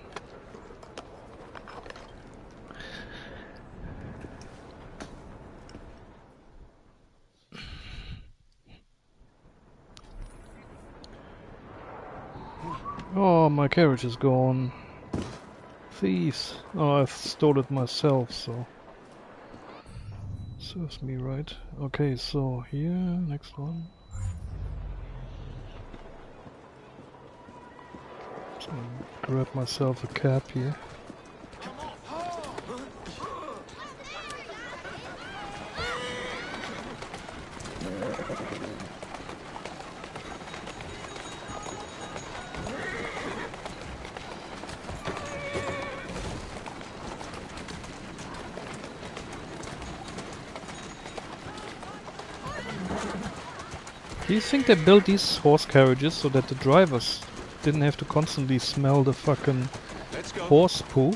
Oh, my carriage is gone. thieves. Oh, I've stole it myself, so serves me right. Okay, so here, next one. So grab myself a cab here. Do you think they built these horse carriages so that the drivers didn't have to constantly smell the fucking horse poo?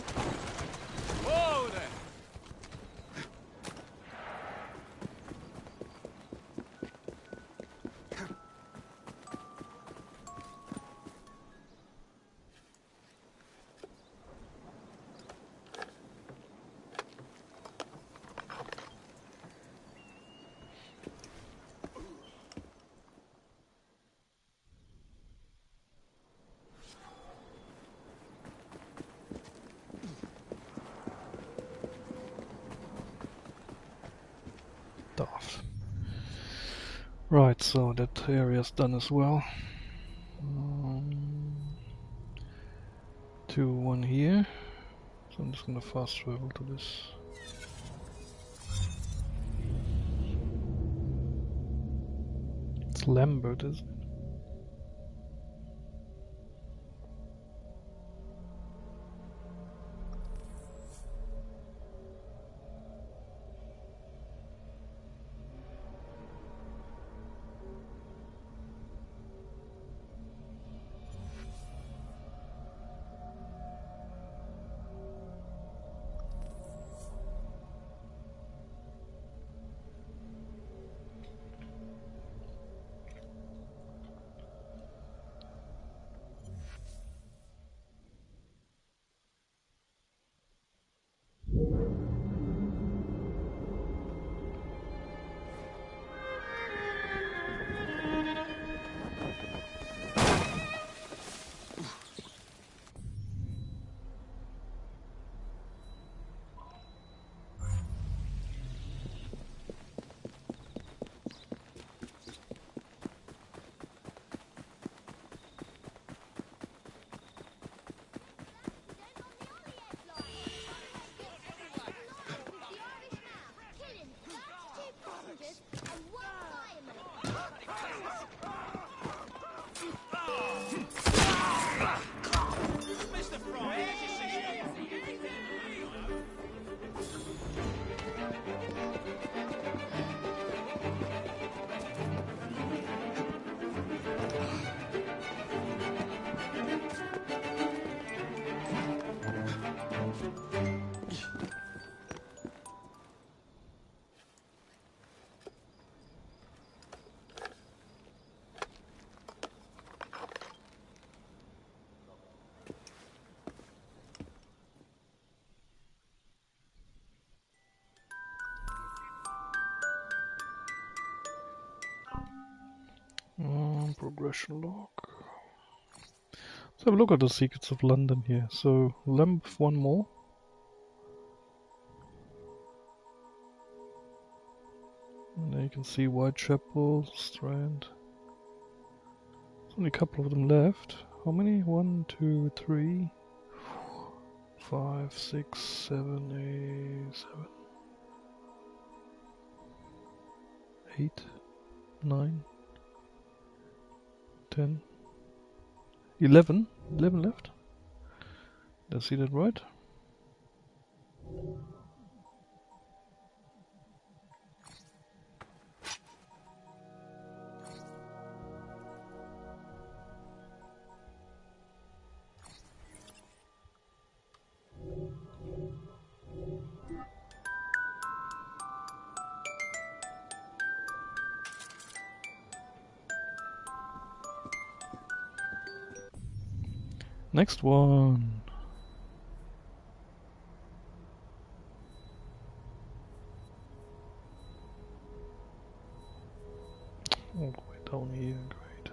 Whoa there! Daft. Right, so that area's done as well. 2, 1 here. So I'm just gonna fast travel to this. It's Lambert, isn't it? Progression log. Let's have a look at the secrets of London here. So, Lambeth, one more. And there you can see Whitechapel, Strand. There's only a couple of them left. How many? 1, 2, 3, 5, 6, 7, 8, 7, 8, 9, 10, 11. 11 left. Did I see that right? Next one. All the way down here, great.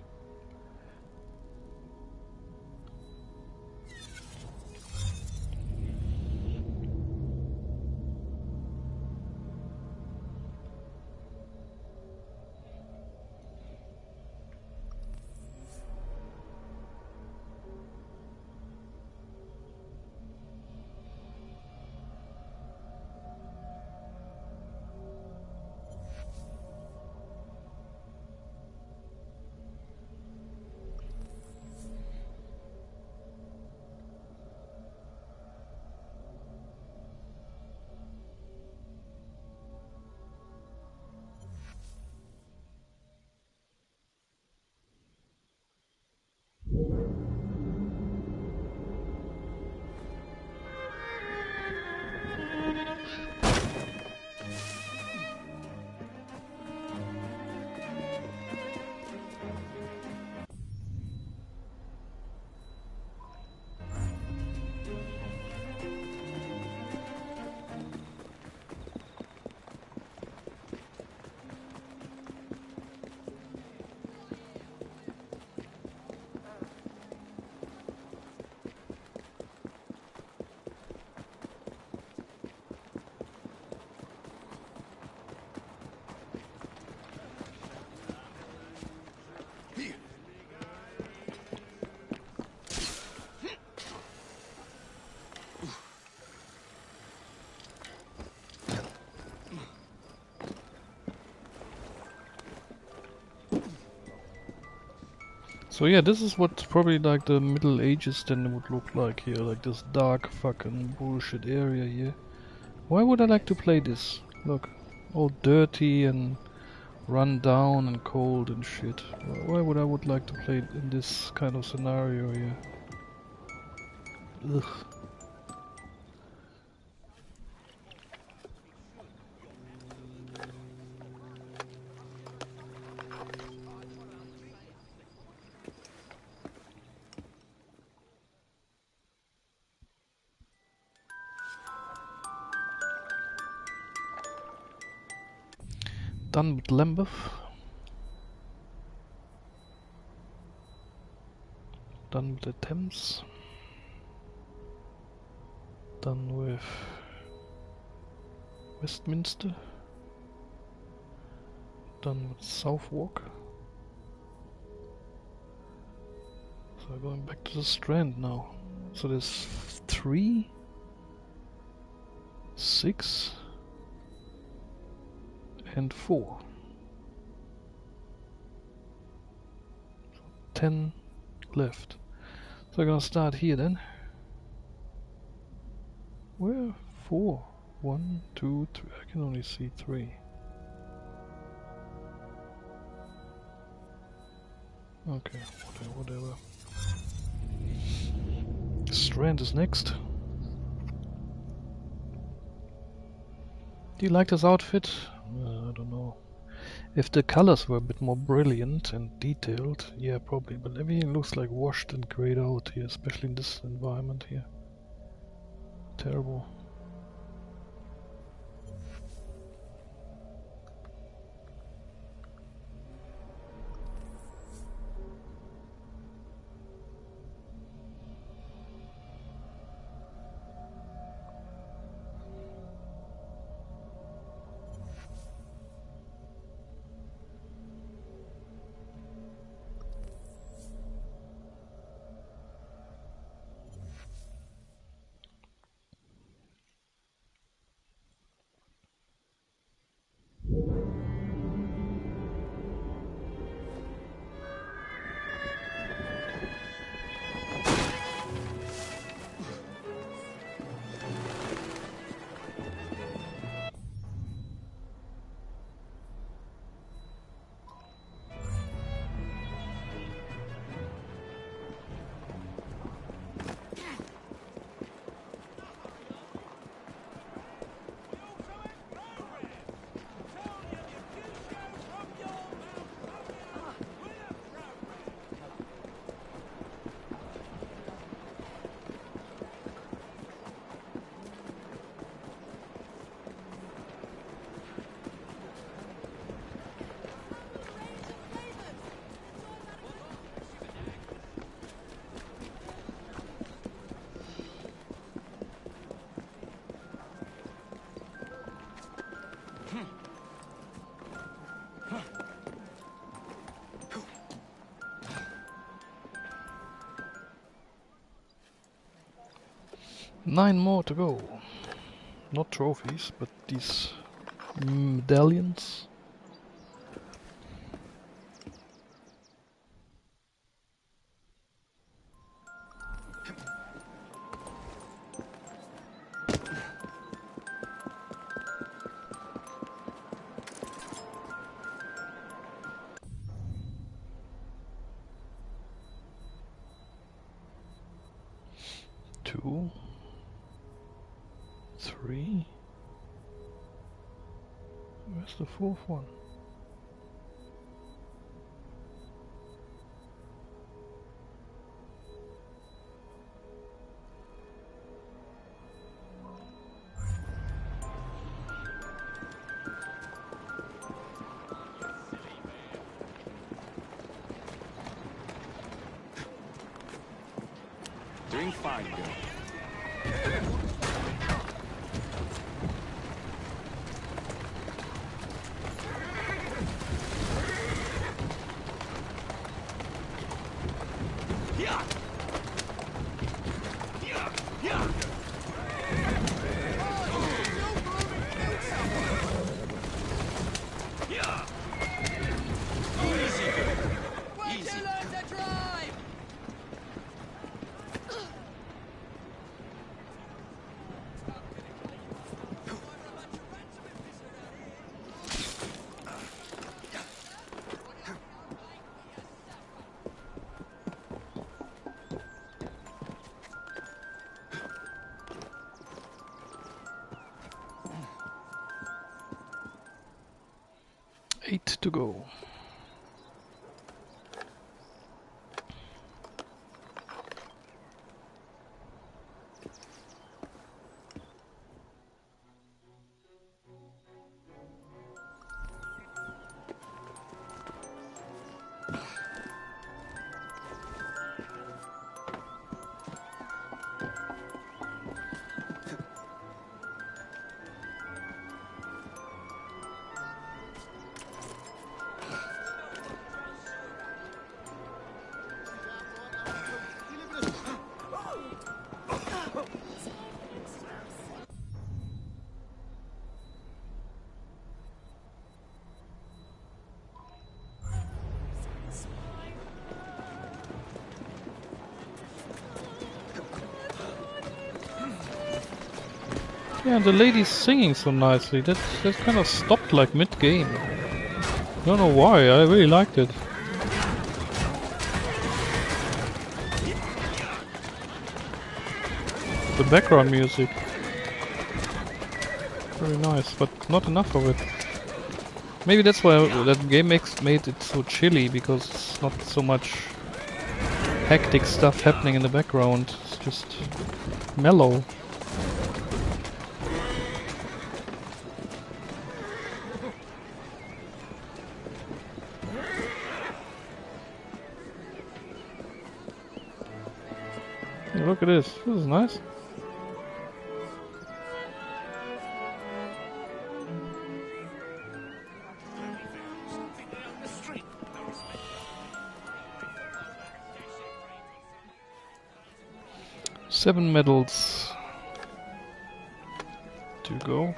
So yeah, this is what probably like the Middle Ages then would look like here, like this dark fucking bullshit area here. Why would I like to play this? Look, all dirty and run down and cold and shit. Why would I would like to play in this kind of scenario here? Ugh. Done with Lambeth. Done with the Thames. Done with Westminster. Done with Southwark. So we're going back to the Strand now. So there's 3, 6 and 4. So 10 left. So we're gonna start here then. Where? 4. 1, 2, 3. I can only see 3. Okay, whatever. Strand is next. Do you like this outfit? I don't know. If the colors were a bit more brilliant and detailed, yeah, probably. But everything looks like washed and grayed out here, especially in this environment here. Terrible. Nine more to go. Not trophies, but these medallions. Two. 3. Where's the 4th one? Doing fine, girl. Easy. Learn to drive! 8 to go. Yeah, the lady's singing so nicely. That kind of stopped like mid-game. I don't know why, I really liked it. The background music. Very nice, but not enough of it. Maybe that's why that game made it so chilly, because it's not so much hectic stuff happening in the background. It's just mellow. Yeah, look at this. This is nice. Seven medals to go.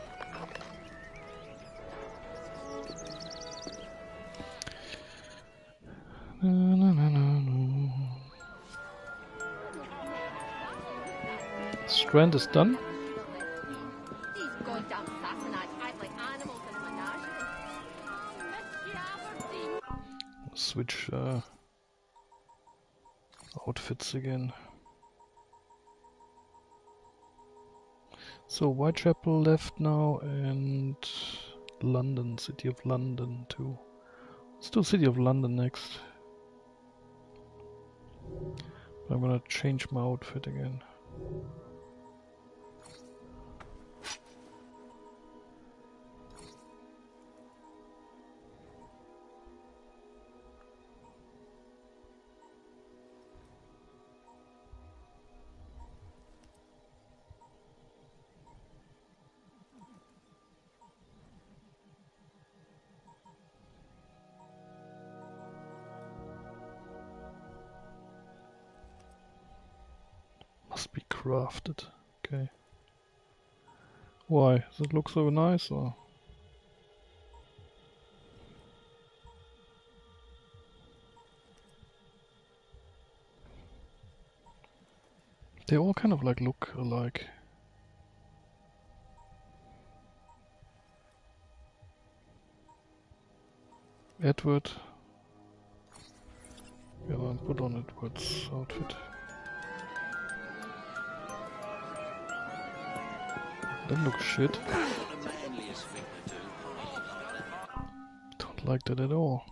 Strand is done. These goddamn Sassanites act like animals in a menagerie. Switch outfits again. So Whitechapel left now, and London, City of London too. Let's do City of London next. I'm gonna change my outfit again. Must be crafted. Okay. Why? Does it look so nice, or? They all kind of like look alike. Edward. Yeah, I'll put on Edward's outfit. That looks shit. Don't like that at all.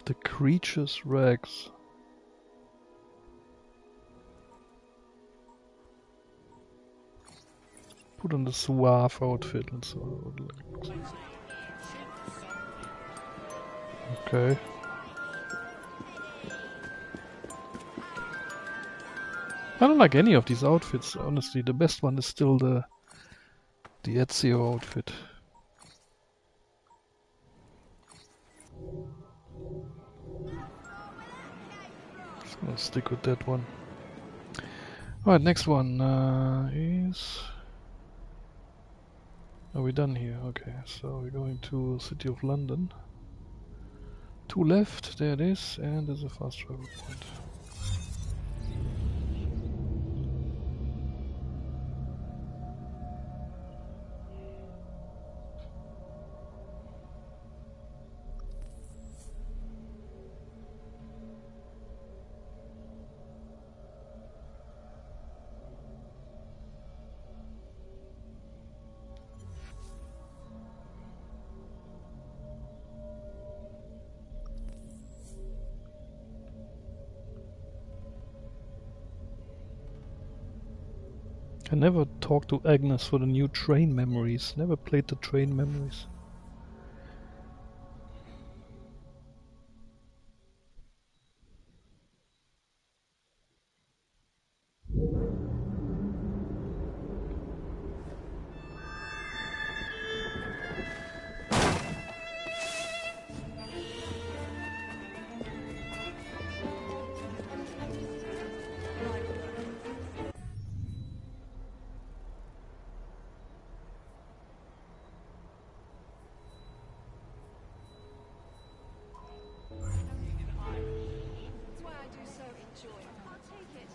The creature's rags. Put on the suave outfit. Let's see what it looks like. Okay. I don't like any of these outfits, honestly. The best one is still the Ezio outfit. Just gonna stick with that one. Alright, next one is... Are we done here? Okay, so we're going to City of London. 2 left, there it is, and there's a fast travel point. I never talked to Agnes for the new train memories. Never played the train memories. That's why I do so enjoy it. I'll take it.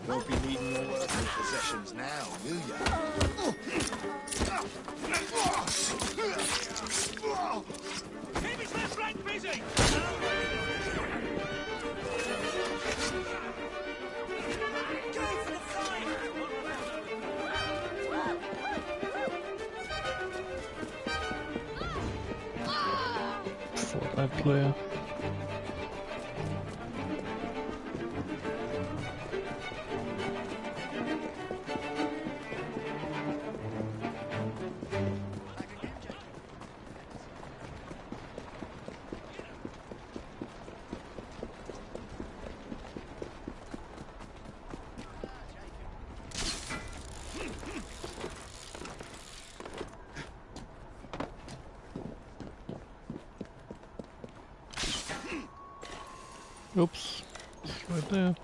Won't be needing your worldly possessions now, will ya? Keep his left flank busy! Go for the fire! Fortnite player. Oops, it's right there.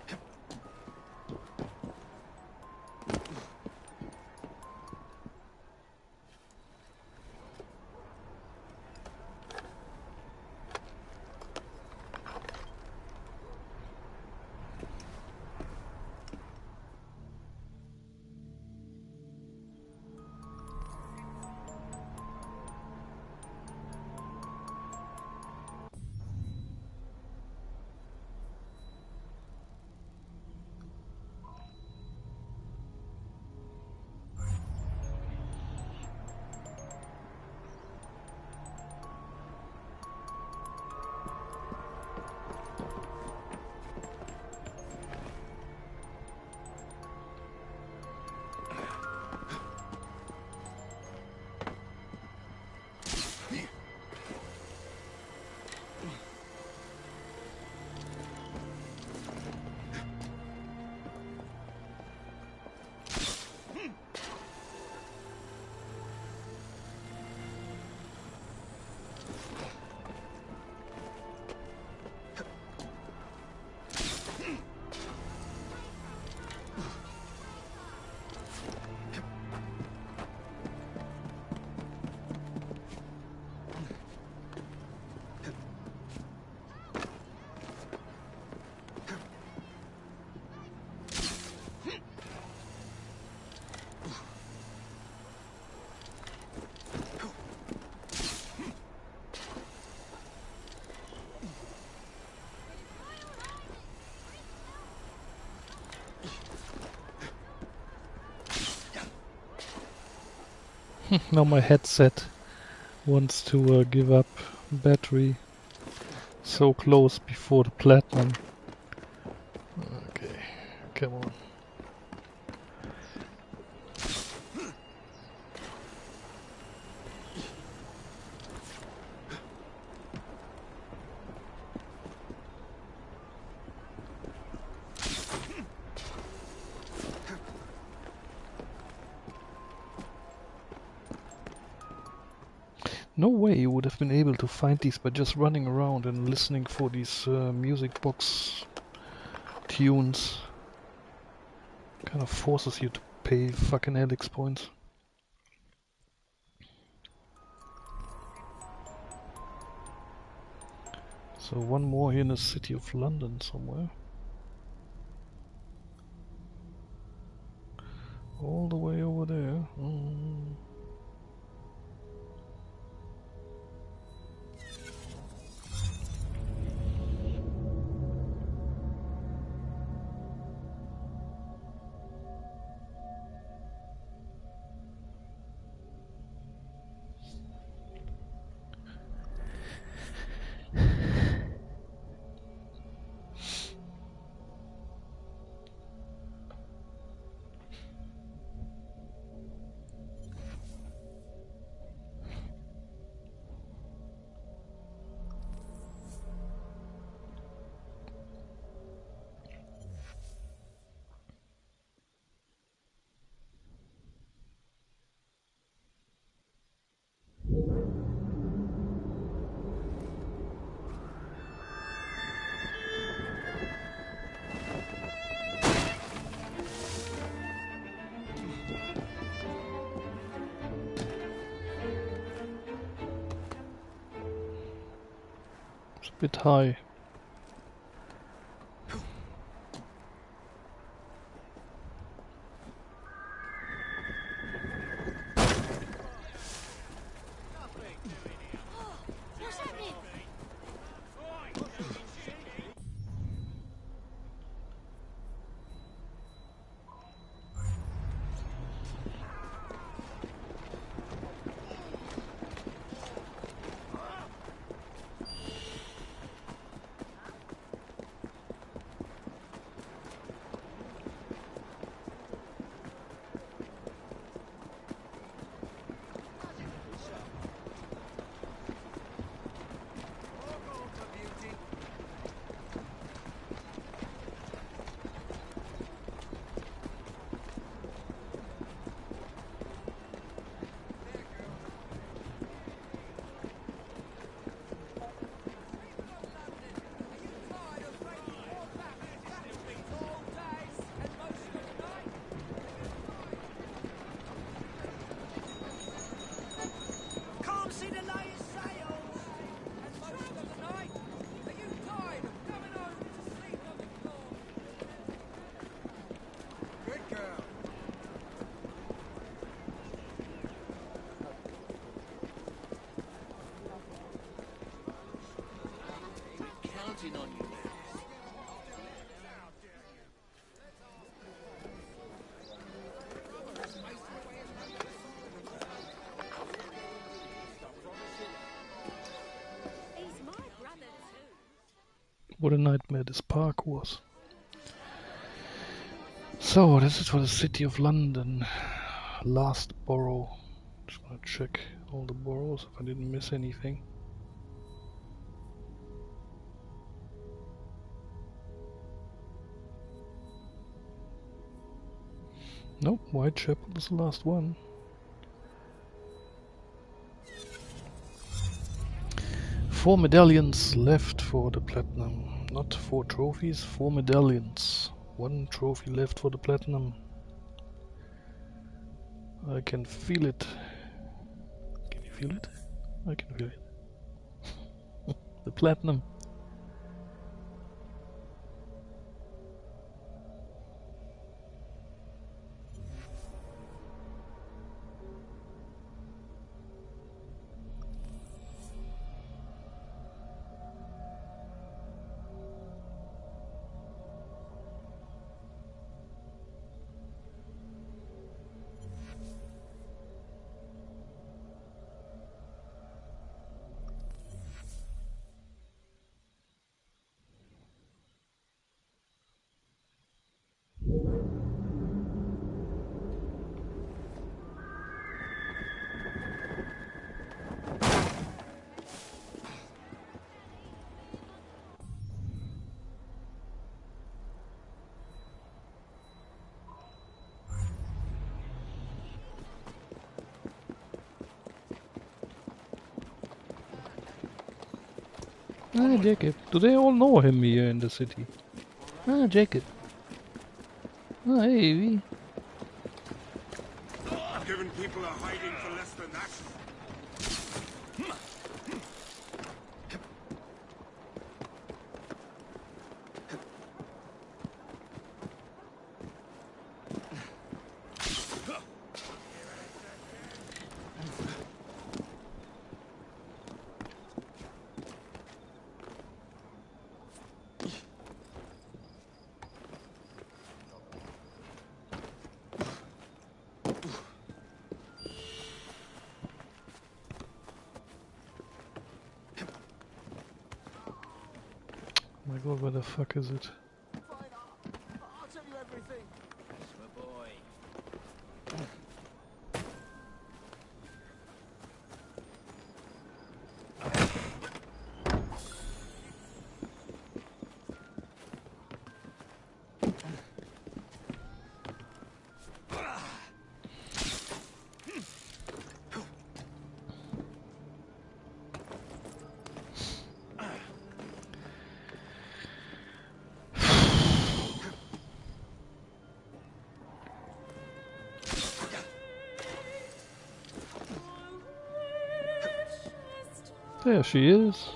Now my headset wants to give up battery. So close before the platinum. Okay, come on. No way you would have been able to find these by just running around and listening for these music box tunes. Kind of forces you to pay fucking Alex points. So one more here in the city of London somewhere. All the way over there. Bit high. What's happening? Can't see the latest sales. And most of the night. Are you tired of coming home to sleep on the floor? Good girl. Counting on you. He's my brother too. What a nightmare this park was. So, this is for the City of London. Last borough. Just gonna check all the boroughs if I didn't miss anything. Nope, Whitechapel is the last one. Four medallions left for the platinum. Not 4 trophies, 4 medallions. 1 trophy left for the platinum. I can feel it. Can you feel it? I can feel it. The platinum. Ah, Jacob. Do they all know him here in the city? Ah, Jacob. Ah, hey, we. Given people are hiding for less than that. Oh my god, where the fuck is it? I'll tell you everything. My boy. There she is.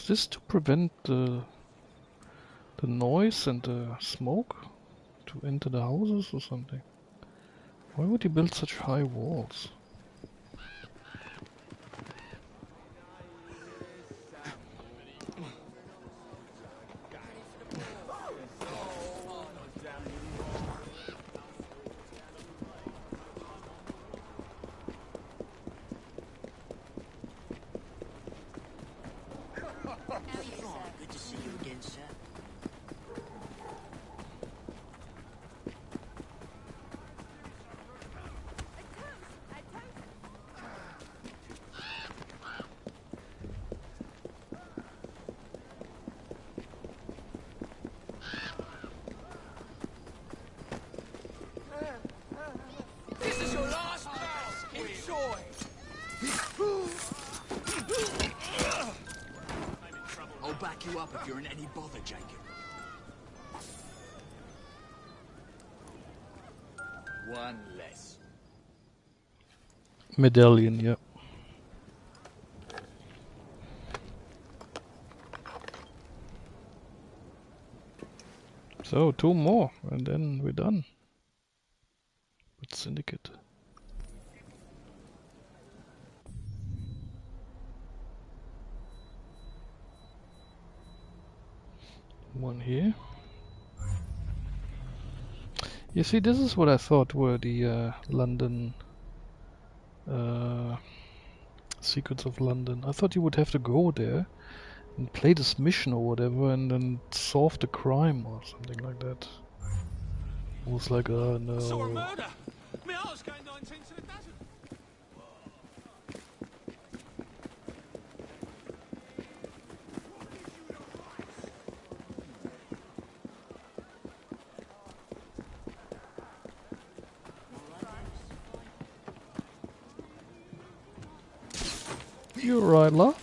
Was this to prevent the noise and the smoke to enter the houses or something? Why would you build such high walls? Good to see you again, sir. This is your last pass. Enjoy. I'll back you up if you're in any bother, Jacob. One less. Medallion, yeah. So, 2 more, and then we're done with Syndicate. One here. You see, this is what I thought were the London Secrets of London. I thought you would have to go there and play this mission or whatever and then solve the crime or something like that. It was like, oh no. Saw a murder. My heart's going 19 to the dozen. You're right, love.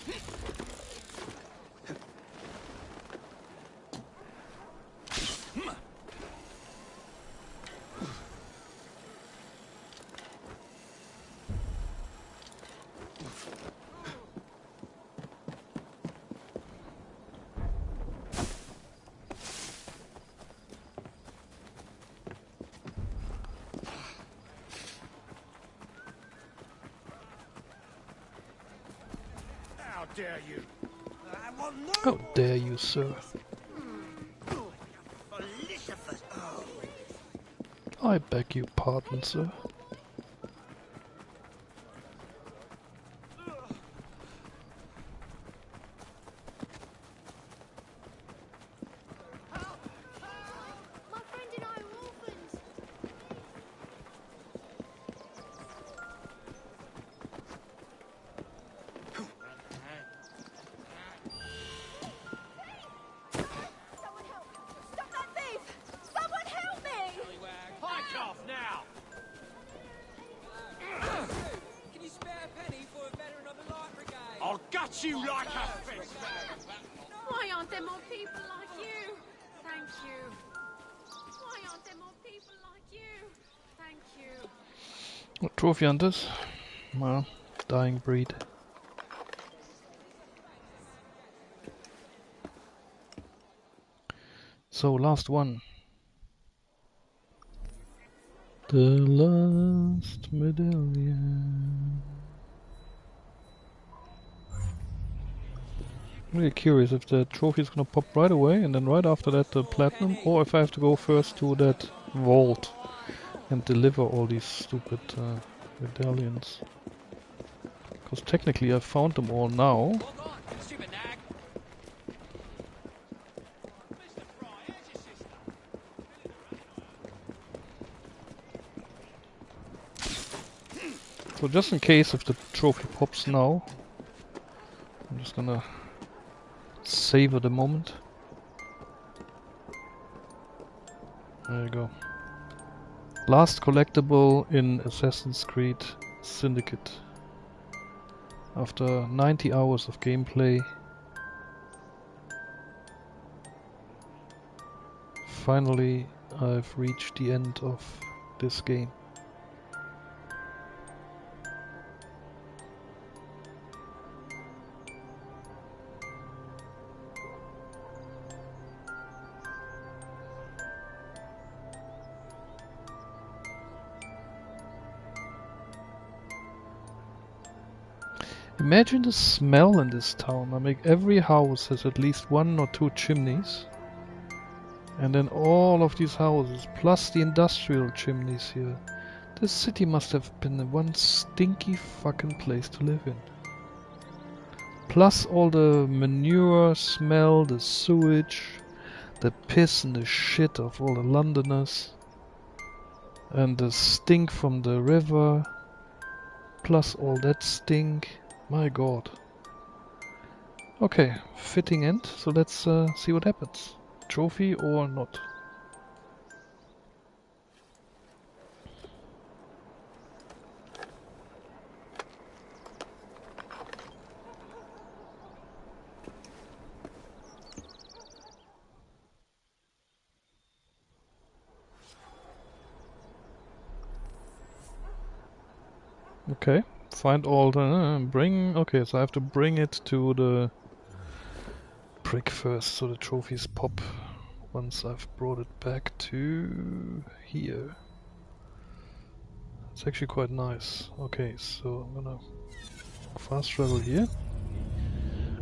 How dare you? I want no How dare you, sir? Elizabeth. Oh. I beg your pardon, sir. My friend and I are orphans. Someone help! Stop that thief! Someone help me! Hike off now! Can you spare a penny for a veteran of the light brigade? I'll gut you like a fish! Why aren't there more people like you? Thank you. Why aren't there more people like you? Thank you. What trophy hunters? Well, dying breed. So, last one. The last medallion. I'm really curious if the trophy is gonna pop right away and then right after that the platinum, or if I have to go first to that vault and deliver all these stupid medallions. Because technically I found them all now. Walk on, stupid nag. So just in case if the trophy pops now, I'm just gonna savor the moment. There you go. Last collectible in Assassin's Creed Syndicate. After 90 hours of gameplay, finally I've reached the end of this game. Imagine the smell in this town. I mean, every house has at least 1 or 2 chimneys. And then all of these houses, plus the industrial chimneys here. This city must have been one stinky fucking place to live in. Plus all the manure smell, the sewage, the piss and the shit of all the Londoners. And the stink from the river. Plus all that stink. My god. Okay, fitting end, so let's see what happens. Trophy or not. Okay, find all the... okay, so I have to bring it to the brick first, so the trophies pop once I've brought it back to here. It's actually quite nice. Okay, so I'm gonna fast travel here.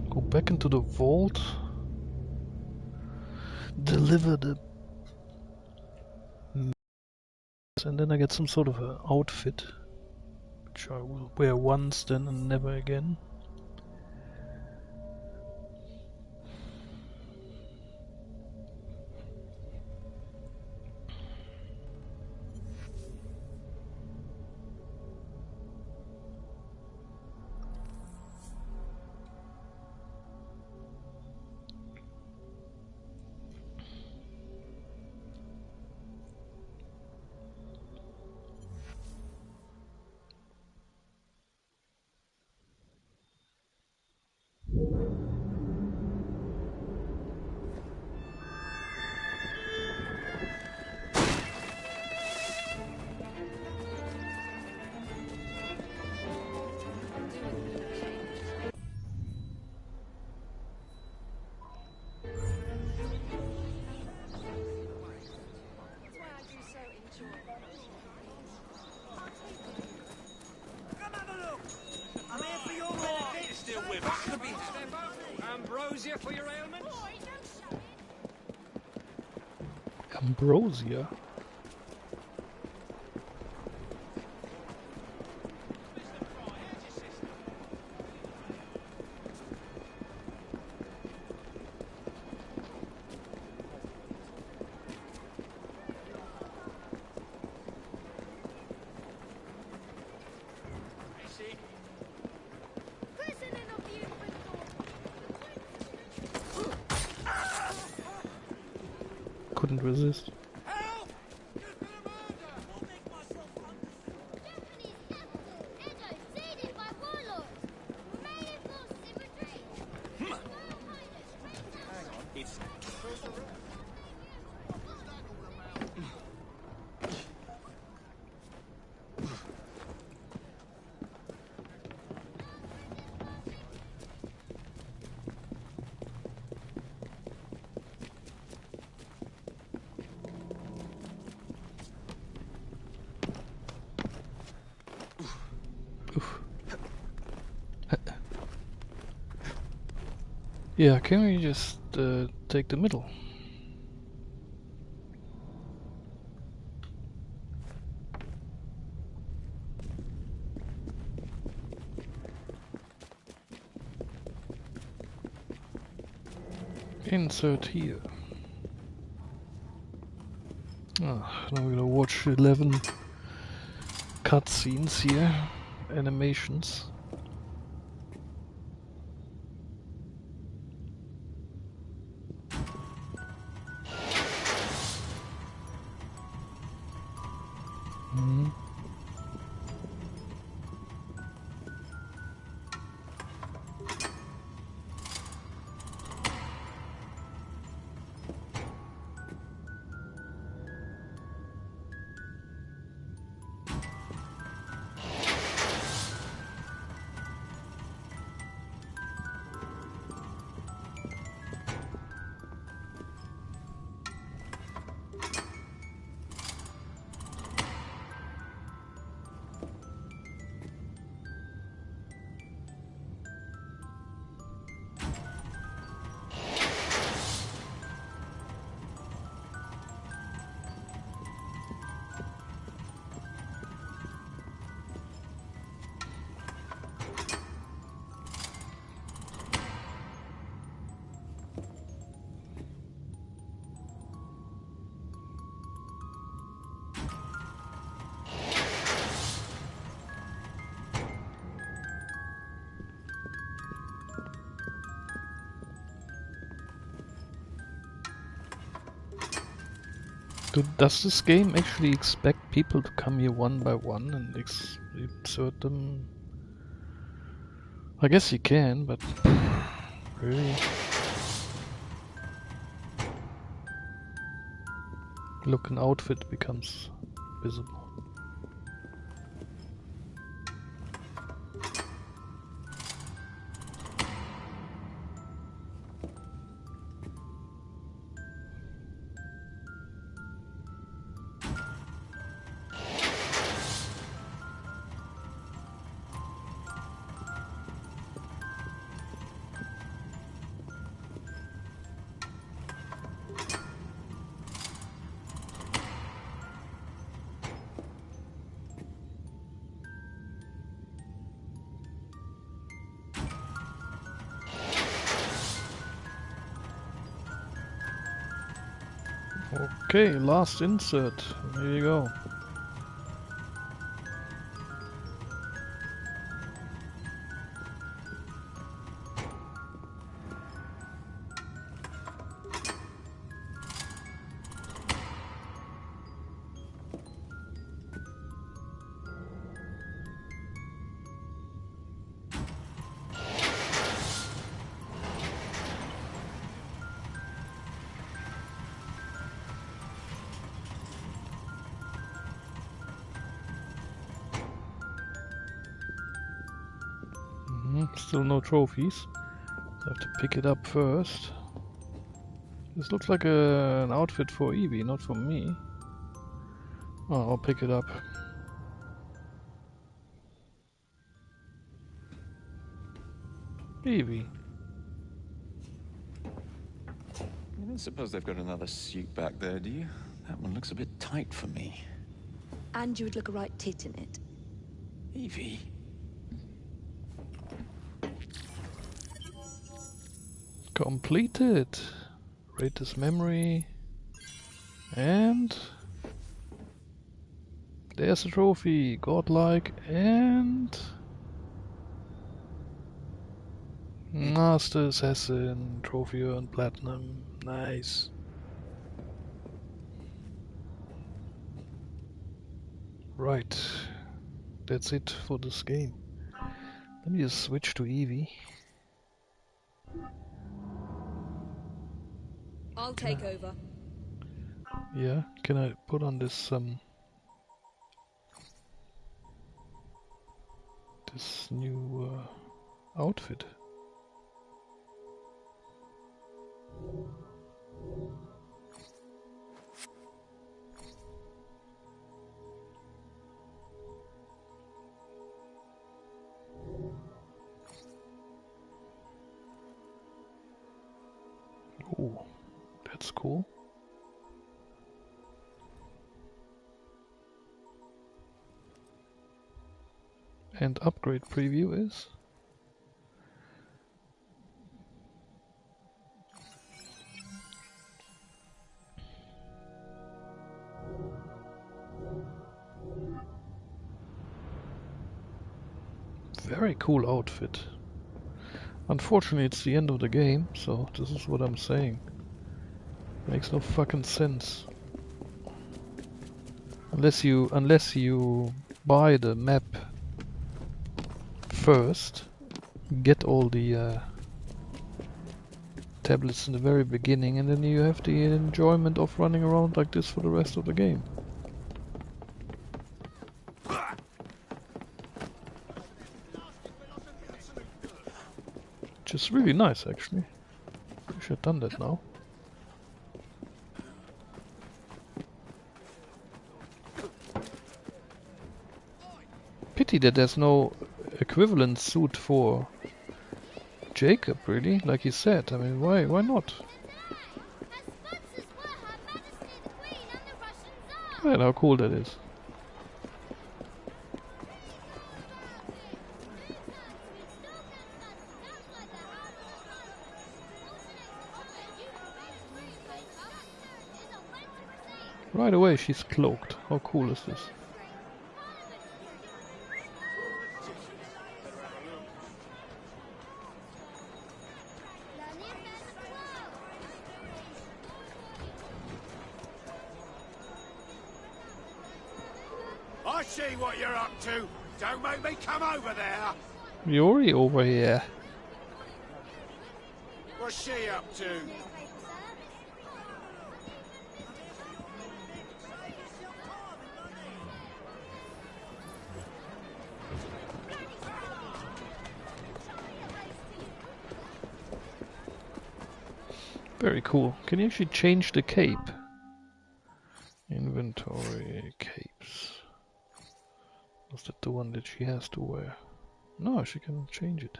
Go back into the vault. Deliver the... and then I get some sort of an outfit. Which I will wear once then and never again. Ambrosia for your ailments? Ambrosia? Couldn't resist. Yeah, can we just take the middle? Insert here. Ah, now we're gonna watch 11 cutscenes here, animations. Does this game actually expect people to come here one by one and insert them? I guess you can, but really? Look, an outfit becomes visible. Okay, last insert. There you go. Still no trophies. I have to pick it up first. This looks like an outfit for Evie, not for me. Oh, I'll pick it up. Evie. You don't suppose they've got another suit back there, do you? That one looks a bit tight for me. And you would look a right tit in it. Evie? Completed. Rate this memory. And there's a trophy. Godlike and Master Assassin. Trophy earned platinum. Nice. Right. That's it for this game. Let me just switch to Evie. I'll take over. Yeah, can I put on this this new outfit? Oh, that's cool. And upgrade preview is very cool outfit. Unfortunately, it's the end of the game, so this is what I'm saying. Makes no fucking sense. Unless you buy the map first, get all the tablets in the very beginning, and then you have the enjoyment of running around like this for the rest of the game. Which is really nice, actually. We should have done that now. Pity that there's no equivalent suit for Jacob, really, like he said. I mean, why not? Look at how cool that is. Right away she's cloaked. How cool is this? see what you're up to. Don't make me come over there. Yuri over here. What's she up to? Very cool. Can you actually change the cape? Inventory capes. Was that the one that she has to wear? No, she can change it.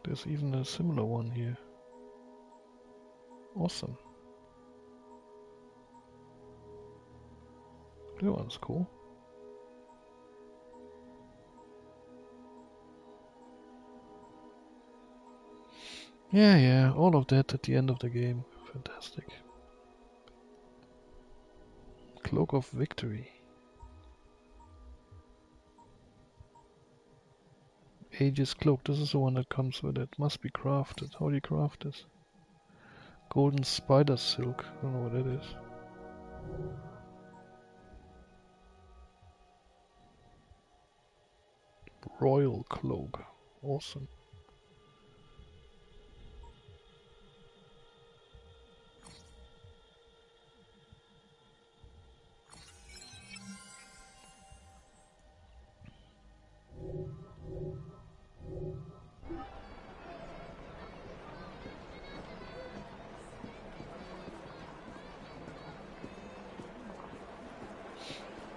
There's even a similar one here. Awesome. That one's cool. Yeah, all of that at the end of the game. Fantastic. Cloak of Victory. Aegis Cloak, this is the one that comes with it. Must be crafted. How do you craft this? Golden Spider Silk. I don't know what that is. Royal Cloak. Awesome.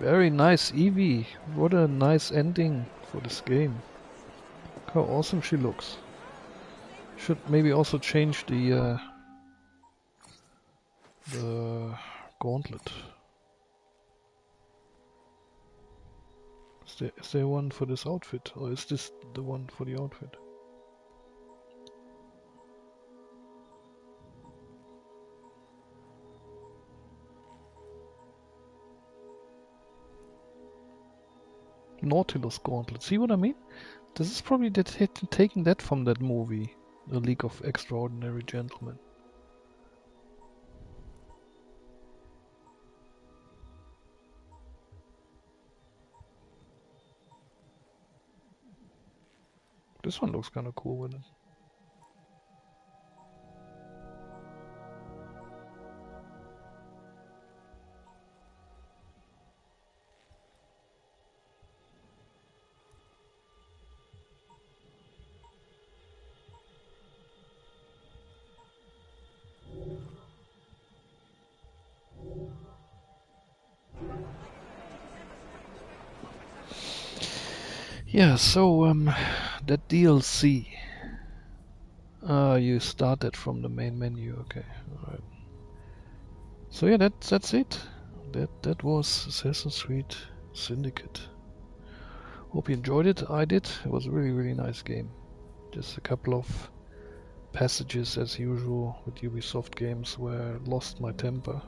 Very nice Evie. What a nice ending for this game. Look how awesome she looks. Should maybe also change the gauntlet. Is there one for this outfit, or is this the one for the outfit? Nautilus Gauntlet. See what I mean? This is probably taking that from that movie, The League of Extraordinary Gentlemen. This one looks kind of cool with it. Yeah, so that DLC. You started from the main menu. Okay, all right. So yeah, that's it. That was Assassin's Creed Syndicate. Hope you enjoyed it. I did. It was a really nice game. Just a couple of passages, as usual with Ubisoft games, where I lost my temper.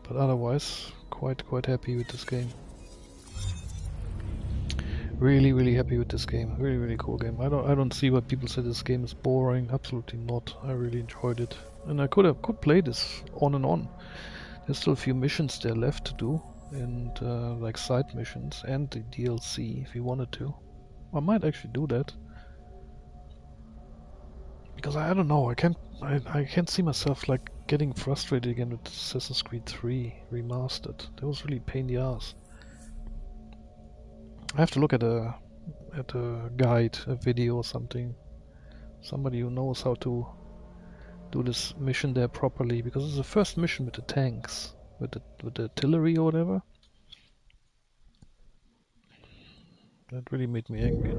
But otherwise, quite happy with this game. Really happy with this game. Really cool game. I don't see why people say this game is boring. Absolutely not. I really enjoyed it, and I could play this on and on. There's still a few missions there left to do, and like side missions and the DLC if you wanted to. I might actually do that, because I don't know. I can't see myself like getting frustrated again with Assassin's Creed 3 Remastered. That was really a pain in the ass. I have to look at a guide, a video or something. Somebody who knows how to do this mission there properly, because it's the first mission with the tanks, with the artillery or whatever. That really made me angry.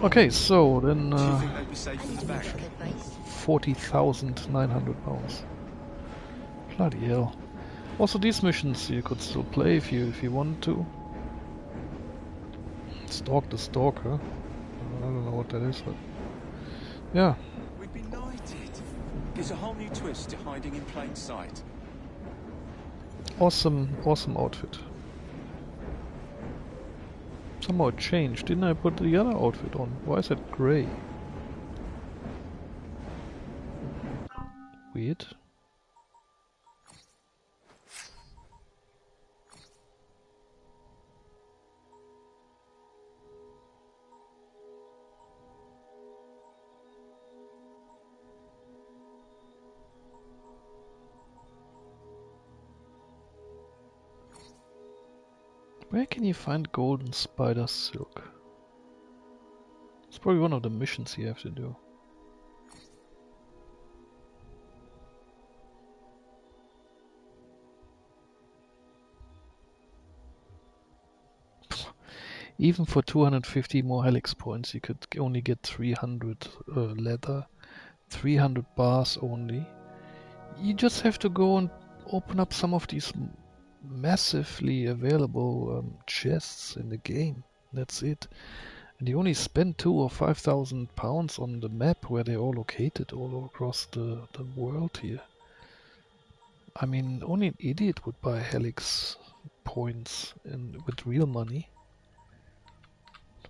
Okay, so then 40,900 pounds. Bloody hell. Also, these missions you could still play if you wanted to. Stalk the Stalker. I don't know what that is, but yeah. We've been knighted. Gives a whole new twist to hiding in plain sight. Awesome outfit. Somehow it changed. Didn't I put the other outfit on? Why is it grey? Weird. Where can you find golden spider silk? It's probably one of the missions you have to do. Even for 250 more helix points, you could only get 300 leather, 300 bars only. You just have to go and open up some of these massively available chests in the game. That's it. And you only spend 2,000 or 5,000 pounds on the map where they're all located all across the world here. I mean, only an idiot would buy helix points with real money.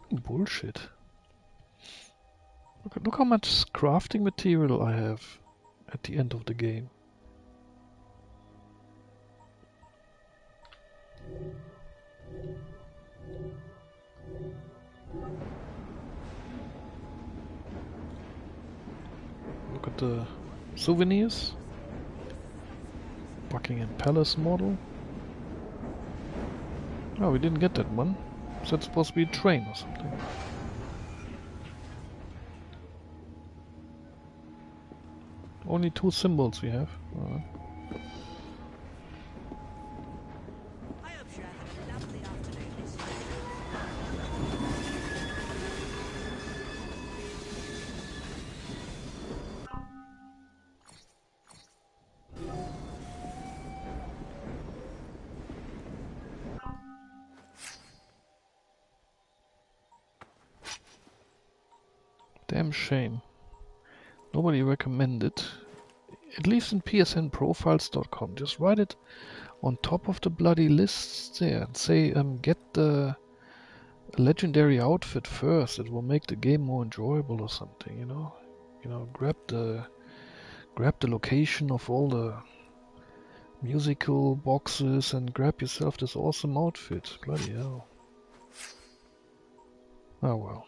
Bullshit. Look how much crafting material I have at the end of the game. Look at the souvenirs. Buckingham Palace model. Oh, we didn't get that one. Is that supposed to be a train or something? Only 2 symbols we have. Alright. Damn shame. Nobody recommended. At least in psnprofiles.com. Just write it on top of the bloody lists there and say, get the legendary outfit first. It will make the game more enjoyable or something, you know. You know, grab the location of all the musical boxes and grab yourself this awesome outfit. Bloody hell. Oh well.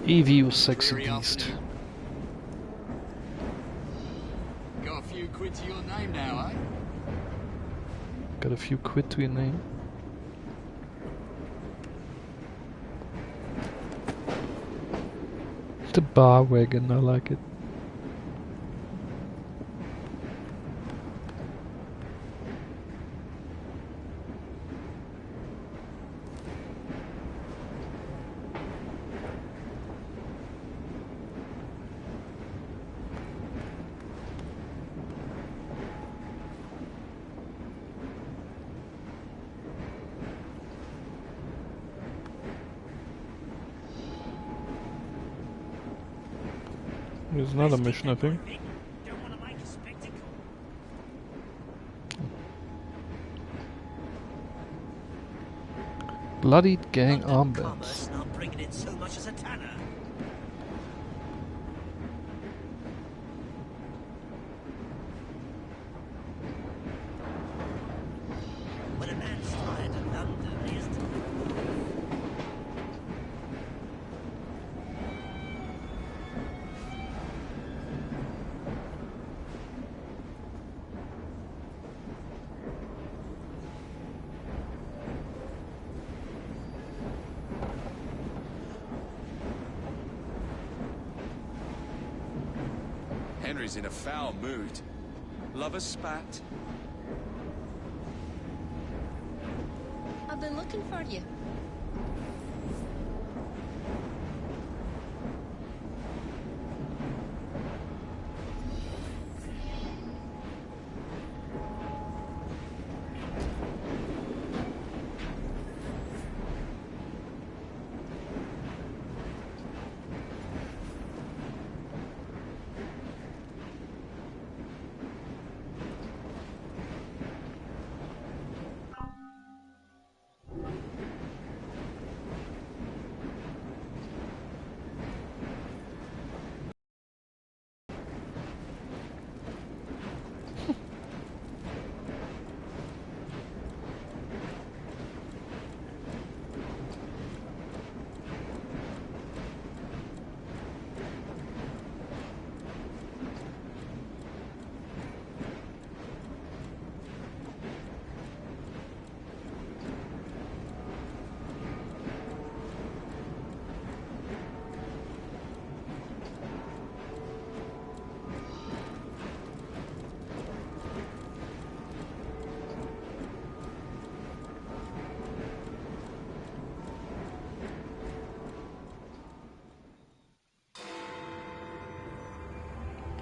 EVU sexy beast. Got a few quid to your name now, eh? Got a few quid to your name. The bar wagon, I like it. There's another mission, I think. Bloodied gang armbands. Not bringing in so much as a tanner. When a man's tired of London, he is Henry's in a foul mood. Lover spat. I've been looking for you.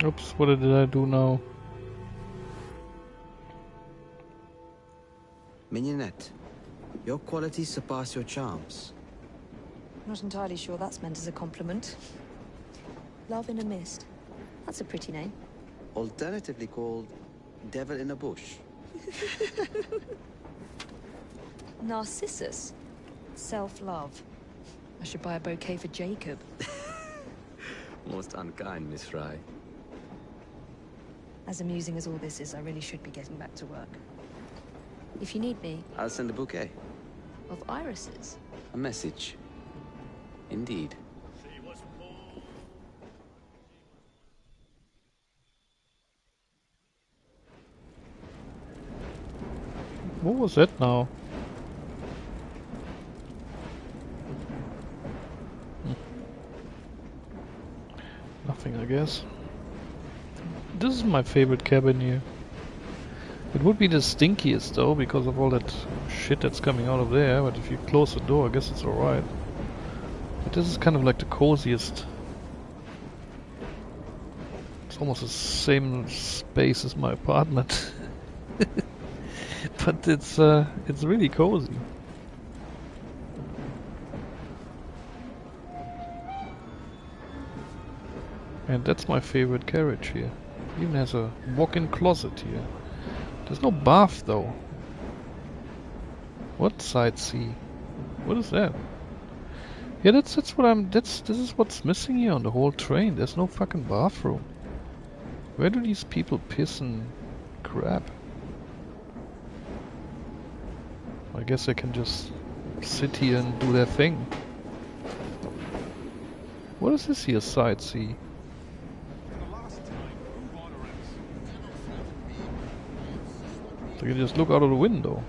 Oops, what did I do now? Mignonette, your qualities surpass your charms. Not entirely sure that's meant as a compliment. Love in a Mist. That's a pretty name. Alternatively called Devil in a Bush. Narcissus. Self-love. I should buy a bouquet for Jacob. Most unkind, Miss Fry. As amusing as all this is, I really should be getting back to work. If you need me... I'll send a bouquet. Of irises? A message. Indeed. What was that now? Nothing, I guess. This is my favorite cabin here. It would be the stinkiest though, because of all that shit that's coming out of there, but if you close the door, I guess it's alright. But this is kind of like the coziest. It's almost the same space as my apartment. But it's really cozy. And that's my favorite carriage here. Even has a walk-in closet here. There's no bath though. What side C? What is that? Yeah, this is what's missing here on the whole train. There's no fucking bathroom. Where do these people piss and crap? I guess they can just sit here and do their thing. What is this here, side C? So you can just look out of the window.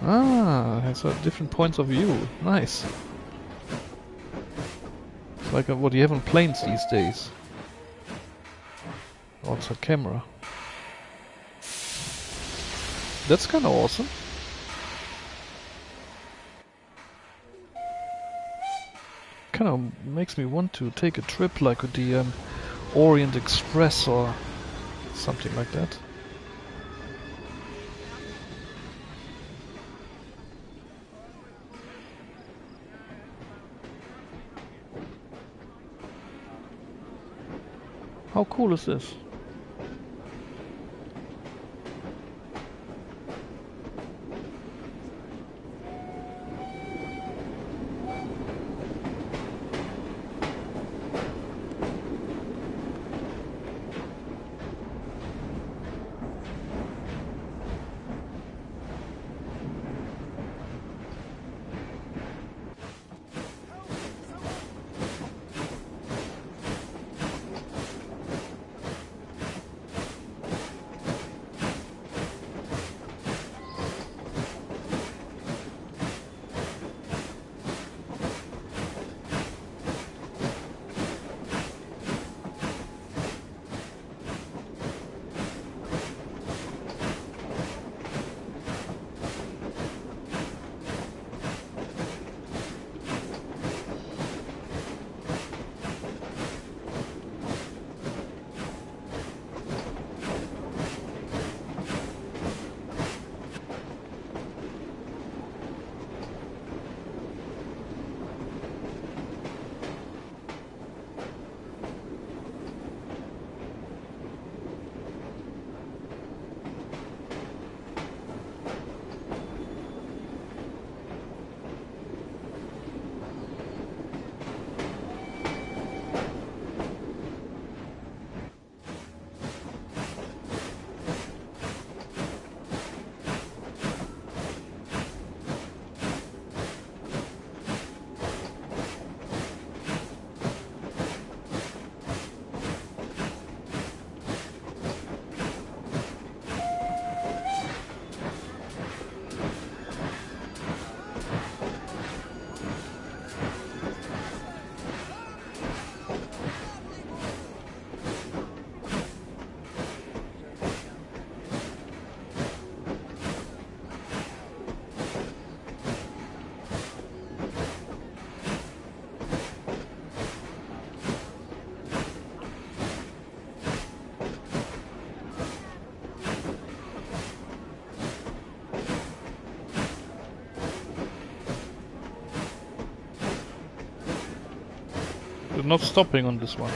Ah, it's different points of view. Nice. It's like what you have on planes these days. Oh, it's a camera. That's kind of awesome. Kind of makes me want to take a trip like with the Orient Express or something like that. How cool is this? They're not stopping on this one.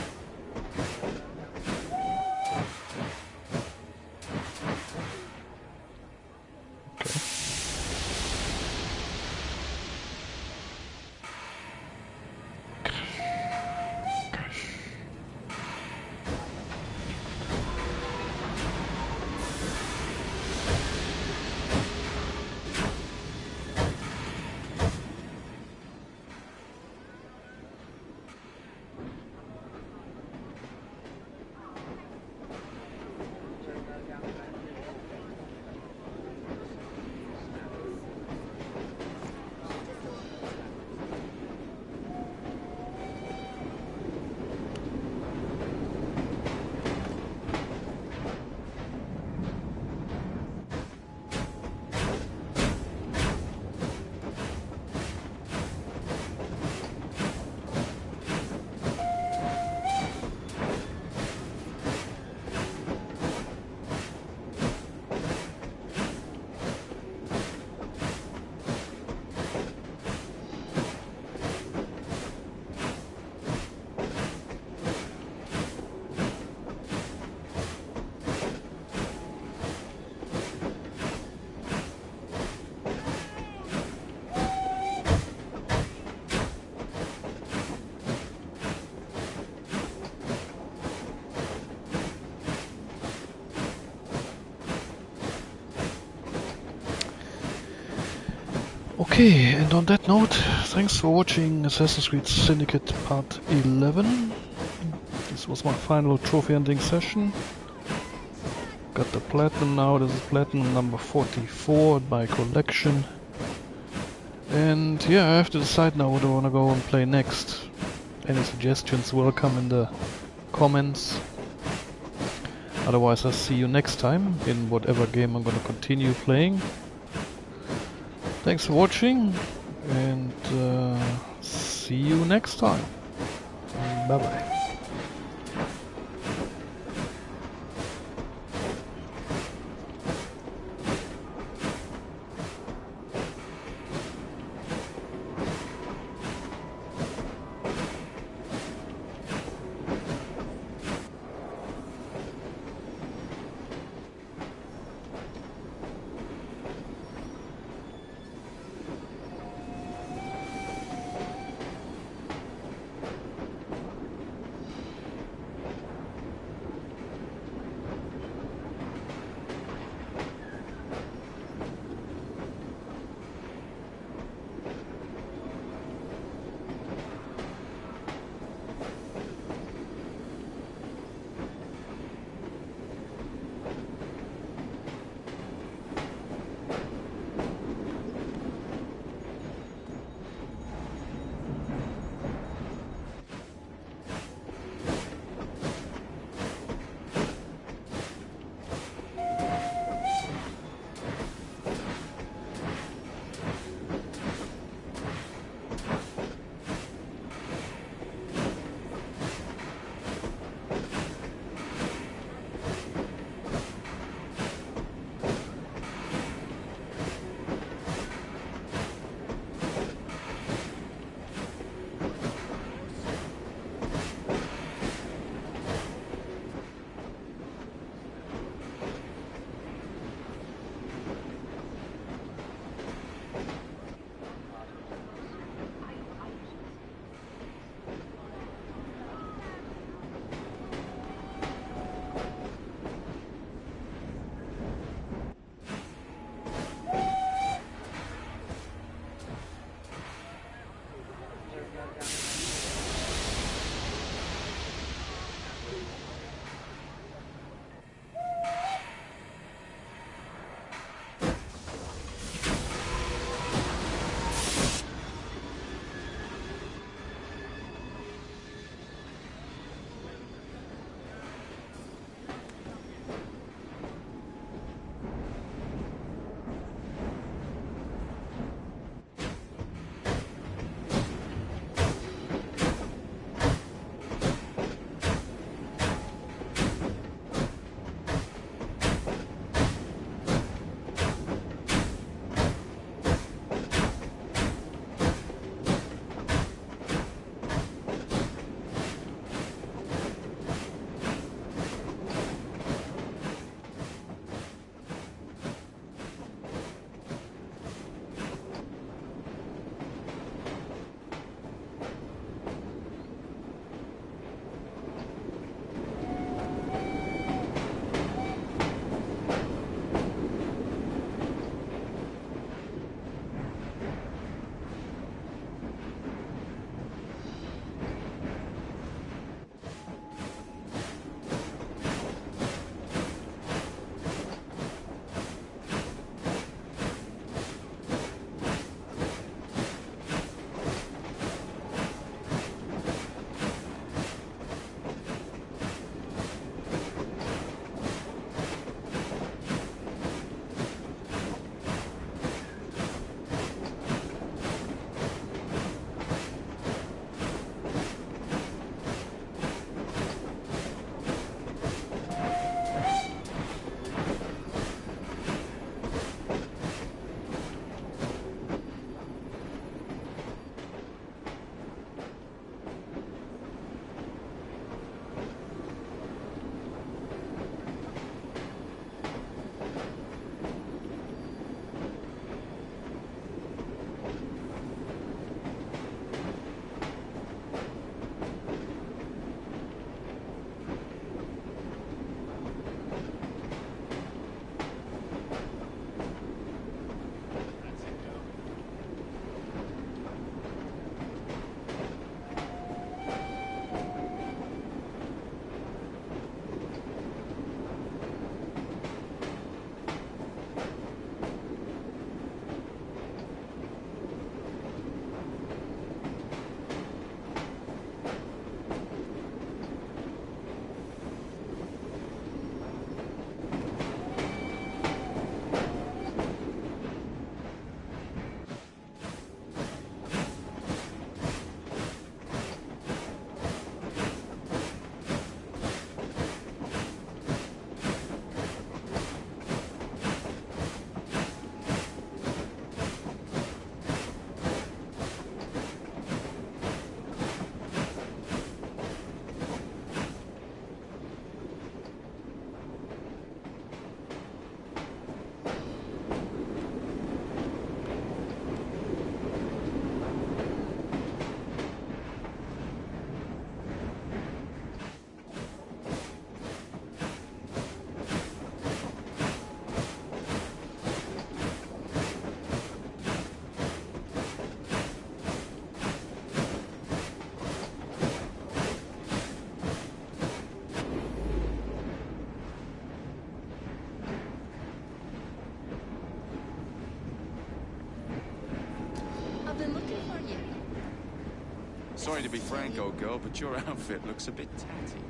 Okay, and on that note, thanks for watching Assassin's Creed Syndicate Part 11. This was my final trophy hunting session. Got the platinum now, this is platinum number 44 in my collection. And yeah, I have to decide now what I want to go and play next. Any suggestions welcome in the comments. Otherwise I'll see you next time in whatever game I'm going to continue playing. Thanks for watching, and see you next time. Bye bye. Sorry to be frank, old girl, but your outfit looks a bit tatty.